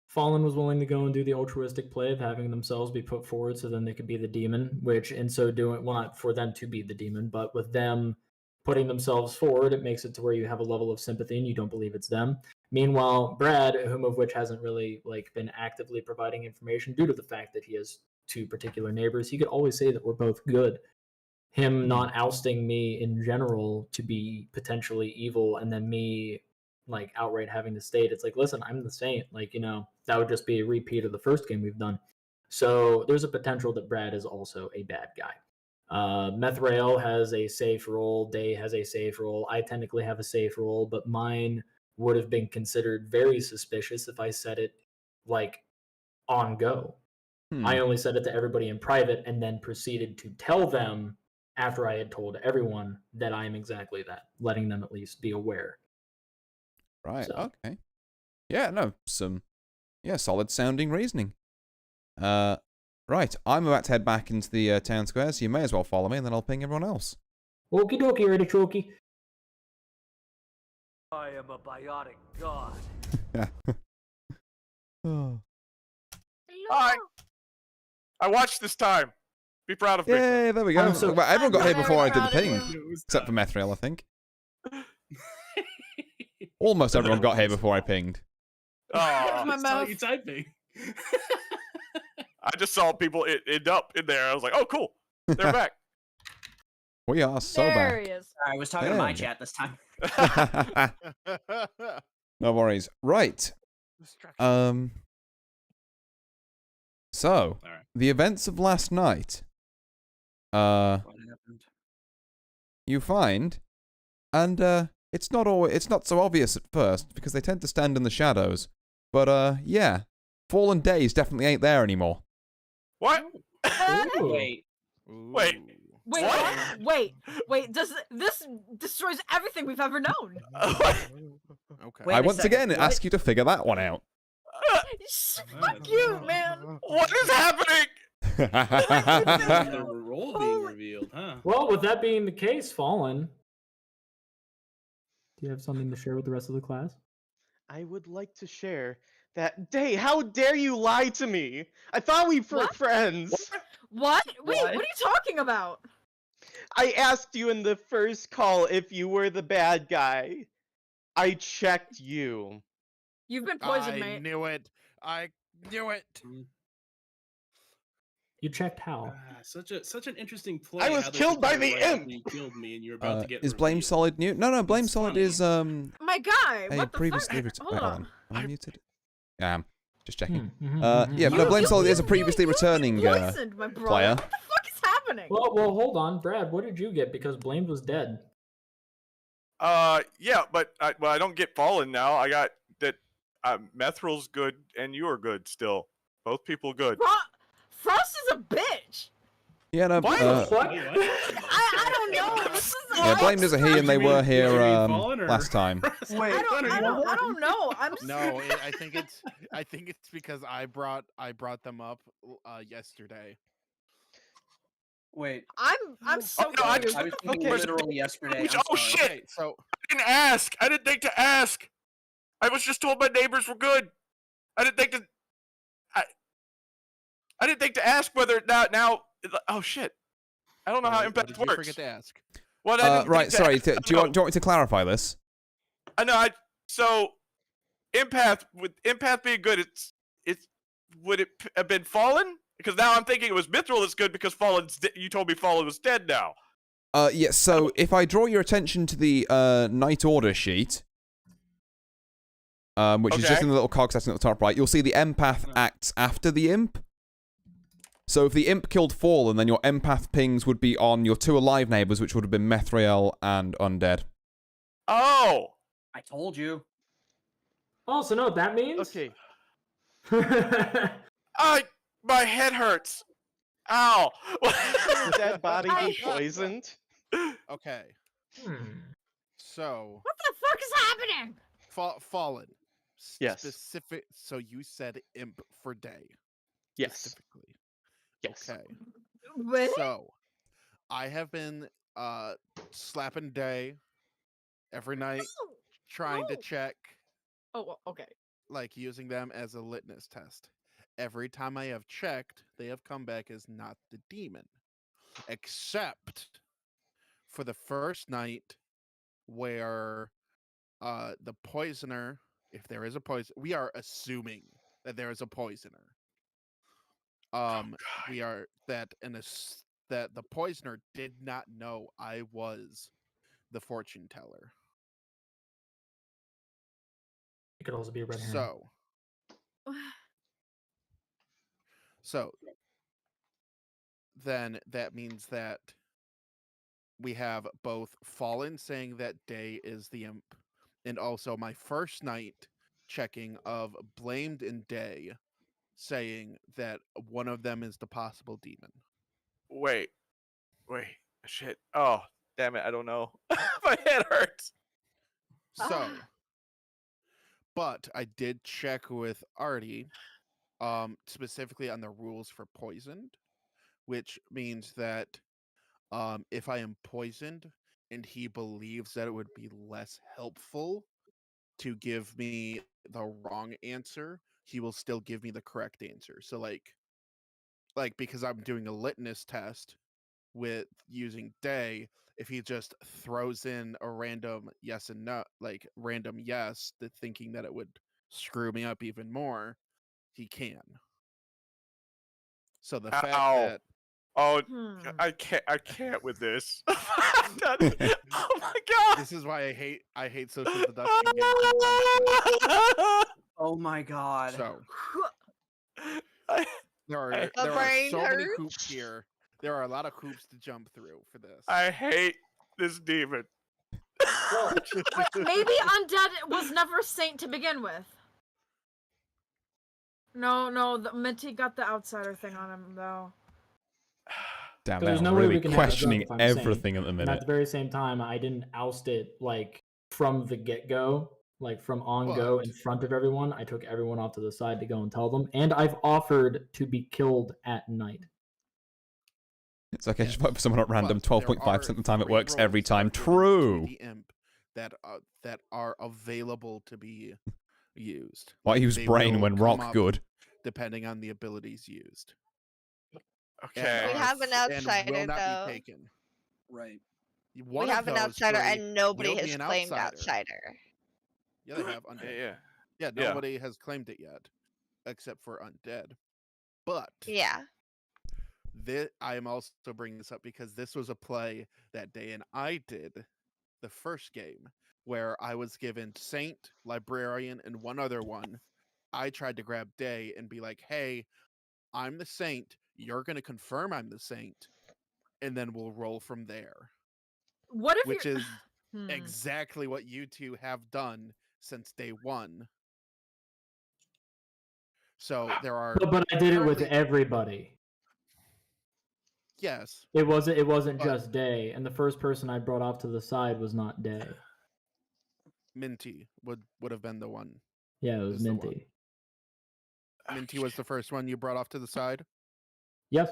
Fallen was willing to go and do the altruistic play of having themselves be put forward so then they could be the demon, which in so doing, well, not for them to be the demon, but with them putting themselves forward, it makes it to where you have a level of sympathy and you don't believe it's them. Meanwhile, Brad, whom of which hasn't really been actively providing information due to the fact that he has two particular neighbors, he could always say that we're both good. Him not ousting me in general to be potentially evil and then me outright having to state, it's like, listen, I'm the saint. That would just be a repeat of the first game we've done. So there's a potential that Brad is also a bad guy. Methrael has a safe role. Day has a safe role. I technically have a safe role, but mine would have been considered very suspicious if I said it on go. I only said it to everybody in private and then proceeded to tell them after I had told everyone that I am exactly that, letting them at least be aware. Right, okay. Yeah, no, solid sounding reasoning. Right, I'm about to head back into the town square, so you may as well follow me, and then I'll ping everyone else. Okie dokie, ready, chokey. I am a biotic god. Oh. Hi. I watched this time. Be proud of me. Yay, there we go. Well, everyone got here before I did the ping, except for Methrael, I think. Almost everyone got here before I pinged. Oh, My mouth. You typing. I just saw people end up in there. I was like, oh, cool. They're back. We are so There back. he is. I was talking to my chat this time. No worries. Right. So, the events of last night. What happened? You find, and it's not so obvious at first because they tend to stand in the shadows. But yeah, Fallen Days definitely ain't there anymore. What? Wait. Wait. Wait, What? wait, this destroys everything we've ever known. Okay. Wait I a once second, again what? ask you to figure that one out. Fuck you, man. What is happening? The role being revealed, huh? Well, with that being the case, Fallen, do you have something to share with the rest of the class? I would like to share that. Day, how dare you lie to me? I thought we were What? friends. What? Wait, what are you talking about? I asked you in the first call if you were the bad guy. I checked you. You've been poisoned, I mate. knew it. I knew it. You checked how? Such an interesting play. I was how this killed by entire the right imp! You killed me, and you're about to get. Is Blame revealed. Solid new? No, Blame It's Solid funny. is My guy, a what the previously fuck? Hold hold on. on. Am I muted? Yeah, I'm just checking. Mm-hmm. Yeah, but no, Blame Solid is a previously returning poisoned, my bro. player. What the fuck is happening? Well, hold on, Brad. What did you get? Because Blamed was dead. Yeah, but I don't get Fallen now. I got that Methral's good and you are good still. Both people good. Frost is a bitch. Yeah, no. What? I don't know. This is Yeah, Blamed is a he, and they were here Fallen or- last time. Wait, I don't know. I'm No, I think it's because I brought them up yesterday. wait. I'm so no, I confused. I was What the thinking fuck? literally yesterday. Oh, I'm sorry. shit! Okay, so I didn't ask. I didn't think to ask. I was just told my neighbors were good. I didn't think to. I didn't think to ask whether now. Oh shit! I don't know how what Impact did you works. forget to ask? Well, I didn't Right, think to sorry. ask. Do you want me to clarify this? I know. So Empath, with Empath being good, would it have been Fallen? Because now I'm thinking it was Mithril that's good because you told me Fallen was dead now. Yes, so if I draw your attention to the Night Order sheet, which is just in the little cog setting at the top right. You'll see the empath acts after the imp. So if the imp killed Fallen, then your empath pings would be on your 2 alive neighbors, which would have been Methriel and Undead. Oh! I told you. Oh, so know what that means? Okay. My head hurts. Ow! Would that body be poisoned? Okay. So. What the fuck is happening? Fallen. Yes. Specific. So you said imp for day. Yes. Specifically. Yes. Okay. What? So, I have been slapping day every night, trying to check, Oh, okay. like using them as a litmus test. Every time I have checked, they have come back as not the demon, except for the first night where the poisoner, if there is a poison, we are assuming that there is a poisoner. We are that the poisoner did not know I was the fortune teller. It could also be a red herring. So then that means that we have both Fallen saying that Day is the imp, and also my first night checking of Blamed and Day saying that one of them is the possible demon. Wait. Shit. Oh, damn it. I don't know. My head hurts. So, but I did check with Artie, specifically on the rules for poisoned, which means that if I am poisoned and he believes that it would be less helpful to give me the wrong answer, he will still give me the correct answer. So like because I'm doing a litmus test with using Day, if he just throws in a random yes and no, like random yes, thinking that it would screw me up even more, he can. So the fact that I can't with this. Oh my god! This is why I hate social deduction games. Oh my god! So there are so many hoops here. There are a lot of hoops to jump through for this. I hate this demon. Maybe Undead was never Saint to begin with. No, the Minty got the outsider thing on him though. Damn, There's they're no way really we can questioning have it, if I'm everything saying. at the And minute. at the very same time, I didn't oust it like from the get-go, like from on-go in front of everyone. I took everyone off to the side to go and tell them, and I've offered to be killed at night. It's okay, just vote for someone at random. 12.5% of the time it 3 works every roles time. are given to True. the imp that are available to be used. Why use they brain will when come rock up good? Depending on the abilities used. Okay. We have an outsider, and will not though. be taken. Right. One We of have an those outsider, 3 and nobody will be has an claimed outsider. Yeah, they have Undead. Yeah. Nobody has claimed it yet, except for Undead. But Yeah. I am also bringing this up because this was a play that Day and I did the first game, where I was given Saint, Librarian, and one other one. I tried to grab Day and be like, hey, I'm the Saint. You're going to confirm I'm the Saint, and then we'll roll from there. What if Which is Hmm. exactly what you two have done since day one. So there are. But I did it with everybody. Yes. It wasn't just Day, and the first person I brought off to the side was not Day. Minty would have been the one. Yeah, it was is the one. Minty. Minty was the first one you brought off to the side? Yes.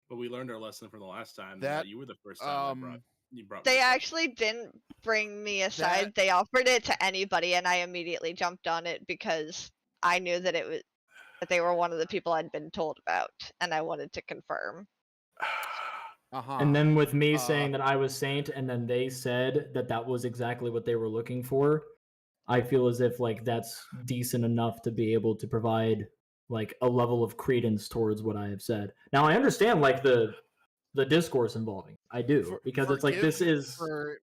But we learned our lesson from the last time that you were the first time that you brought They this up. actually didn't bring me aside. They offered it to anybody, and I immediately jumped on it because I knew that that they were one of the people I'd been told about, and I wanted to confirm. And then with me saying that I was Saint, and then they said that was exactly what they were looking for, I feel as if like that's decent enough to be able to provide like a level of credence towards what I have said. Now I understand like the discourse involving. I do, because it's like this is for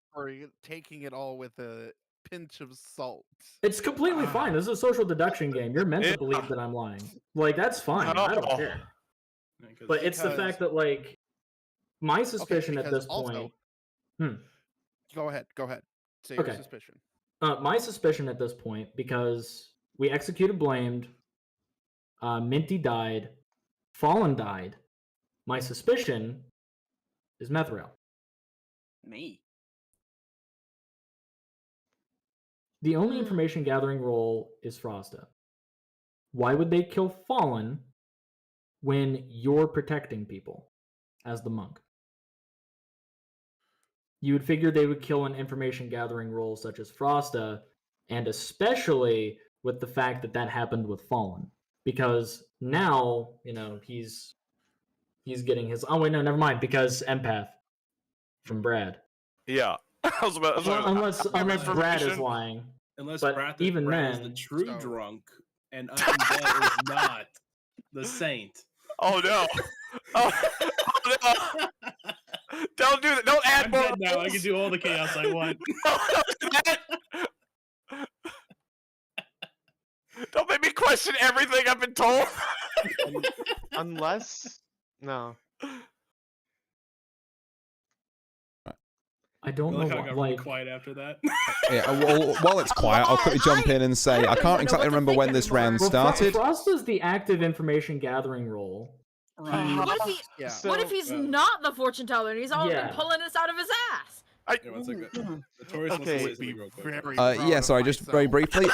taking it all with a pinch of salt. It's completely fine. This is a social deduction game. You're meant to believe that I'm lying. Like, that's fine. I don't care. But it's the fact that, like, my suspicion at this point. Go ahead. Say your suspicion. My suspicion at this point, because we executed Blamed, Minty died, Fallen died. My suspicion is Methrail. Me. The only information gathering role is Frosta. Why would they kill Fallen when you're protecting people as the monk? You would figure they would kill an information gathering role such as Frosta, and especially with the fact that that happened with Fallen. Because now, he's getting his... Oh, wait, no, never mind, because Empath from Brad. Yeah. I was about to say, unless Brad is lying. Unless but Brad even is then, the true drunk, and Undead is not the saint. Oh no! Oh no! Don't do that! Don't add I'm more. dead now. I can do all the chaos I want. Don't make me question everything I've been told. Unless no. I don't know how what, I got really quiet after that. Yeah, while it's quiet, I'll quickly jump in and say I can't exactly remember when this round started. Frost is the active information gathering role. Right. What if he's not the fortune teller and he's all been pulling us out of his ass? Yeah, sorry, just very briefly.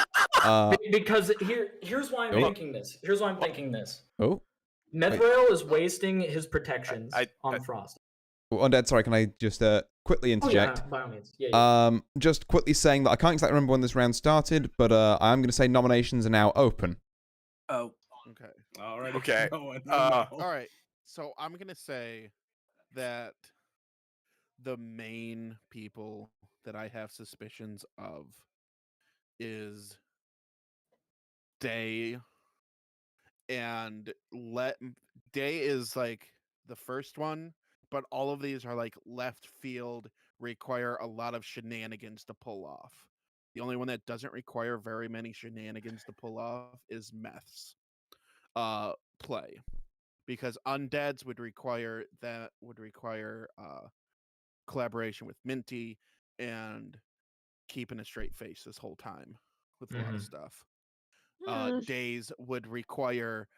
Because here's why I'm thinking this. Here's why I'm thinking this. Oh. Methrail is wasting his protections on Frost. Undead, sorry, can I just quickly interject? Oh, yeah, by all means. Yeah. Just quickly saying that I can't exactly remember when this round started, but I am going to say nominations are now open. Oh. Okay. All right. Okay. All right. So I'm going to say that the main people that I have suspicions of is Day, and Day is like the first one, but all of these are like left field, require a lot of shenanigans to pull off. The only one that doesn't require very many shenanigans to pull off is Meth's play, because Undeads would require collaboration with Minty and keeping a straight face this whole time with a lot of stuff. Days would require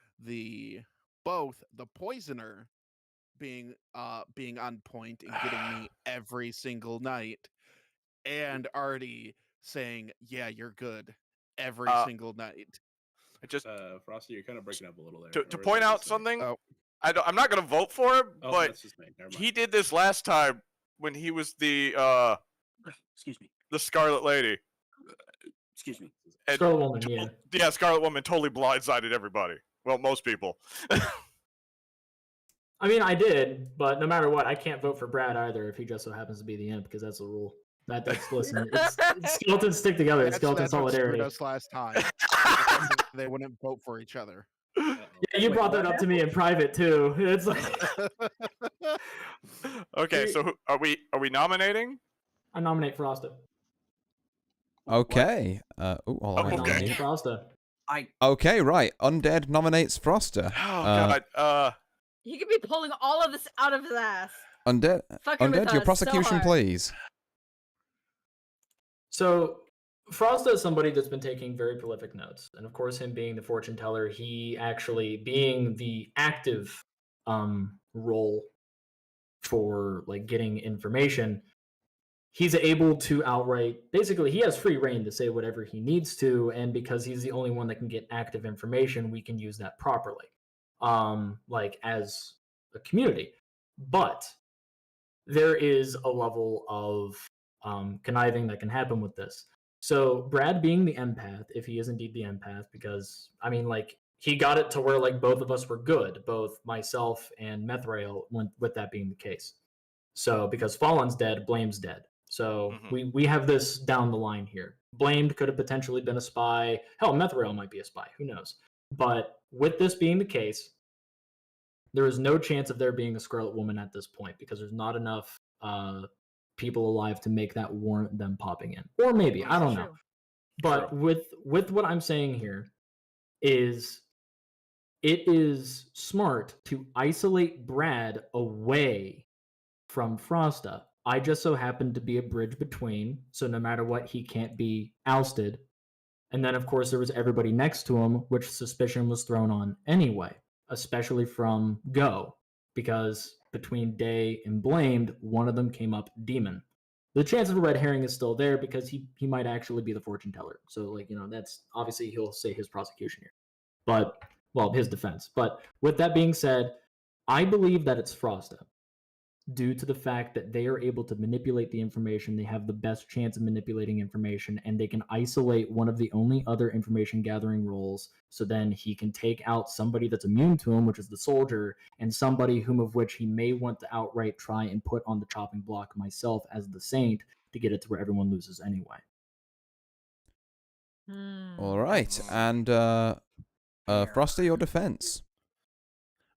both the poisoner being on point and getting me every single night, and Artie saying, "Yeah, you're good," every single night. Just Frosty, you're kind of breaking up a little there. To point out something, I'm not gonna vote for him, but that's just me. Never mind. he did this last time when he was the excuse me, the Scarlet Lady. Excuse me. And Scarlet Woman, yeah, Scarlet Woman totally blindsided everybody. Well, most people. I mean, I did, but no matter what, I can't vote for Brad either if he just so happens to be the imp, because that's the rule. Listen, skeletons stick together. It's skeleton solidarity. Us last time. They wouldn't vote for each other. Yeah, you brought that up to me in private too. It's like... Okay, so are we nominating? I nominate Frosta. Okay. Nominate Frosta. Okay, right. Undead nominates Frosta. Oh God. He could be pulling all of this out of his ass. Undead, your prosecution, please. So, Frosta is somebody that's been taking very prolific notes, and of course, him being the fortune teller, he actually being the active role for like getting information. He's able to basically, he has free reign to say whatever he needs to, and because he's the only one that can get active information, we can use that properly, like as a community. But there is a level of conniving that can happen with this. So Brad being the empath, if he is indeed the empath, because, I mean, like, he got it to where, like, both of us were good, both myself and Methrail, with that being the case. So, because Fallen's dead, Blame's dead. So we have this down the line here. Blamed could have potentially been a spy. Hell, Methrail might be a spy. Who knows? But with this being the case, there is no chance of there being a Scarlet Woman at this point because there's not enough people alive to make that warrant them popping in. Or maybe, I don't know. True. But with what I'm saying here is it is smart to isolate Brad away from Frosta. I just so happen to be a bridge between, so no matter what, he can't be ousted. And then, of course, there was everybody next to him, which suspicion was thrown on anyway, especially from Go, because between Day and Blamed, one of them came up demon. The chance of a red herring is still there because he might actually be the fortune teller. So, like, that's obviously he'll say his prosecution here. But, well, his defense. But with that being said, I believe that it's Frosta due to the fact that they are able to manipulate the information. They have the best chance of manipulating information, and they can isolate one of the only other information gathering roles. So then he can take out somebody that's immune to him, which is the soldier, and somebody whom of which he may want to outright try and put on the chopping block, myself as the saint, to get it to where everyone loses anyway. All right, and Frosty, your defense.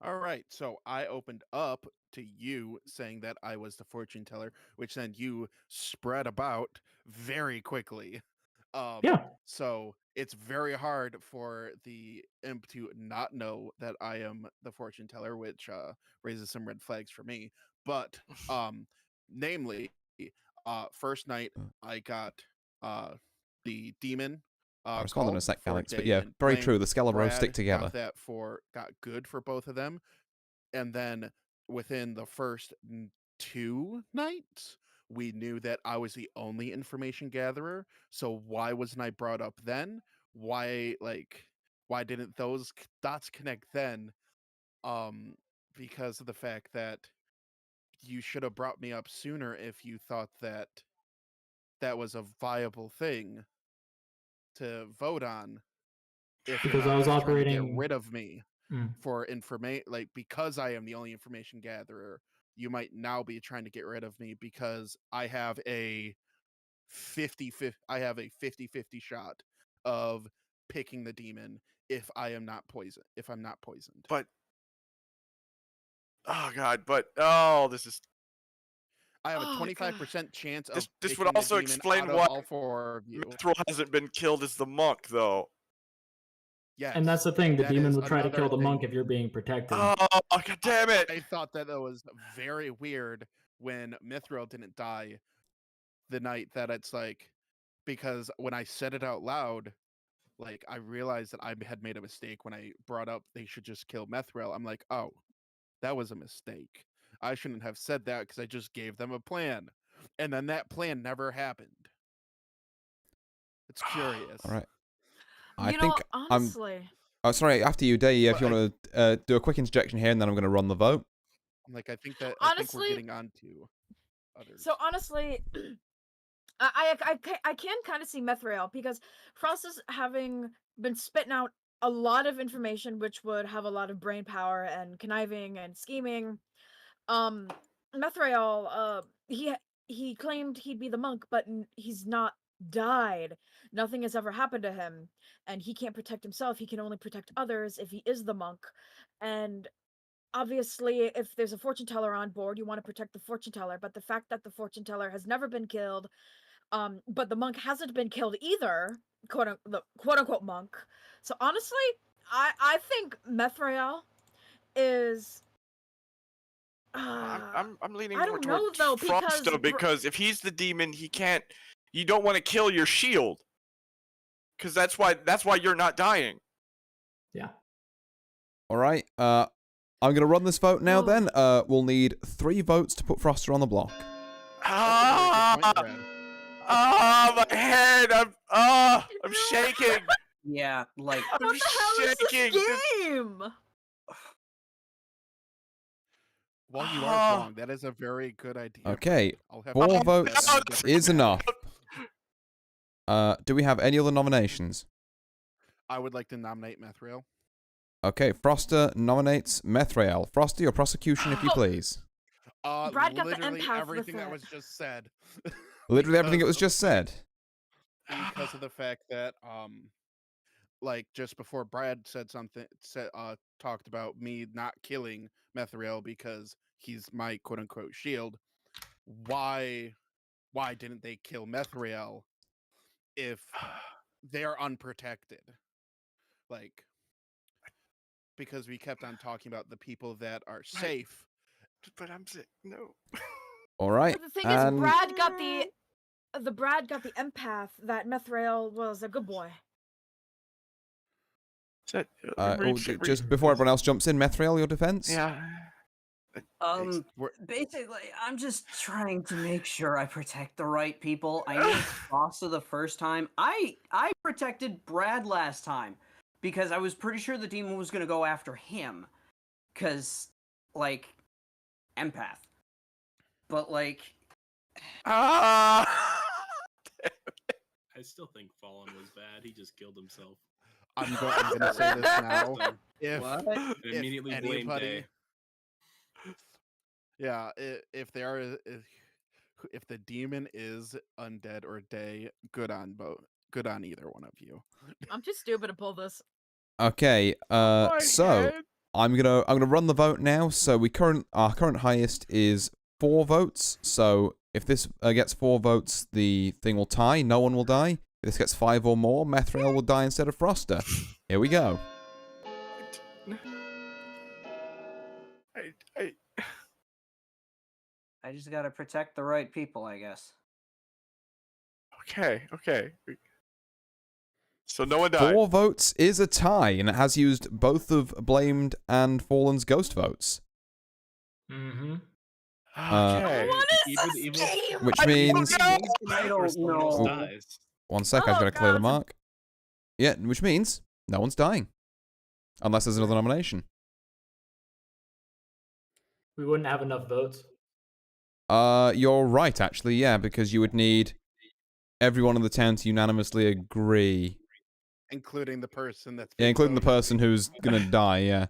All right, so I opened up to you saying that I was the fortune teller, which then you spread about very quickly. Yeah. So it's very hard for the imp to not know that I am the fortune teller, which raises some red flags for me. But namely, first night I got the demon. I'll respond in a sec, for Alex. But Day yeah, and very Blame. true. The Skelebros stick Brad together. got good for both of them. And then within the first 2 nights, we knew that I was the only information gatherer. So why wasn't I brought up then? Why didn't those dots connect then? Because of the fact that you should have brought me up sooner if you thought that that was a viable thing to vote on. If you're Because not I was just trying to operating. get rid of me Mm. for information, like because I am the only information gatherer, you might now be trying to get rid of me because I have a 50-50 shot of picking the demon if I'm not poisoned. But oh god, this is I have a Oh, 25% chance of this would picking the also demon explain out of why all 4 of you. Mithril hasn't been killed as the monk, though. Yes, And that's the thing, the that demon is will try to kill another the monk thing. if you're being protected. Oh, god damn it! I thought that was very weird when Mithril didn't die the night that it's like, because when I said it out loud, like I realized that I had made a mistake when I brought up they should just kill Mithril. I'm like, oh, that was a mistake. I shouldn't have said that because I just gave them a plan. And then that plan never happened. It's curious. All right. I think honestly. Oh, sorry. After you, Day. If But you want to do a quick interjection here, and then I'm going to run the vote. Like I think we're getting on to others. So honestly, I can kind of see Methrael because Frost is having been spitting out a lot of information, which would have a lot of brain power and conniving and scheming. Methrael, he claimed he'd be the monk, but he's not died. Nothing has ever happened to him, and he can't protect himself. He can only protect others if he is the monk. And obviously, if there's a fortune teller on board, you want to protect the fortune teller. But the fact that the fortune teller has never been killed, but the monk hasn't been killed either, the quote unquote monk. So honestly, I think Methrael is. I'm leaning I more don't know towards though Frosta because if he's the demon, he can't. You don't want to kill your shield, because that's why you're not dying. Yeah. All right. I'm going to run this vote now. Then we'll need 3 votes to put Froster on the block. My head! I'm shaking. Yeah, like what the hell is this game? Well, you are wrong. That is a very good idea. Okay. I'll have 4 to votes is enough. Do we have any other nominations? I would like to nominate Methrael. Okay, Froster nominates Methrael. Froster, your prosecution, if you please. Brad got the Literally empath everything with that it. was just said. Literally everything that was just said. Because of the fact that, like just before Brad said something, talked about me not killing Methrael because he's my quote unquote shield. Why why didn't they kill Methriel if they're unprotected? Like, because we kept on talking about the people that are safe. But I'm sick. No. All right. But the thing is, Brad got the empath that Methrael was a good boy. Just before everyone else jumps in, Methriel, your defense? Yeah. Basically, I'm just trying to make sure I protect the right people. I named Fossa the first time. I protected Brad last time because I was pretty sure the demon was gonna go after him, cause like empath. But like, I still think Fallen was bad. He just killed himself. I'm going to say this now. If Immediately blamed Day. Yeah, if the demon is undead or Day, good on either one of you. I'm too stupid to pull this. Okay, so I'm gonna run the vote now. So our current highest is 4 votes. So if this gets 4 votes, the thing will tie. No one will die. If this gets 5 or more, Methrael will die instead of Froster. Here we go. I just gotta protect the right people, I guess. Okay. So no one died. 4 votes is a tie, and it has used both of Blamed and Fallen's ghost votes. Mm-hmm. Okay. Which means... I don't know. One sec, I've got to clear the mark. Yeah, which means no one's dying. Unless there's another nomination. We wouldn't have enough votes. You're right, actually, yeah, because you would need everyone in the town to unanimously agree. Including the person that's... Yeah, including the person who's gonna die, yeah.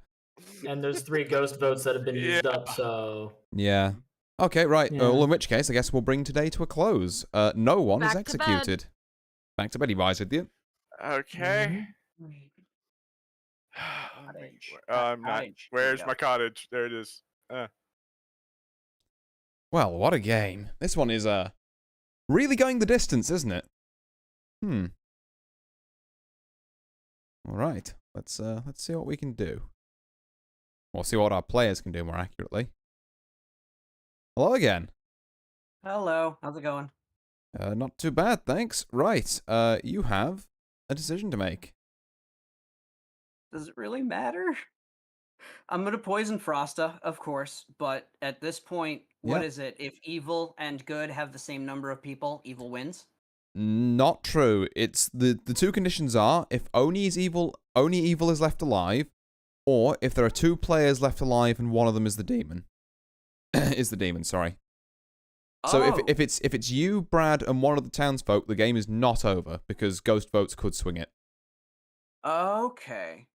And there's 3 ghost votes that have been used up, so... Yeah. Okay, right. Yeah. Well, in which case, I guess we'll bring today to a close. No one is Back to bed. executed. Back to bed, he buys with you. Okay. I'm not. Where's my cottage? There it is. Well, what a game. This one is, really going the distance, isn't it? Alright. Let's see what we can do. We'll see what our players can do more accurately. Hello again. Hello, how's it going? Not too bad, thanks. Right, you have a decision to make. Does it really matter? I'm gonna poison Frosta, of course, but at this point, what is it? If evil and good have the same number of people, evil wins? Not true. It's the 2 conditions are if only evil is left alive, or if there are 2 players left alive and one of them is the demon. Sorry. So if it's you, Brad, and one of the townsfolk, the game is not over because ghost votes could swing it. Okay.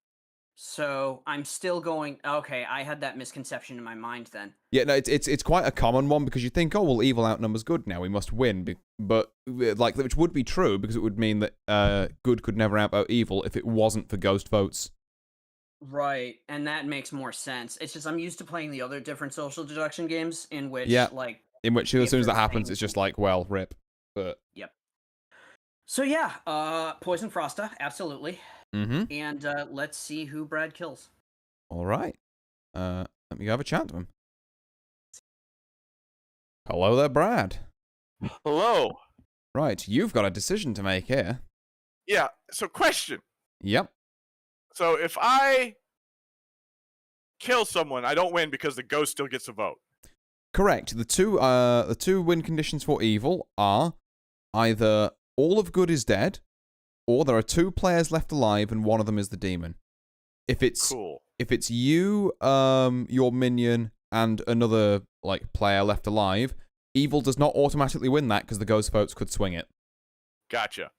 So I'm still going. Okay, I had that misconception in my mind then. Yeah, no, it's quite a common one because you think, oh well, evil outnumbers good now, we must win. But like, which would be true because it would mean that good could never outvote evil if it wasn't for ghost votes. Right, and that makes more sense. It's just I'm used to playing the other different social deduction games in which like as soon as that happens, it's just like, well, rip. But yep. So yeah, poison Frosta, absolutely. Mm-hmm. And let's see who Brad kills. All right. Let me go have a chat to him. Hello there, Brad. Hello. Right, you've got a decision to make here. Yeah. So question. Yep. So if I kill someone, I don't win because the ghost still gets a vote. Correct. The two win conditions for evil are either all of good is dead, or there are 2 players left alive and one of them is the demon. If it's you, your minion, and another player left alive, evil does not automatically win that because the ghost votes could swing it. Gotcha.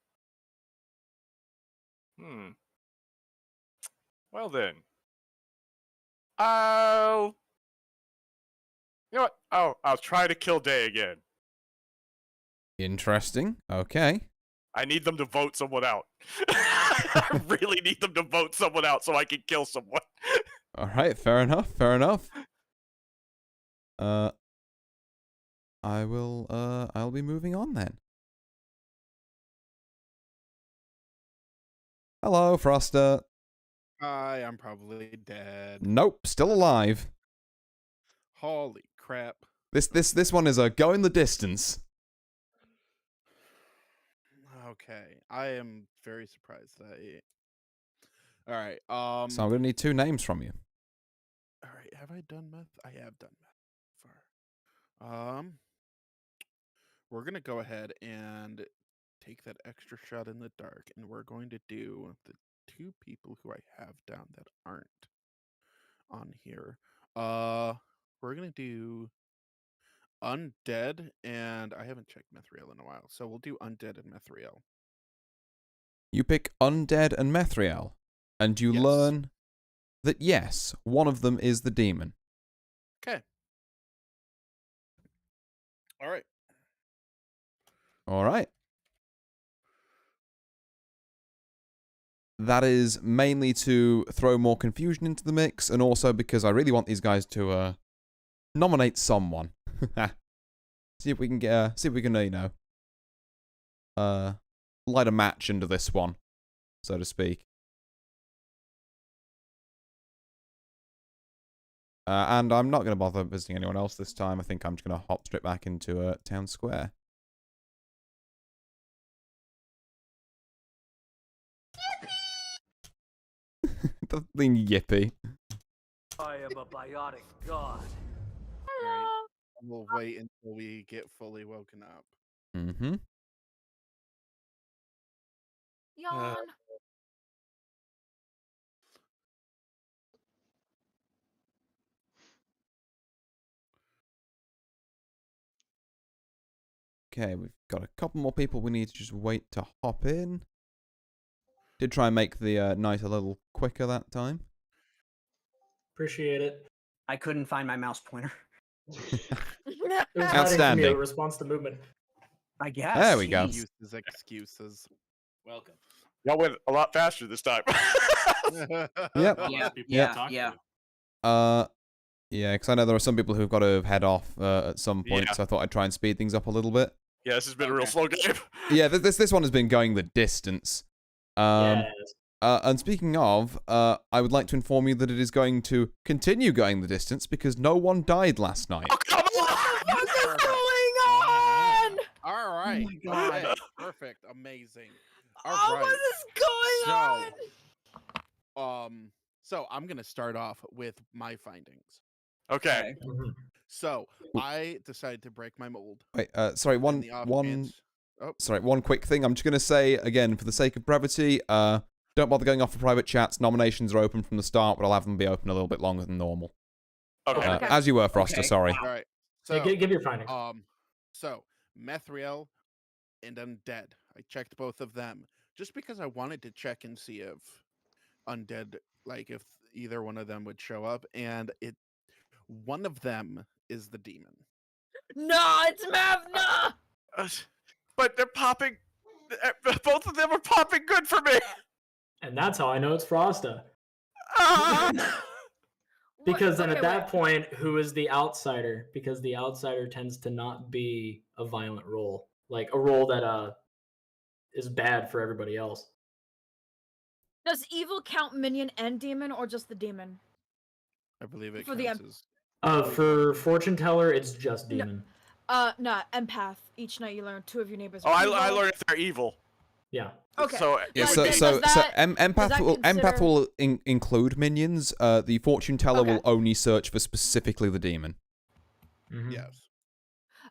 Well then, you know what? I'll try to kill Day again. Interesting. Okay. I need them to vote someone out. I really need them to vote someone out so I can kill someone. All right. Fair enough. I'll be moving on then. Hello, Froster. Hi, I'm probably dead. Nope, still alive. Holy crap. This one is a going the distance. Okay, I am very surprised that All right, So I'm gonna need 2 names from you. all right, have I done meth? I have done meth before. We're gonna go ahead and take that extra shot in the dark, and we're going to do the 2 people who I have down that aren't on here. We're gonna do Undead, and I haven't checked Methriel in a while, so we'll do Undead and Methriel. You pick Undead and Methriel, and you Yes. learn that yes, one of them is the demon. Okay. All right. All right. That is mainly to throw more confusion into the mix, and also because I really want these guys to nominate someone. See if we can get, light a match into this one, so to speak. And I'm not going to bother visiting anyone else this time. I think I'm just going to hop straight back into Town Square. The thing yippee. I am a biotic god. Right. We'll wait until we get fully woken up. Mm-hmm. Yawn. Okay, we've got a couple more people we need to just wait to hop in. Did try and make the night a little quicker that time. Appreciate it. I couldn't find my mouse pointer. It was hiding from you Outstanding. in response to movement. I guess. There we go. Excuses. Welcome. Y'all went a lot faster this time. Yep. Yeah, Yeah, because I know there are some people who've got to head off at some point, Yeah. so I thought I'd try and speed things up a little bit. Yeah, this has been a real slow game. Yeah, this one has been going the distance. Yes. And speaking of, I would like to inform you that it is going to continue going the distance because no one died last night. Oh, come on! What is going on? All right. my God. Okay, perfect. Amazing. All Oh, right. what is going on? So I'm gonna start off with my findings. Okay. Mhm. So I decided to break my mold. Wait, sorry, in the off chance- Oh, sorry, one quick thing. I'm just going to say, again, for the sake of brevity, don't bother going off for private chats. Nominations are open from the start, but I'll have them be open a little bit longer than normal. Okay. Okay. As you were, Froster, Okay. sorry. all right. So So give your findings. So Methriel and Undead. I checked both of them just because I wanted to check and see if Undead, like if either one of them would show up, and one of them is the demon. No, it's Mavna. But they're popping. Both of them are popping good for me. And that's how I know it's Frosta. Ah! Because then at that point, who is the outsider? Because the outsider tends to not be a violent role. Like a role that is bad for everybody else. Does evil count minion and demon, or just the demon? I believe it For the counts as For fortune teller, it's just No. demon. No, empath. Each night you learn 2 of your neighbors. Oh, are I evil. learned if they're evil. Yeah. Okay. So Yeah, But so then so does so that- empath that will consider- include minions. The fortune teller Okay. will only search for specifically the demon. Mhm. yes.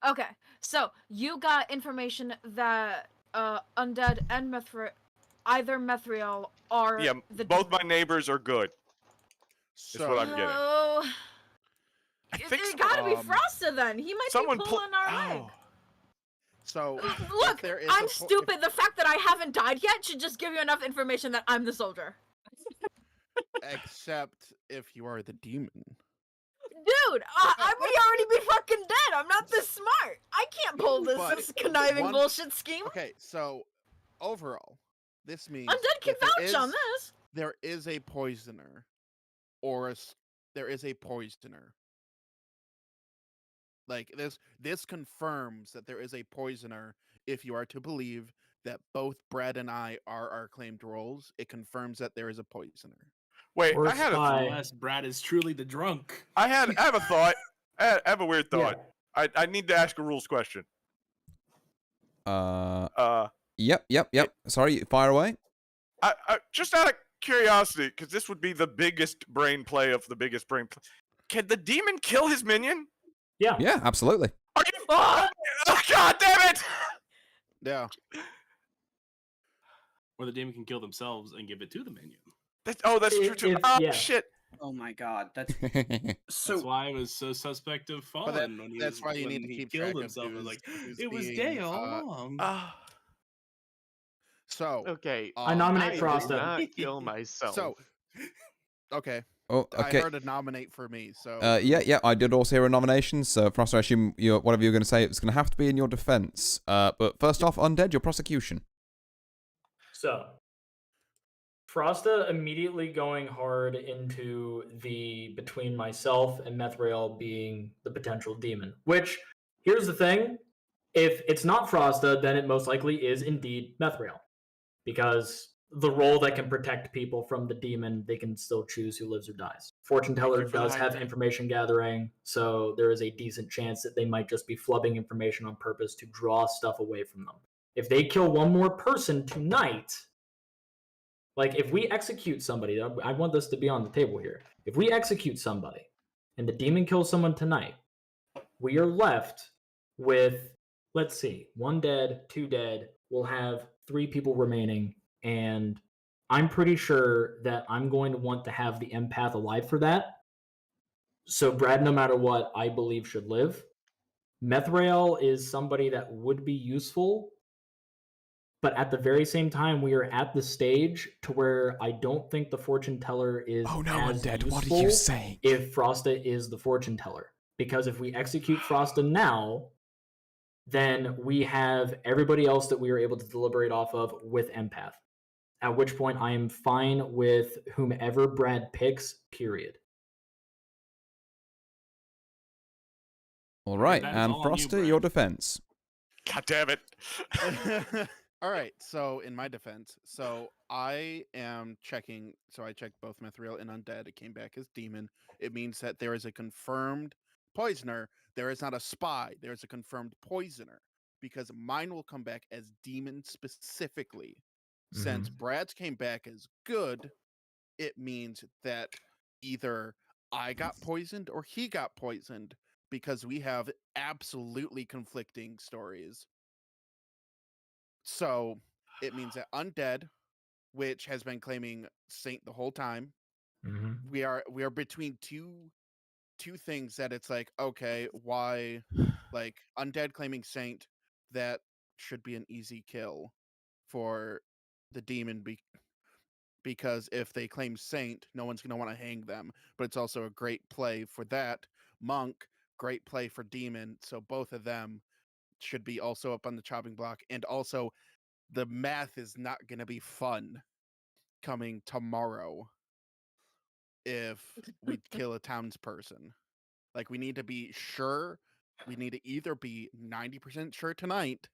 Okay, so you got information that undead and either Methriel are yeah, the both my demon. neighbors are good. So what I'm getting. Oh, I it, think it so. gotta be Frosta then. He might Someone be pull- pulling our leg. Oh. So if Look, there is I'm a po- stupid. The fact that I haven't died yet should just give you enough information that I'm the soldier. except if you are the demon. Dude, I may already be fucking dead. I'm not this smart. I can't pull But this conniving one- bullshit scheme. Okay, so overall, this means Undead can if it vouch on is- this. there is a poisoner, or there is a poisoner. Like this confirms that there is a poisoner. If you are to believe that both Brad and I are our claimed roles, it confirms that there is a poisoner. Wait, Or I had a spy. Unless Brad is truly the drunk. I have a thought. I have a weird Yeah. thought. I need to ask a rules question. Yep. Sorry, fire away. I just out of curiosity, because this would be the biggest brain play of the biggest brain play. Can the demon kill his minion? Yeah. Yeah, absolutely. Are you? Oh, God damn it! Yeah. Or the demon can kill themselves and give it to the minion. That's true too. Yeah. Shit. Oh my god, that's That's so. why I was so suspect of Fallen when that's why you when need to he keep killed track of himself. I was who's- like, who's it was being, gay all along. So Okay. I nominate I did Frosta. not kill myself. So okay. Oh, I okay. heard a nominate for me. So Yeah. I did also hear a nomination. So, Frost, I assume whatever you're going to say, it's going to have to be in your defense. But first off, Undead, your prosecution. So, Frosta immediately going hard into the between myself and Methrael being the potential demon. Which, here's the thing: if it's not Frosta, then it most likely is indeed Methrael, because the role that can protect people from the demon, they can still choose who lives or dies. Fortune teller for the does have hype. information gathering, so there is a decent chance that they might just be flubbing information on purpose to draw stuff away from them. If they kill one more person tonight, like if we execute somebody, I want this to be on the table here. If we execute somebody and the demon kills someone tonight, we are left with, let's see, 1 dead, 2 dead. We'll have 3 people remaining, and I'm pretty sure that I'm going to want to have the empath alive for that. So Brad, no matter what, I believe should live. Methrael is somebody that would be useful, but at the very same time, we are at the stage to where I don't think the fortune teller is Oh no, as Undead, useful what are you saying? if Frosta is the fortune teller. Because if we execute Frosta now, then we have everybody else that we are able to deliberate off of with empath. At which point I am fine with whomever Brad picks, period. All right, That is and all on you, Frosta, your Brad. defense. God damn it. all right. So in my defense, so I am checking. So I checked both Mithriel and Undead. It came back as demon. It means that there is a confirmed poisoner. There is not a spy. There is a confirmed poisoner, because mine will come back as demon specifically. Since Brad's came back as good, it means that either I got poisoned or he got poisoned, because we have absolutely conflicting stories. So it means that Undead, which has been claiming Saint the whole time, we are between two things that it's like, okay, why, like Undead claiming Saint, that should be an easy kill for the demon, because if they claim Saint, no one's going to want to hang them. But it's also a great play for that. Monk, great play for demon. So both of them should be also up on the chopping block. And also, the math is not going to be fun coming tomorrow if we kill a townsperson. Like, we need to be sure. We need to either be 90% sure tonight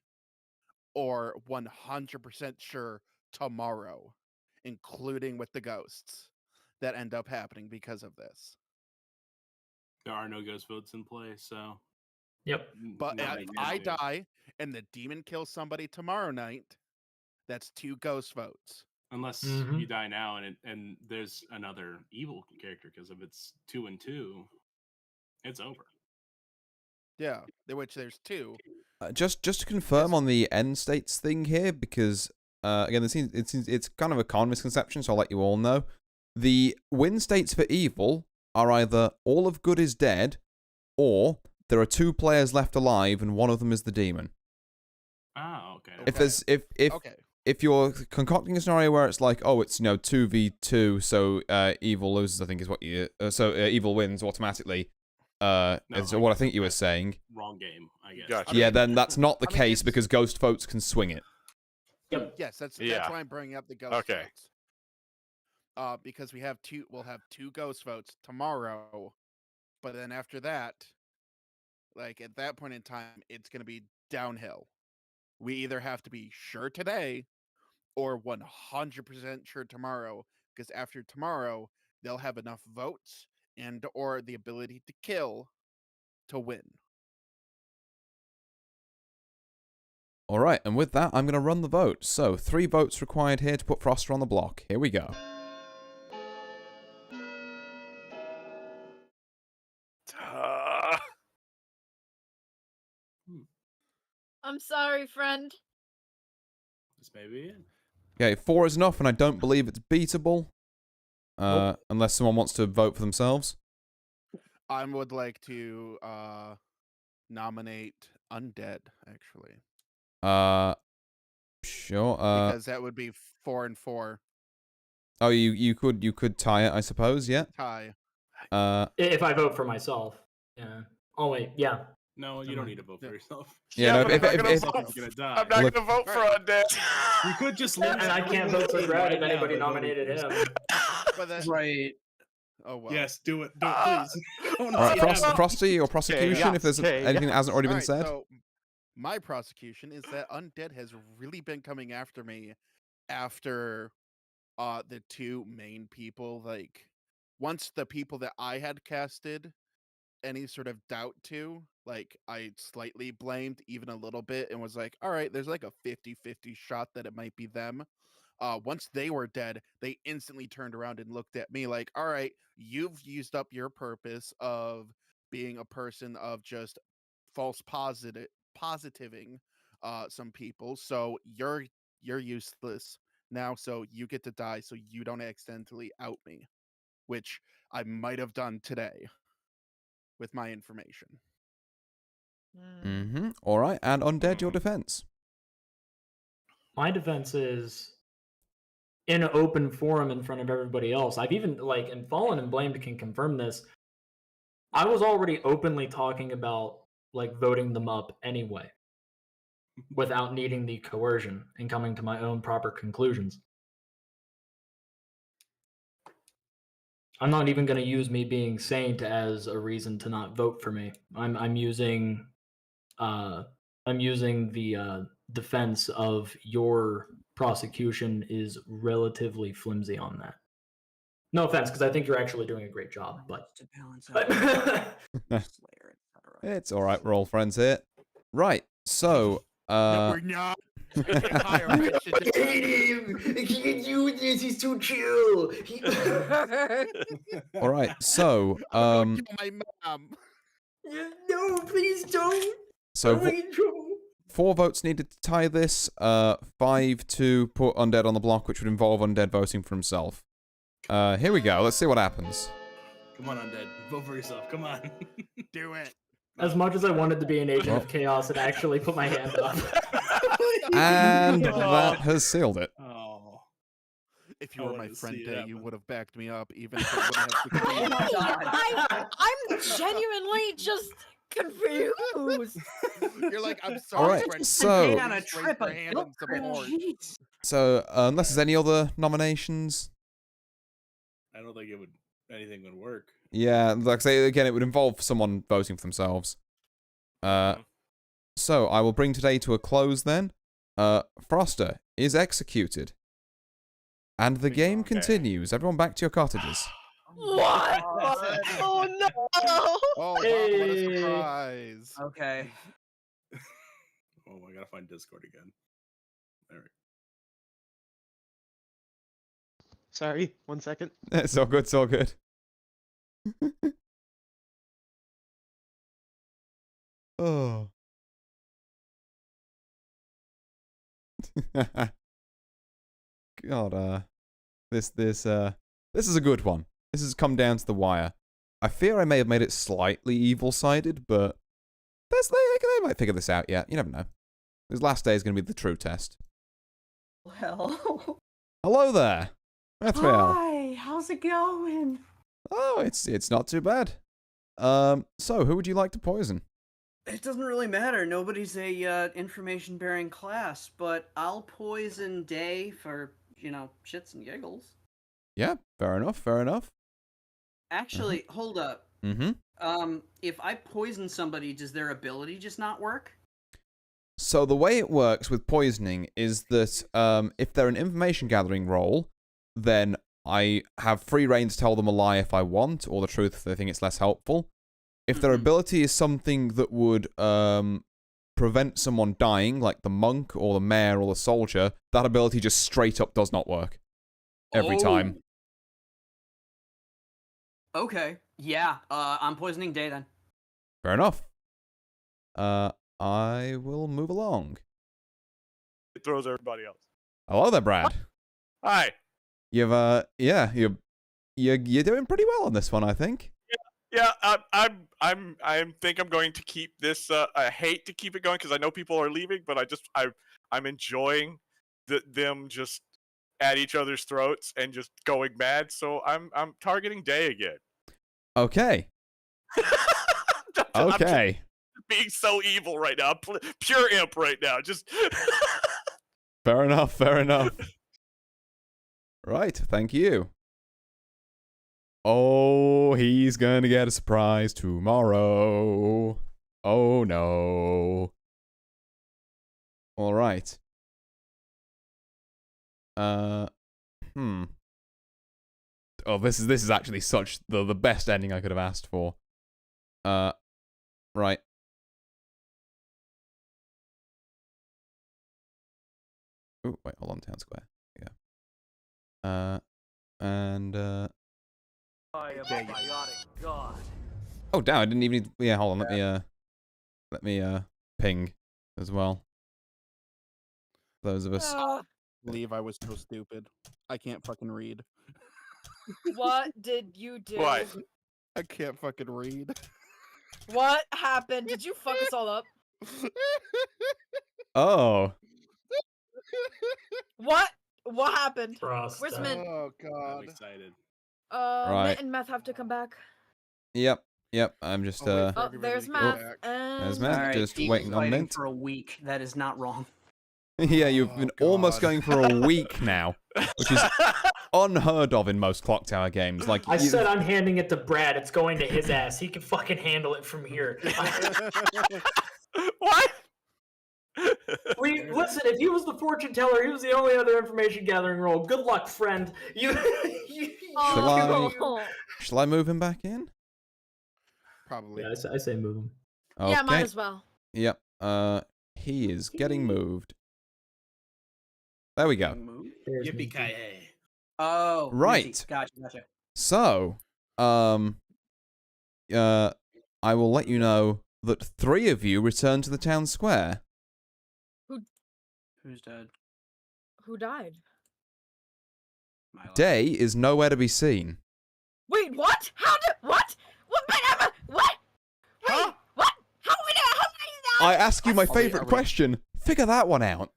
or 100% sure tomorrow, including with the ghosts that end up happening because of this. There are no ghost votes in play, so. Yep. But not if many I issues. die and the demon kills somebody tomorrow night, that's 2 ghost votes. Unless you die now and there's another evil character, because if it's 2 and 2, it's over. Yeah, which there's 2. Just to confirm on the end states thing here, because again, it's kind of a common misconception, so I'll let you all know. The win states for evil are either all of good is dead, or there are 2 players left alive and one of them is the demon. Oh, okay. If you're concocting a scenario where it's like, oh, it's 2v2, so evil loses, I think is what you evil wins automatically. Is what I think you were saying. Wrong game, I guess. Gotcha. Yeah, then that's not the case, because ghost votes can swing it. Yes, that's why I'm bringing up the ghost votes. Because we'll have 2 ghost votes tomorrow, but then after that, like at that point in time, it's going to be downhill. We either have to be sure today or 100% sure tomorrow, because after tomorrow, they'll have enough votes and or the ability to kill to win. All right, and with that, I'm going to run the vote. So, 3 votes required here to put Froster on the block. Here we go. I'm sorry, friend. This may be it. Okay, 4 is enough, and I don't believe it's beatable. Unless someone wants to vote for themselves. I would like to nominate Undead, actually. Sure. Because that would be 4 and 4. Oh, you could tie it, I suppose. Yeah. Tie. If I vote for myself. Yeah. Oh wait, yeah. No, you don't need to vote for yourself. Yeah, no, but I'm not gonna vote for Undead. You could just And I can't vote for Brad if anybody nominated him. But that, Right. Oh well. Yes, do it. Do it, please. All right, Frosty, your prosecution, if there's anything that hasn't already been said. So my prosecution is that Undead has really been coming after me after the 2 main people. Like, once the people that I had casted any sort of doubt to, like, I slightly blamed even a little bit and was like, all right, there's like a 50-50 shot that it might be them. Once they were dead, they instantly turned around and looked at me like, all right, you've used up your purpose of being a person of just false positiving some people, so you're useless now, so you get to die so you don't accidentally out me, which I might have done today with my information. Mm-hmm. All right, and Undead, your defense. My defense is in an open forum in front of everybody else. I've even, like, and Fallen and Blamed can confirm this. I was already openly talking about, like, voting them up anyway, without needing the coercion and coming to my own proper conclusions. I'm not even going to use me being saint as a reason to not vote for me. I'm using the defense of your prosecution is relatively flimsy on that. No offense, because I think you're actually doing a great job, but To balance out Slayer, etc. It's all right. We're all friends here. Right. So. No, we're not. I hate him. I can't do this. He's too chill. All right. So. Kill my mom. No, please don't. So. I'm in trouble. 4 votes needed to tie this. 5 to put Undead on the block, which would involve Undead voting for himself. Here we go. Let's see what happens. Come on, Undead. Vote for yourself. Come on. Do it. As much as I wanted to be an agent of chaos, it actually put my hand up. And that has sealed it. Oh. If you were my friend, you would have backed me up, even if it Oh wouldn't my have God. I'm genuinely just confused. You're like, I'm All sorry, right, friend. so- on a trip of guilt trip. support. Jeez. So, unless there's any other nominations. I don't think anything would work. Yeah, like I say, again, it would involve someone voting for themselves. So, I will bring today to a close then. Froster is executed. And the game continues. Everyone back to your cottages. What? Oh no! Oh, wow, what a Hey. surprise. Okay. Oh, I gotta find Discord again. There we go. Sorry, 1 second. It's all good, it's all good. Oh. God, this is a good one. This has come down to the wire. I fear I may have made it slightly evil-sided, but they might figure this out yet. You never know. This last day is going to be the true test. Well. Hello there, Methriel. Hi. How's it going? Oh, it's not too bad. So who would you like to poison? It doesn't really matter. Nobody's a information-bearing class, but I'll poison Day for, shits and giggles. Yeah, fair enough, fair enough. Actually, hold up. If I poison somebody, does their ability just not work? So the way it works with poisoning is that if they're an information gathering role, then I have free reign to tell them a lie if I want, or the truth if they think it's less helpful. If their ability is something that would prevent someone dying, like the monk or the mayor or the soldier, that ability just straight up does not work. Every time. Okay. Yeah. I'm poisoning Day then. Fair enough. I will move along. It throws everybody else. Hello there, Brad. Hi. You've you're doing pretty well on this one, I think. Yeah, I think I'm going to keep this. I hate to keep it going because I know people are leaving, but I'm enjoying them just at each other's throats and just going mad. So I'm targeting Day again. Okay. Okay. I'm being so evil right now. Pure imp right now. Just. Fair enough. Fair enough. Right. Thank you. Oh, he's gonna get a surprise tomorrow. Oh no. All right. Oh, this is actually such the best ending I could have asked for. Right. Oh, wait, hold on, town square. Yeah. I am a biotic god. Oh, damn! I didn't even need. Yeah, hold on. Let me ping as well. Those of us. Believe I was so stupid. I can't fucking read. What did you do? What? I can't fucking read. What happened? Did you fuck us all up? Oh. What? What happened? Frost. Where's Mint? Oh god. I'm excited. Right. Mint and Meth have to come back. Yep. I'm just Oh, Oh, there's Meth. There's And Meth. All right, Just keep waiting on fighting Mint. for a week. That is not wrong. Yeah, you've been almost God. going for a week now, which is unheard of in most Clocktower games. Like I said I'm handing it to Brad. It's going to his ass. He can fucking handle it from here. What? Listen, if he was the fortune teller, he was the only other information gathering role. Good luck, friend. Shall I move him back in? Probably. Yeah, I say move him. Okay. yeah, might as well. Yep. He is getting moved. There we go. Yippee-ki-yay. Oh, Right. Minty. Gotcha. So, I will let you know that 3 of you return to the town square. Who's dead? Who died? Day is nowhere to be seen. Wait, what? What? What? What? Wait, what? How I ask you my favorite question. Figure that one out.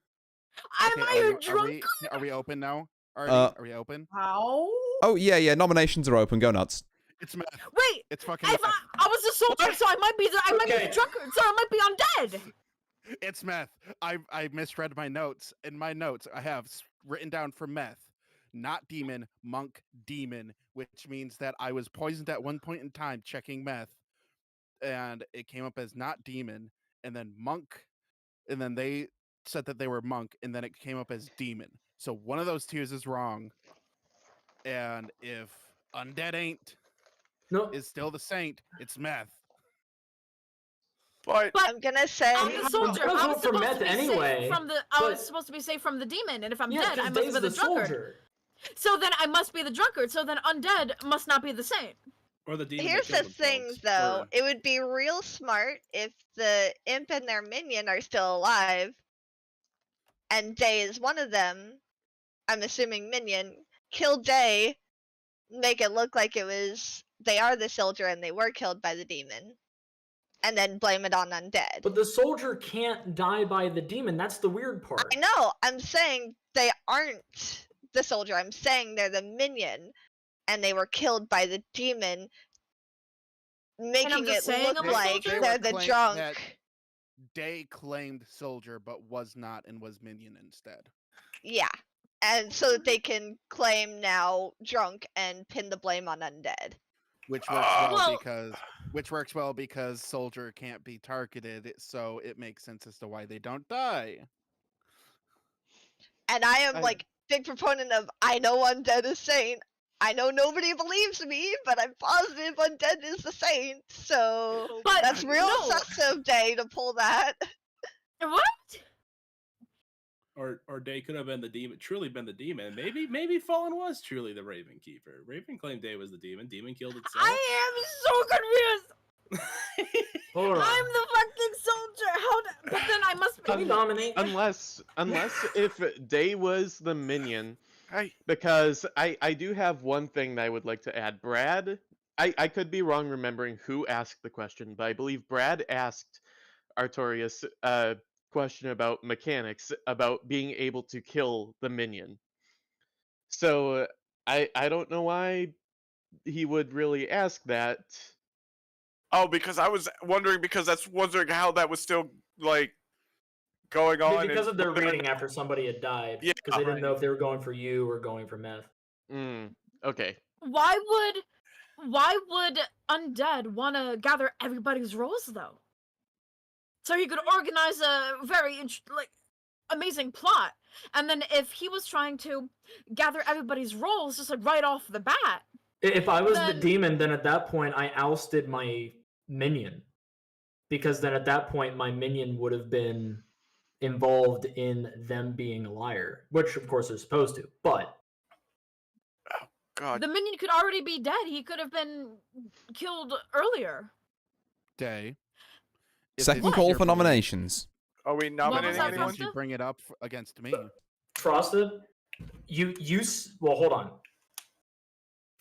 Am I a drunk? Are we open now? Are we open? How? Oh, yeah. Nominations are open. Go nuts. It's Meth. Wait. It's fucking If Meth. I was a soldier, so I might be the drunkard, so I might be undead. It's Meth. I misread my notes. In my notes, I have written down for Meth, not demon, monk, demon, which means that I was poisoned at one point in time checking Meth, and it came up as not demon, and then monk, and then they said that they were monk, and then it came up as demon. So one of those tiers is wrong. And if undead is still the saint, it's Meth. But I'm gonna say I'm the soldier. I was for supposed Meth to be anyway. safe from the. I was supposed to be safe from the demon, and if I'm dead, I must be the drunkard. Soldier. So then I must be the drunkard. So then undead must not be the saint. Or the demon. here's the thing, though. It would be real smart if the imp and their minion are still alive, and Day is one of them. I'm assuming minion. Kill Day, make it look like they are the soldier and they were killed by the demon, and then blame it on undead. But the soldier can't die by the demon. That's the weird part. I know. I'm saying they aren't the soldier. I'm saying they're the minion, and they were killed by the demon, making it look like they're the drunk. Day claimed soldier, but was not, and was minion instead. Yeah. And so that they can claim now drunk and pin the blame on undead. which works Well- well because soldier can't be targeted, so it makes sense as to why they don't die. And I am I- like big proponent of I know undead is sane. I know nobody believes me, but I'm positive undead is the saint. So But that's real no. sus of Day to pull that. What? Or Day could have been the demon, truly been the demon. Maybe Fallen was truly the Raven Keeper. Raven claimed Day was the demon. Demon killed itself. I am so confused. Hold on. I'm the fucking soldier. But then I must be. Dominate. Unless if Day was the minion, Hey, because I do have one thing that I would like to add. Brad, I could be wrong remembering who asked the question, but I believe Brad asked Artorias a question about mechanics, about being able to kill the minion. So I don't know why he would really ask that. Oh, because I was wondering how that was still like going on. Because of their reading after somebody had died. Yeah, Because they didn't know if they were going for you or going for meth. Okay. Why would undead want to gather everybody's rolls though? So he could organize a very amazing plot, and then if he was trying to gather everybody's rolls just like right off the bat. If I was the Then- demon, then at that point I ousted my minion. Because then at that point my minion would have been involved in them being a liar. Which of course they're supposed to. But God. The minion could already be dead. He could have been killed earlier. Day. If Second it's call your for belief, Are nominations. we was nominating that, anyone? Did you bring it up against me? Frosted, well, hold on.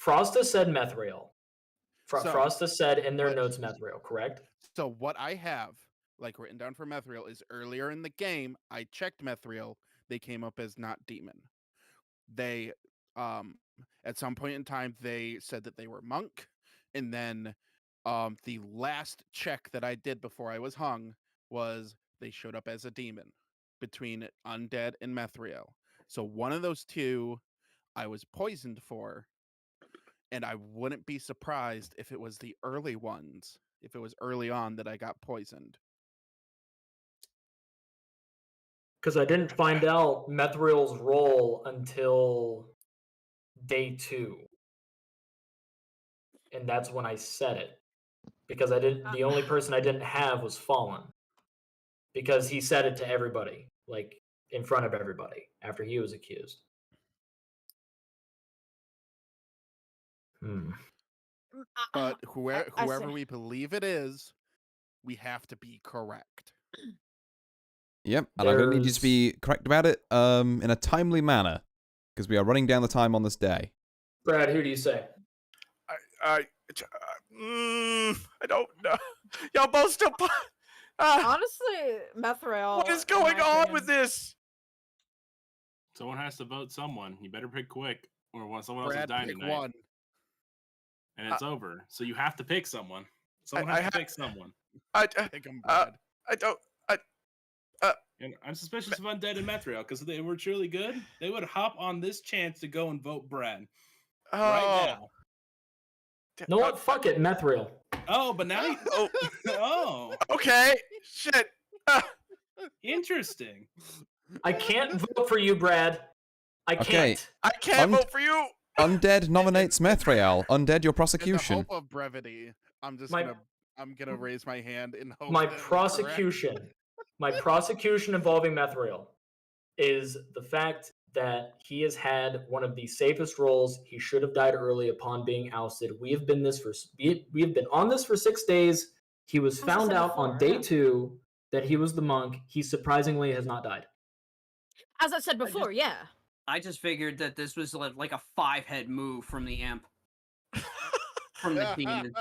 Frosta said Methrael. So- Frosta said in their but- notes Methrael, correct? So what I have, like written down for Methrael, is earlier in the game, I checked Methrael. They came up as not demon. They, at some point in time, they said that they were monk, and then, the last check that I did before I was hung was they showed up as a demon between undead and Methrael. So one of those two, I was poisoned for, and I wouldn't be surprised if it was the early ones. If it was early on that I got poisoned. Because I didn't find out Methrael's role until day 2. And that's when I said it. Because the only person I didn't have was Fallen. Because he said it to everybody, like in front of everybody, after he was accused. But I whoever see. we believe it is, we have to be correct. Yep, and I'm going to need you to be correct about it in a timely manner, because we are running down the time on this day. Brad, who do you say? I don't know. Y'all both still. Honestly, Methrael. What is in going my on opinion- with this? Someone has to vote someone. You better pick quick, or someone else is Brad, dying pick tonight, one. and it's over. So you have to pick someone. Someone I has to pick someone. Pick 'em, Brad. I don't. And I'm suspicious of Undead and Methrael because if they were truly good, they would hop on this chance to go and vote Brad right now. No, what? Fuck it, Methrael. Oh, but now you. Oh, Oh, okay. Shit. interesting. I can't vote for you, Brad. I Okay. can't. I can't Und- vote for you. Undead nominates Methrael. Undead, your In the prosecution. hope of brevity, I'm gonna raise my hand in hope. My that it's correct. prosecution involving Methrael is the fact that he has had one of the safest roles. He should have died early upon being ousted. We have been on this for 6 days. He was As I found said out before, on day yeah. 2 that he was the monk. He surprisingly has not died. As I said before, yeah. I just figured that this was like a 5-head move from the imp. From the demon.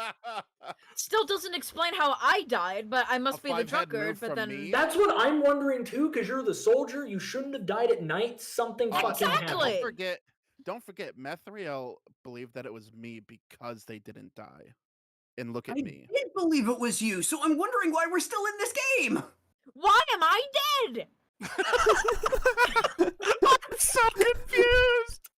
Still doesn't explain how I died, but I must A be the 5-head drunkard. move But from then me? That's what I'm wondering too, because you're the soldier. You shouldn't have died at night. Something fucking Exactly. happened. Don't forget, Methrael believed that it was me because they didn't die. And look at I me. did believe it was you, so I'm wondering why we're still in this game. why am I dead? I'm so confused.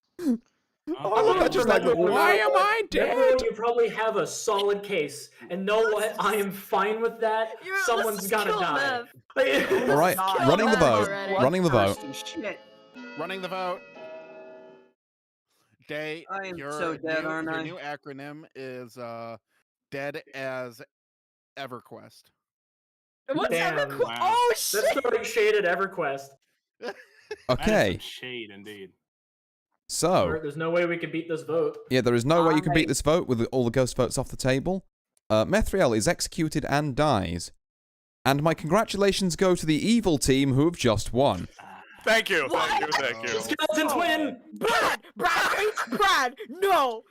Oh, just like, why am I dead? You probably have a solid case, and know what? I am fine with that. Someone's gotta die. All right, running the vote. Running the vote. Shit. Running the vote. Day, I am your so dead, new, aren't your I? new acronym is Dead as EverQuest. What's Damn. EverQuest? Wow. Oh shit! That's throwing shade at EverQuest. That is Okay, some shade indeed. so There's no way we can beat this vote. yeah, there is no way you can beat this vote with all the ghost votes off the table. Methriel is executed and dies. And my congratulations go to the evil team who have just won. Thank you. What? Thank you. Skeleton twin! Brad! No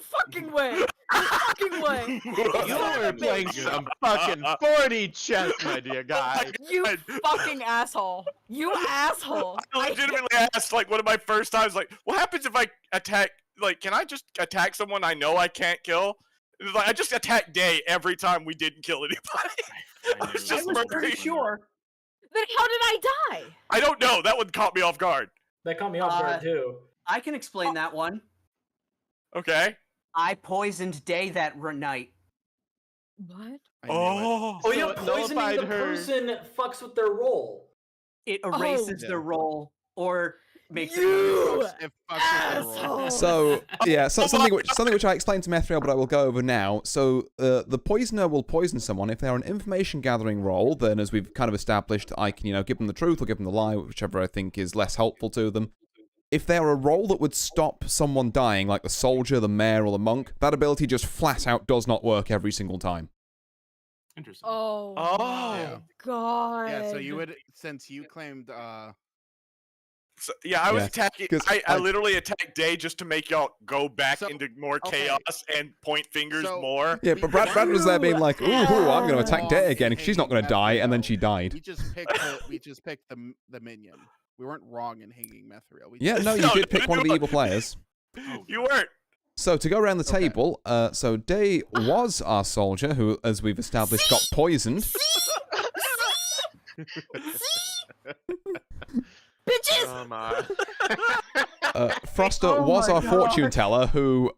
fucking way! No fucking way! You were playing some fucking 40 chess, my dear guy. You fucking asshole! You asshole! I legitimately asked, like, one of my first times, like, what happens if I attack, like, can I just attack someone I know I can't kill? It was like, I just attacked Day every time we didn't kill anybody. I was just murdering. Sure. Then how did I die? I don't know. That one caught me off guard. That caught me off guard too. I can explain that one. Okay. I poisoned Day that night. What? Oh, So yeah, it poisoning nullified the her- person fucks with their role. It erases Yeah. the roll or makes You It fucks with the roll. asshole! So yeah, so something which I explained to Methriel, but I will go over now. So the poisoner will poison someone if they're an information gathering role. Then, as we've kind of established, I can give them the truth or give them the lie, whichever I think is less helpful to them. If they're a role that would stop someone dying, like the soldier, the mayor, or the monk, that ability just flat out does not work every single time. Interesting. Oh, Oh. my god! Yeah, so you would, since you claimed So, yeah, I was Yeah, attacking. 'cause, I like- literally attacked Day just to make y'all go back So- into more okay. chaos and point fingers So- more. Yeah, but Brad was there being like, ooh, I'm going to attack Day again because she's not going to die, and then she died. we just picked the minion. We weren't wrong in hanging Methriel. Yeah, no, you No, did pick no, one of the no. evil players. You weren't. So to go around the Okay. table, so Day was our soldier who, as we've established, got poisoned. Bitches! Oh my. Froster Oh was my our God. fortune teller who,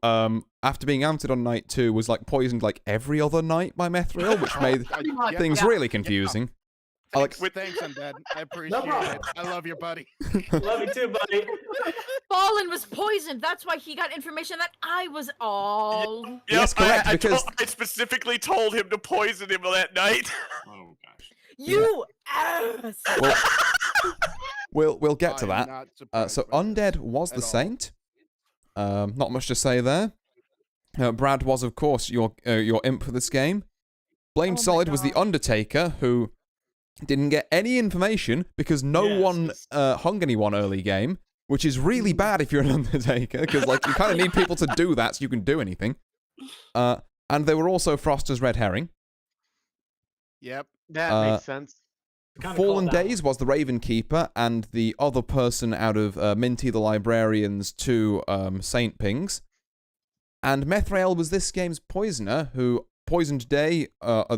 after being outed on night 2, was like poisoned like every other night by Methriel, which made Yeah, things yeah. really confusing. Thanks, Alex- thanks, Undead. I appreciate problem. it. I love you, buddy. Love you too, buddy. Fallen was poisoned. That's why he got information that I was all. Yes, correct, because- I specifically told him to poison him that night. Oh gosh. You ass! We'll get to I am that. not surprised So by Undead this was the at all. saint. Not much to say there. Brad was, of course, your imp for this game. Blame Oh my Solid was the God. Undertaker, who didn't get any information because no Yes, one yes. hung anyone early game, which is really bad if you're an Undertaker, because like you kind of need people to do that so you can do anything. And they were also Froster's red herring. Yep. That makes sense. Kinda Fallen called that Days was the Raven Keeper, and the other person out of Minty the Librarian's 2 Saint Pings. And Methriel was this game's poisoner, who poisoned Day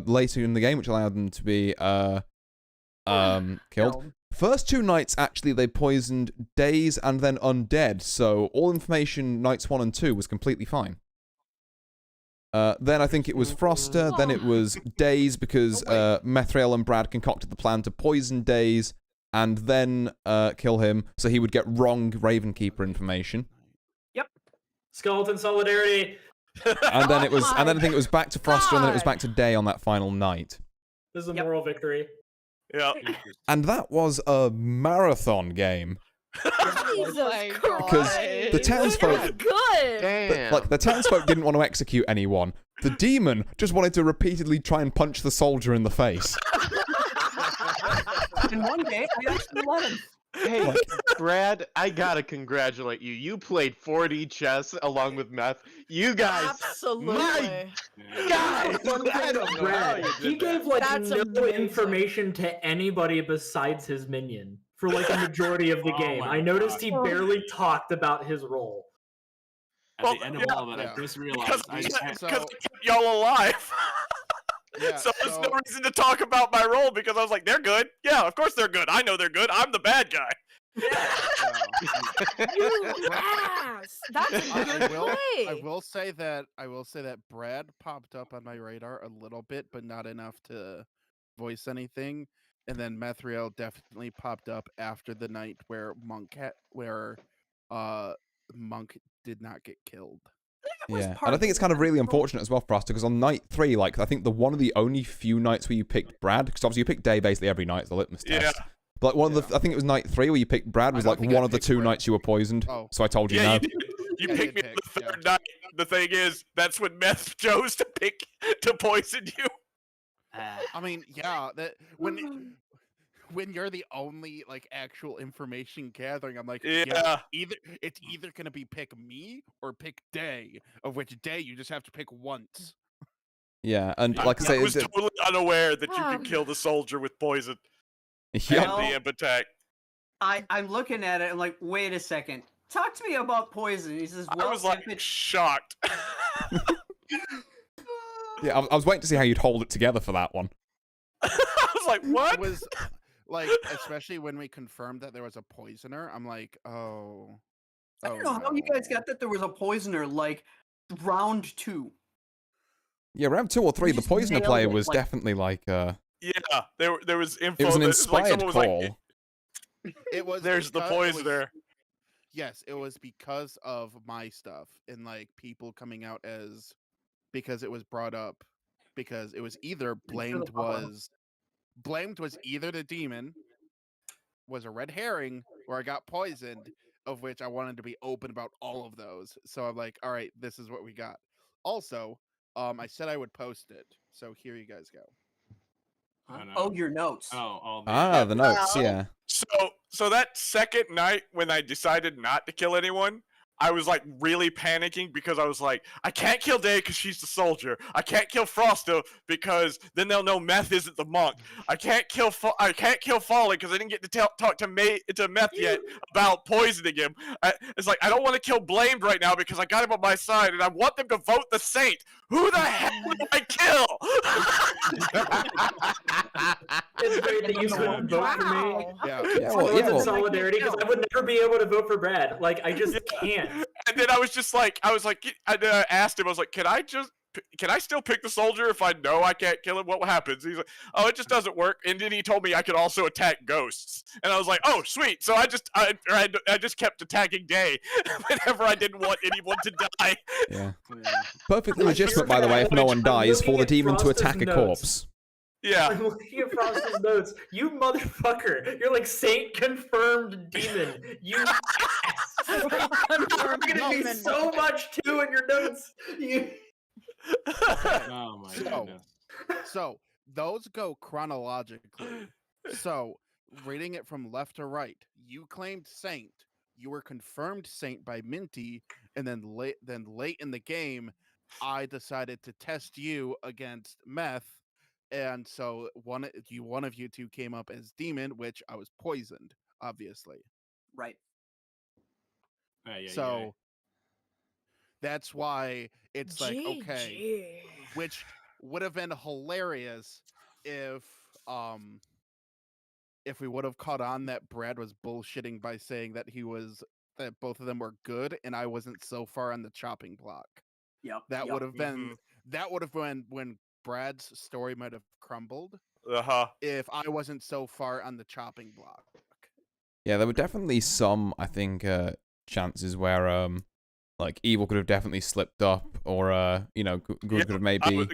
later in the game, which allowed them to be killed. First 2 nights, actually, they poisoned Days and then Undead, so all information nights 1 and 2 was completely fine. Then I think it was Froster, then it was Days, because Methriel and Brad concocted the plan to poison Days and then kill him, so he would get wrong Ravenkeeper information. Skeleton solidarity. And then it was, and then I think it was back to Froster, and then it was God. back to Day on that final night. This is a Yep. moral victory. Yeah. And that was a marathon game. Jesus my Christ! Because the townsfolk, That's good. Damn. like the townsfolk didn't want to execute anyone. The demon just wanted to repeatedly try and punch the soldier in the face. And one day, I actually let him. Hey, Brad, I gotta congratulate you. You played 4D chess along with Meth. You guys, Absolutely. Yeah. guys, Fun I thing don't of know how Brad, you he did gave that. like That's no amazing. information to anybody besides his minion for like a majority of the Oh game. my I noticed God. he barely talked about his role. At Well, the end of yeah. all that, I just Because realized I So- I kept y'all alive. Yeah, So there's no so- reason to talk about my role because I was like, they're good. Yeah, of course they're good. I know they're good. I'm the bad guy. You ass! That's a good play. I will say that Brad popped up on my radar a little bit, but not enough to voice anything. And then Methriel definitely popped up after the night where Monk did not get killed. Yeah, and I think it's kind of really unfortunate as well for us because on night 3, like I think one of the only few nights where you picked Brad, because obviously you pick Day basically every night, it's the litmus test. But like one of the, I think it was night 3 where you picked Brad was like one of the 2 nights you were poisoned. Oh. So I told you no. You picked me the third night. The thing is, that's when Meth chose to poison you. I mean, yeah, that when you're the only like actual information gathering, I'm like, yeah, it's either gonna be pick me or pick Day, of which Day you just have to pick once. Yeah, and like I say, I was totally unaware that you could kill the soldier with poison. Yeah, and the imp attack. I'm looking at it and like, wait a second. Talk to me about poison. He says, well, I was like shocked. Yeah, I was waiting to see how you'd hold it together for that one. I was like, what? It was like, especially when we confirmed that there was a poisoner, I'm like, oh. I don't know how you guys got that there was a poisoner, like, round 2. Yeah, round 2 or 3, the poisoner player was definitely like, Yeah, there was info. It was an inspired call. It was. There's the poisoner. Yes, it was because of my stuff and like people coming out as because it was brought up because it was either blamed was either the demon was a red herring or I got poisoned, of which I wanted to be open about all of those. So I'm like, all right, this is what we got. Also, I said I would post it, so here you guys go. Oh, your notes. The notes, yeah. So that second night when I decided not to kill anyone, I was like really panicking because I was like, I can't kill Day because she's the soldier. I can't kill Frosta because then they'll know Meth isn't the monk. I can't kill Folly because I didn't get to talk to Meth yet about poisoning him. It's like I don't want to kill Blamed right now because I got him on my side and I want them to vote the saint. Who the hell did I kill? It's great that you couldn't vote for me. Yeah. In solidarity, because I would never be able to vote for Brad. Like, I just can't. And then I asked him, I was like, can I still pick the soldier if I know I can't kill him? What happens? He's like, oh, it just doesn't work. And then he told me I could also attack ghosts. And I was like, oh, sweet. So I just kept attacking Day whenever I didn't want anyone to die. Yeah. Perfectly legitimate, by the way, if no one dies, for the demon to attack a corpse. Yeah. I'm looking at Frost's notes. You motherfucker. You're like Saint confirmed demon. You ass. I'm gonna be so much too in your notes. Oh my goodness. So those go chronologically. So reading it from left to right, you claimed Saint. You were confirmed Saint by Minty, and then late in the game, I decided to test you against Meth. And so one of you two came up as demon, which I was poisoned, obviously. Right. That's why it's like, okay, which would have been hilarious if we would have caught on that Brad was bullshitting by saying that both of them were good and I wasn't so far on the chopping block. That would have been when Brad's story might have crumbled. If I wasn't so far on the chopping block. Yeah, there were definitely some, I think, chances where like evil could have definitely slipped up, or good could have maybe.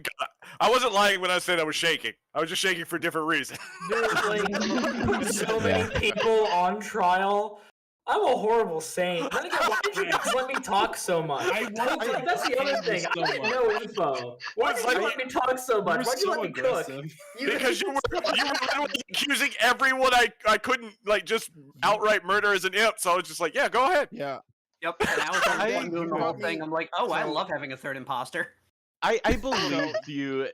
I wasn't lying when I said I was shaking. I was just shaking for different reasons. There's like so many people on trial. I'm a horrible saint. Why did you guys let me talk so much? That's the other thing. I didn't know info. Why did you let me talk so much? Why did you let me cook? Because you were literally accusing everyone I couldn't like just outright murder as an imp. So I was just like, yeah, go ahead. Yeah. Yep. And I was doing the whole thing. I'm like, oh, I love having a third imposter. I believed you,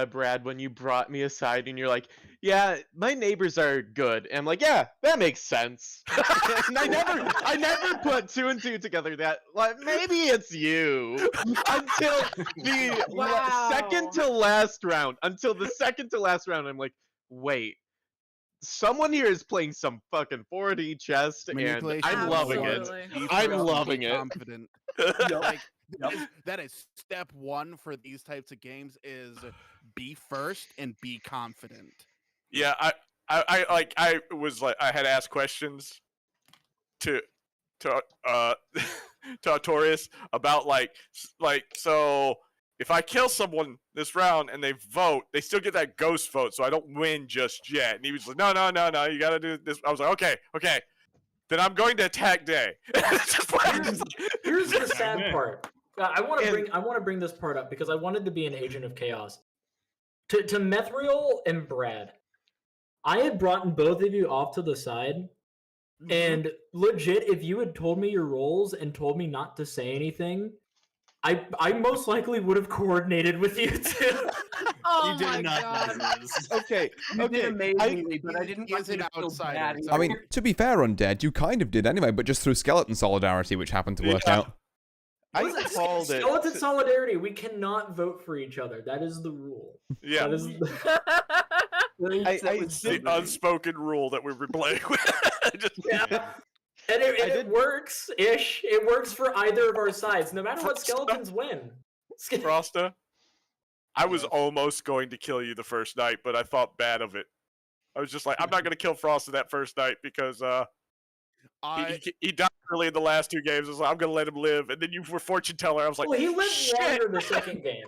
Brad, when you brought me aside and you're like, yeah, my neighbors are good. And I'm like, yeah, that makes sense. And I never put 2 and 2 together that, like, maybe it's you. Until the second to last round. I'm like, wait, someone here is playing some fucking 4D chess, and Manipulation I'm is loving one. Absolutely. it. Be I'm first and loving be it. confident. Like that is step one for these types of games is be first and be confident. Yeah, I was like I had asked questions to to Artorias about like so if I kill someone this round and they vote, they still get that ghost vote, so I don't win just yet. And he was like, no, you gotta do this. I was like, okay. Then I'm going to attack Day. Here's the sad part. I want to bring this part up because I wanted to be an agent of chaos. To Methriel and Brad, I had brought both of you off to the side, and legit, if you had told me your roles and told me not to say anything, I most likely would have coordinated with you too. Oh You did my not god. know this. Okay, You did okay. amazingly, but I didn't want is you an to feel outsider. bad. It's I mean, to be fair, Undead, you kind of did anyway, but just through skeleton solidarity, which happened to work out. I Listen, called it. skeleton solidarity. We cannot vote for each other. That is the rule. Yeah, That is it's the unspoken rule that we were playing with. yeah. And it works ish. It works for either of our sides, no matter what Frosta? skeletons win. Frosta, I was Yes. almost going to kill you the first night, but I thought bad of it. I was just like, I'm not going to kill Frosta that first night because he died early in the last two games. I was like, I'm going to let him live. And then you were fortune teller. I was like, Well, he lived shit. longer the second game,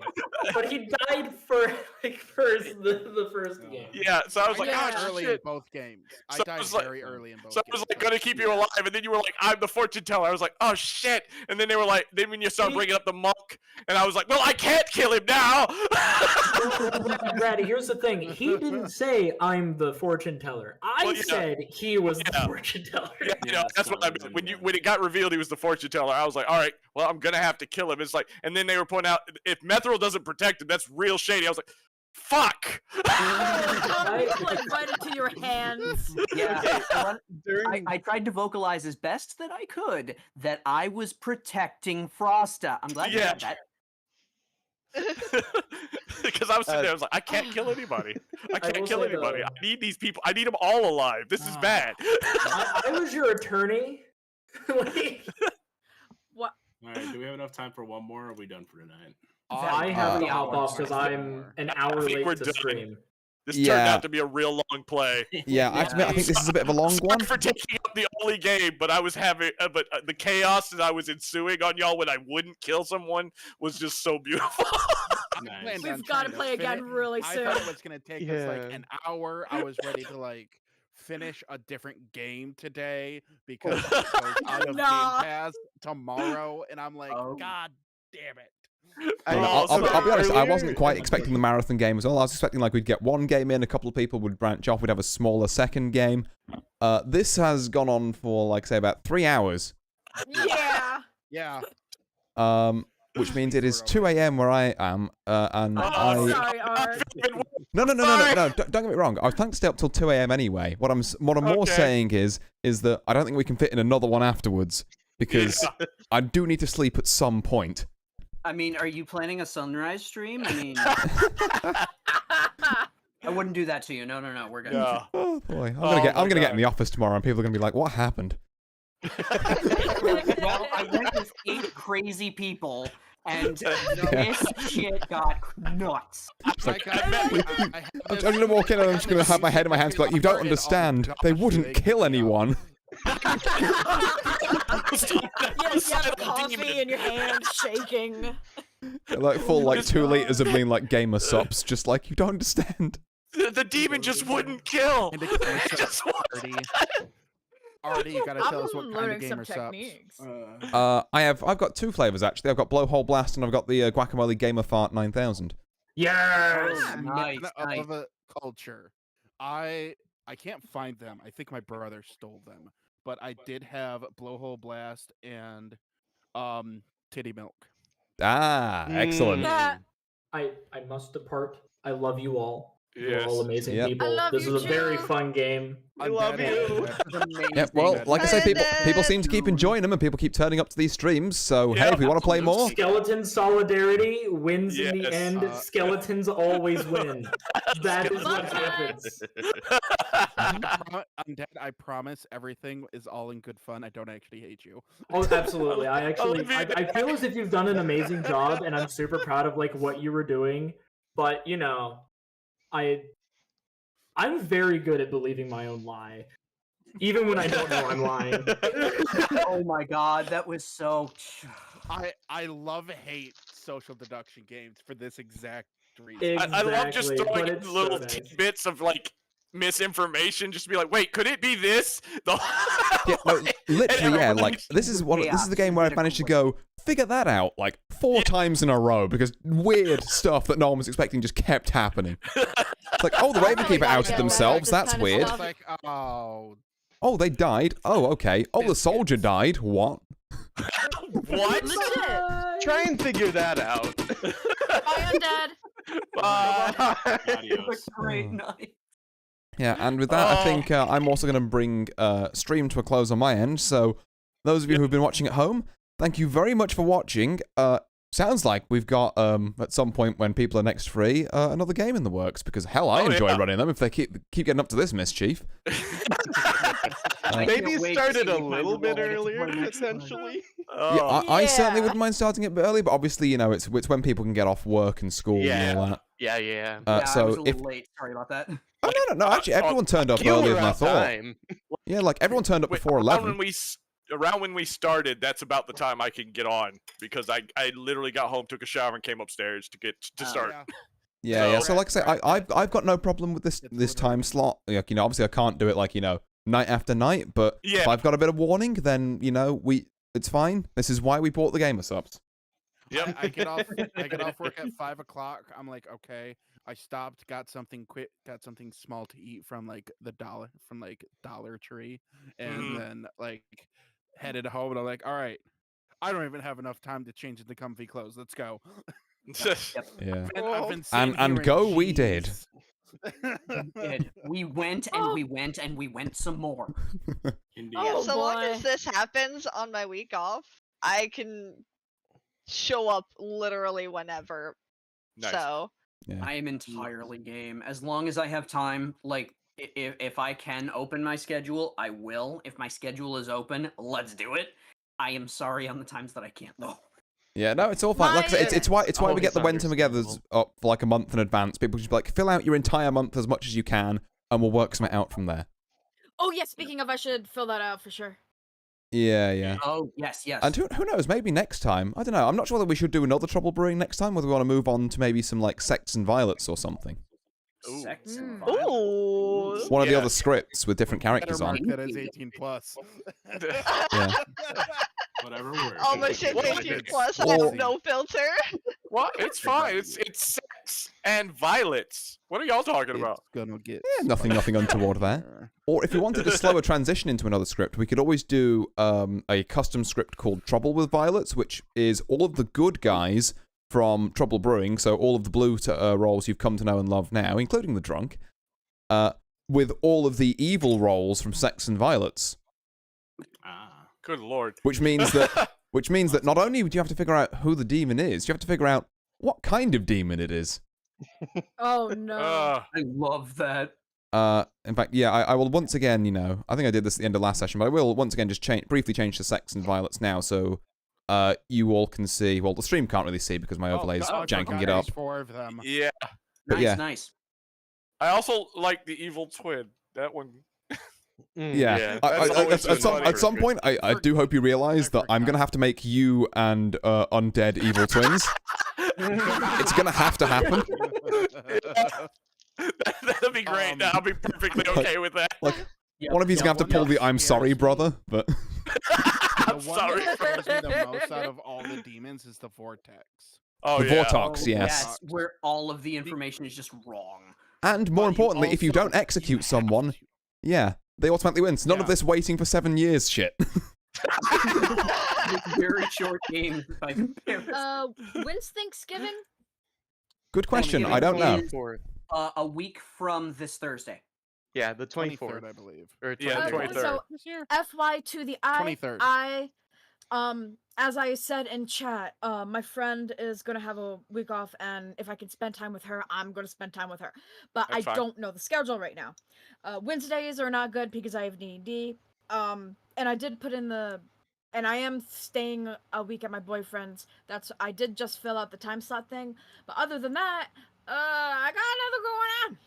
but he died for the first game. Yeah, so I was like, Yeah. oh, early in shit. both games. I So I died was like- very early in both So I games. was like, going to keep you alive. And then you were like, I'm the fortune teller. I was like, oh, shit. And then they were like, then when you started bringing up the monk, and I was like, well, I can't kill him now. Brady, here's the thing. He didn't say I'm the fortune teller. I Well, yeah. said he was the Yeah. fortune teller. Yeah, you know, that's that's not what I really meant. good. When it got revealed he was the fortune teller, I was like, all right, well, I'm gonna have to kill him. It's like, and then they were pointing out if Methril doesn't protect him, that's real shady. I was like, fuck. Right into your hands. Yeah, During I tried to vocalize as best that I could that I was protecting Frosta. I'm glad you Yeah. said that. Because I was sitting there, I was like, I can't kill anybody. I can't will kill say, anybody. though- I need these people. I need them all alive. This is bad. I was your attorney. What? All right, do we have enough time for one more? Or are we done for tonight? I have to Uh, hop off because I'm an hour think late we're to done. stream. This turned Yeah. out to be a real long play. Yeah, I have to admit, I think this is a bit of a long Sorry one. for taking up the only game, but I was having, the chaos that I was ensuing on y'all when I wouldn't kill someone was just so beautiful. Nice. planned We've on got to trying play again finish- really I soon. thought it was gonna take us like Yeah. an hour. I was ready to like finish a different game today because it goes out of Nah. Game Pass tomorrow, and I'm like, Oh. God damn it! I'll be honest, I wasn't earlier- quite expecting the marathon game as well. I was expecting like we'd get one game in, a couple of people would branch off, we'd have a smaller second game. This has gone on for like say about 3 hours. Yeah. Yeah, Which means it is 2 a.m. where I am, and Oh, I... Sorry, Art. No, don't get me wrong. I was planning to stay up till 2 a.m. anyway. What I'm more Okay. saying is that I don't think we can fit in another one afterwards, because I do need to sleep at some point. I mean, are you planning a sunrise stream? I mean, I wouldn't do that to you. No, we're good. Yeah. Oh boy, I'm Oh gonna my get in God. the office tomorrow, and people are gonna be like, "What happened?" Well, I went with 8 crazy people, and this shit got nuts. I I'm gonna walk in and I'm just gonna have my head in my hands, be like, "You don't understand. They wouldn't kill anyone." Yes, you have coffee in your hand, shaking. Like full like 2 liters of being like gamer sops, just like you don't understand. The demon just wouldn't kill. And again, so Just Artie, you gotta tell us I'm what kind of learning some gamer subs. techniques. I've got 2 flavors actually. I've got Blowhole Blast and I've got the Guacamole Gamer Fart 9000. Yes. Nice, Man nice. of a culture. I can't find them. I think my brother stole them. But I did have Blowhole Blast and Titty Milk. Ah, excellent. Yeah. I must depart. I love you all. You're Yes. all amazing Yep. people. I love This you is a very too. fun game. I love you. Yeah, well, like I say, people seem to keep enjoying them, and people keep turning up to these streams. So hey, Yeah, if we want to play more, Skeleton solidarity wins in the Yes. end. Skeletons always win. That is what happens. Undead, I promise everything is all in good fun. I don't actually hate you. Oh, absolutely. I Olivia- feel as if you've done an amazing job, and I'm super proud of like what you were doing. But I'm very good at believing my own lie, even when I don't know I'm lying. Oh my god, that was so. I love hate social deduction games for this exact reason. I love just Exactly, throwing but in it's little so nice. tidbits of like misinformation, just to be like, wait, could it be this? Yeah, no, And literally, yeah. everyone Like likes- this is the game where I've managed to Chaos. go figure that out like 4 times in a row because weird stuff that no one was expecting just kept happening. It's like, oh, the I Ravenkeeper gotta outed get themselves. better at That's this kinda weird. stuff. Like, oh, Oh, they died. Oh, okay. Oh, the soldier died. What? What? Legit. Try and figure that out. Bye, Undead. Bye. Adios. Great Oh. night. Yeah, and with that, I Oh. think I'm also going to bring stream to a close on my end. So, those of you who've been watching at home, thank you very much for watching. Sounds like we've got at some point when people are next free another game in the works because hell, I enjoy yeah. running them if they keep getting up to this mischief. I Maybe can't wait to started see a you find little the bit role I get to earlier, play next time. potentially. Yeah, I certainly Yeah. wouldn't mind starting it a bit early, but obviously, you know, it's when people can get off work and school and all that. Yeah. Yeah, I was So a if little late. Sorry about that. oh no, actually, everyone turned up You earlier were than I on thought. time. Yeah, like everyone turned up Wait, before 11. around when we started, that's about the time I can get on because I literally got home, took a shower, and came upstairs to start. yeah. Yeah. So- So like I say, I've got no problem with this time slot. Like, you know, obviously I can't do it like, you know, night after night, but Yeah. if I've got a bit of warning, then you know it's fine. This is why we bought the gamer subs. Yep. I get off work at 5 o'clock. I'm like, okay. I stopped, got something small to eat from like Dollar Tree, and Mhm. then like headed home. And I'm like, all right, I don't even have enough time to change into comfy clothes. Let's go. Yeah. I've been And sitting here in go we did. jeans. We went and we went and we went some more. Indeed. Yeah, Oh, so long as boy. this happens on my week off, I can show up literally whenever. Nice. So Yeah. I am entirely game as long as I have time. Like if I can open my schedule, I will. If my schedule is open, let's do it. I am sorry on the times that I can't though. Yeah, no, it's all fine. Like I say, it's why Oh, we get it's the when-to-megethers understandable. up for like a month in advance. People just be like, fill out your entire month as much as you can, and we'll work something out from there. Oh, yeah, speaking of, I should fill that out for sure. Yeah. Oh yes. And who knows? Maybe next time. I don't know. I'm not sure whether we should do another Trouble Brewing next time, whether we want to move on to maybe some like Sects and Violets or something. Ooh. Sex and Mm. violence. Ooh. One of the Yeah. other scripts with different characters Better on. mark that as 18 plus. Yeah. Whatever works. Almost hit What 18 is- plus. I Well- have no filter. What? It's fine. It's Sex and Violets. What are y'all talking about? It's gonna get Yeah, nothing untoward there. spider. Or if we wanted to slow a transition into another script, we could always do a custom script called Trouble with Violets, which is all of the good guys from Trouble Brewing, so all of the blue roles you've come to know and love now, including the drunk, with all of the evil roles from Sex and Violets, Ah. Good lord. which means that not only do you have to figure out who the demon is, you have to figure out what kind of demon it is. Oh, no. I love that. In fact, yeah, I will once again, you know, I think I did this at the end of last session, but I will once again just briefly change to Sex and Violets now, so you all can see. Well, the stream can't really see because my overlay's I janking forgot it up. there's 4 of them. Yeah. But Nice, yeah. nice. I also like the evil twin. That one. Yeah, Yeah, I- that's always at some funny. point, I do hope you realize that I'm gonna have to make you and undead evil twins. It's gonna have to happen. That'd be great. I'll be perfectly okay with that. Like, Yep, one of you's yep, gonna have to pull the yep. "I'm sorry, brother," but I'm The one sorry. that scares me the most out of all the demons is the vortex. Oh the yeah. Vortox, Oh, yes. where all of the information is just wrong. And more But you importantly, if you also- don't execute have someone, to. yeah, they automatically win. So none of Yeah. this waiting for 7 years shit. Very short game by comparison. When's Thanksgiving? Good question. Thanksgiving I don't know. is- A week from this Thursday. Yeah, the 23rd, 24th. I believe. Or Yeah, the 23rd. 23rd. So, FY to the I, 23rd. I as I said in chat, my friend is gonna have a week off, and if I can spend time with her, I'm gonna spend time with her. But That's I fine. don't know the schedule right now. Wednesdays are not good because I have D&D. And I did put in and I am staying a week at my boyfriend's. I did just fill out the time slot thing. But other than that, I got nothing going on.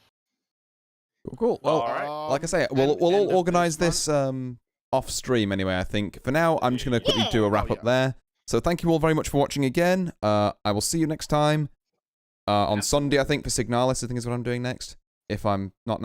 Cool. Well, All right. like I say, we'll and all end of organise this this off stream anyway. I think for now, I'm just gonna quickly do a wrap Oh, up there. So thank you all very much for watching again. I will see you next time on Sunday. I think for Signalis, I think is what I'm doing next. If I'm not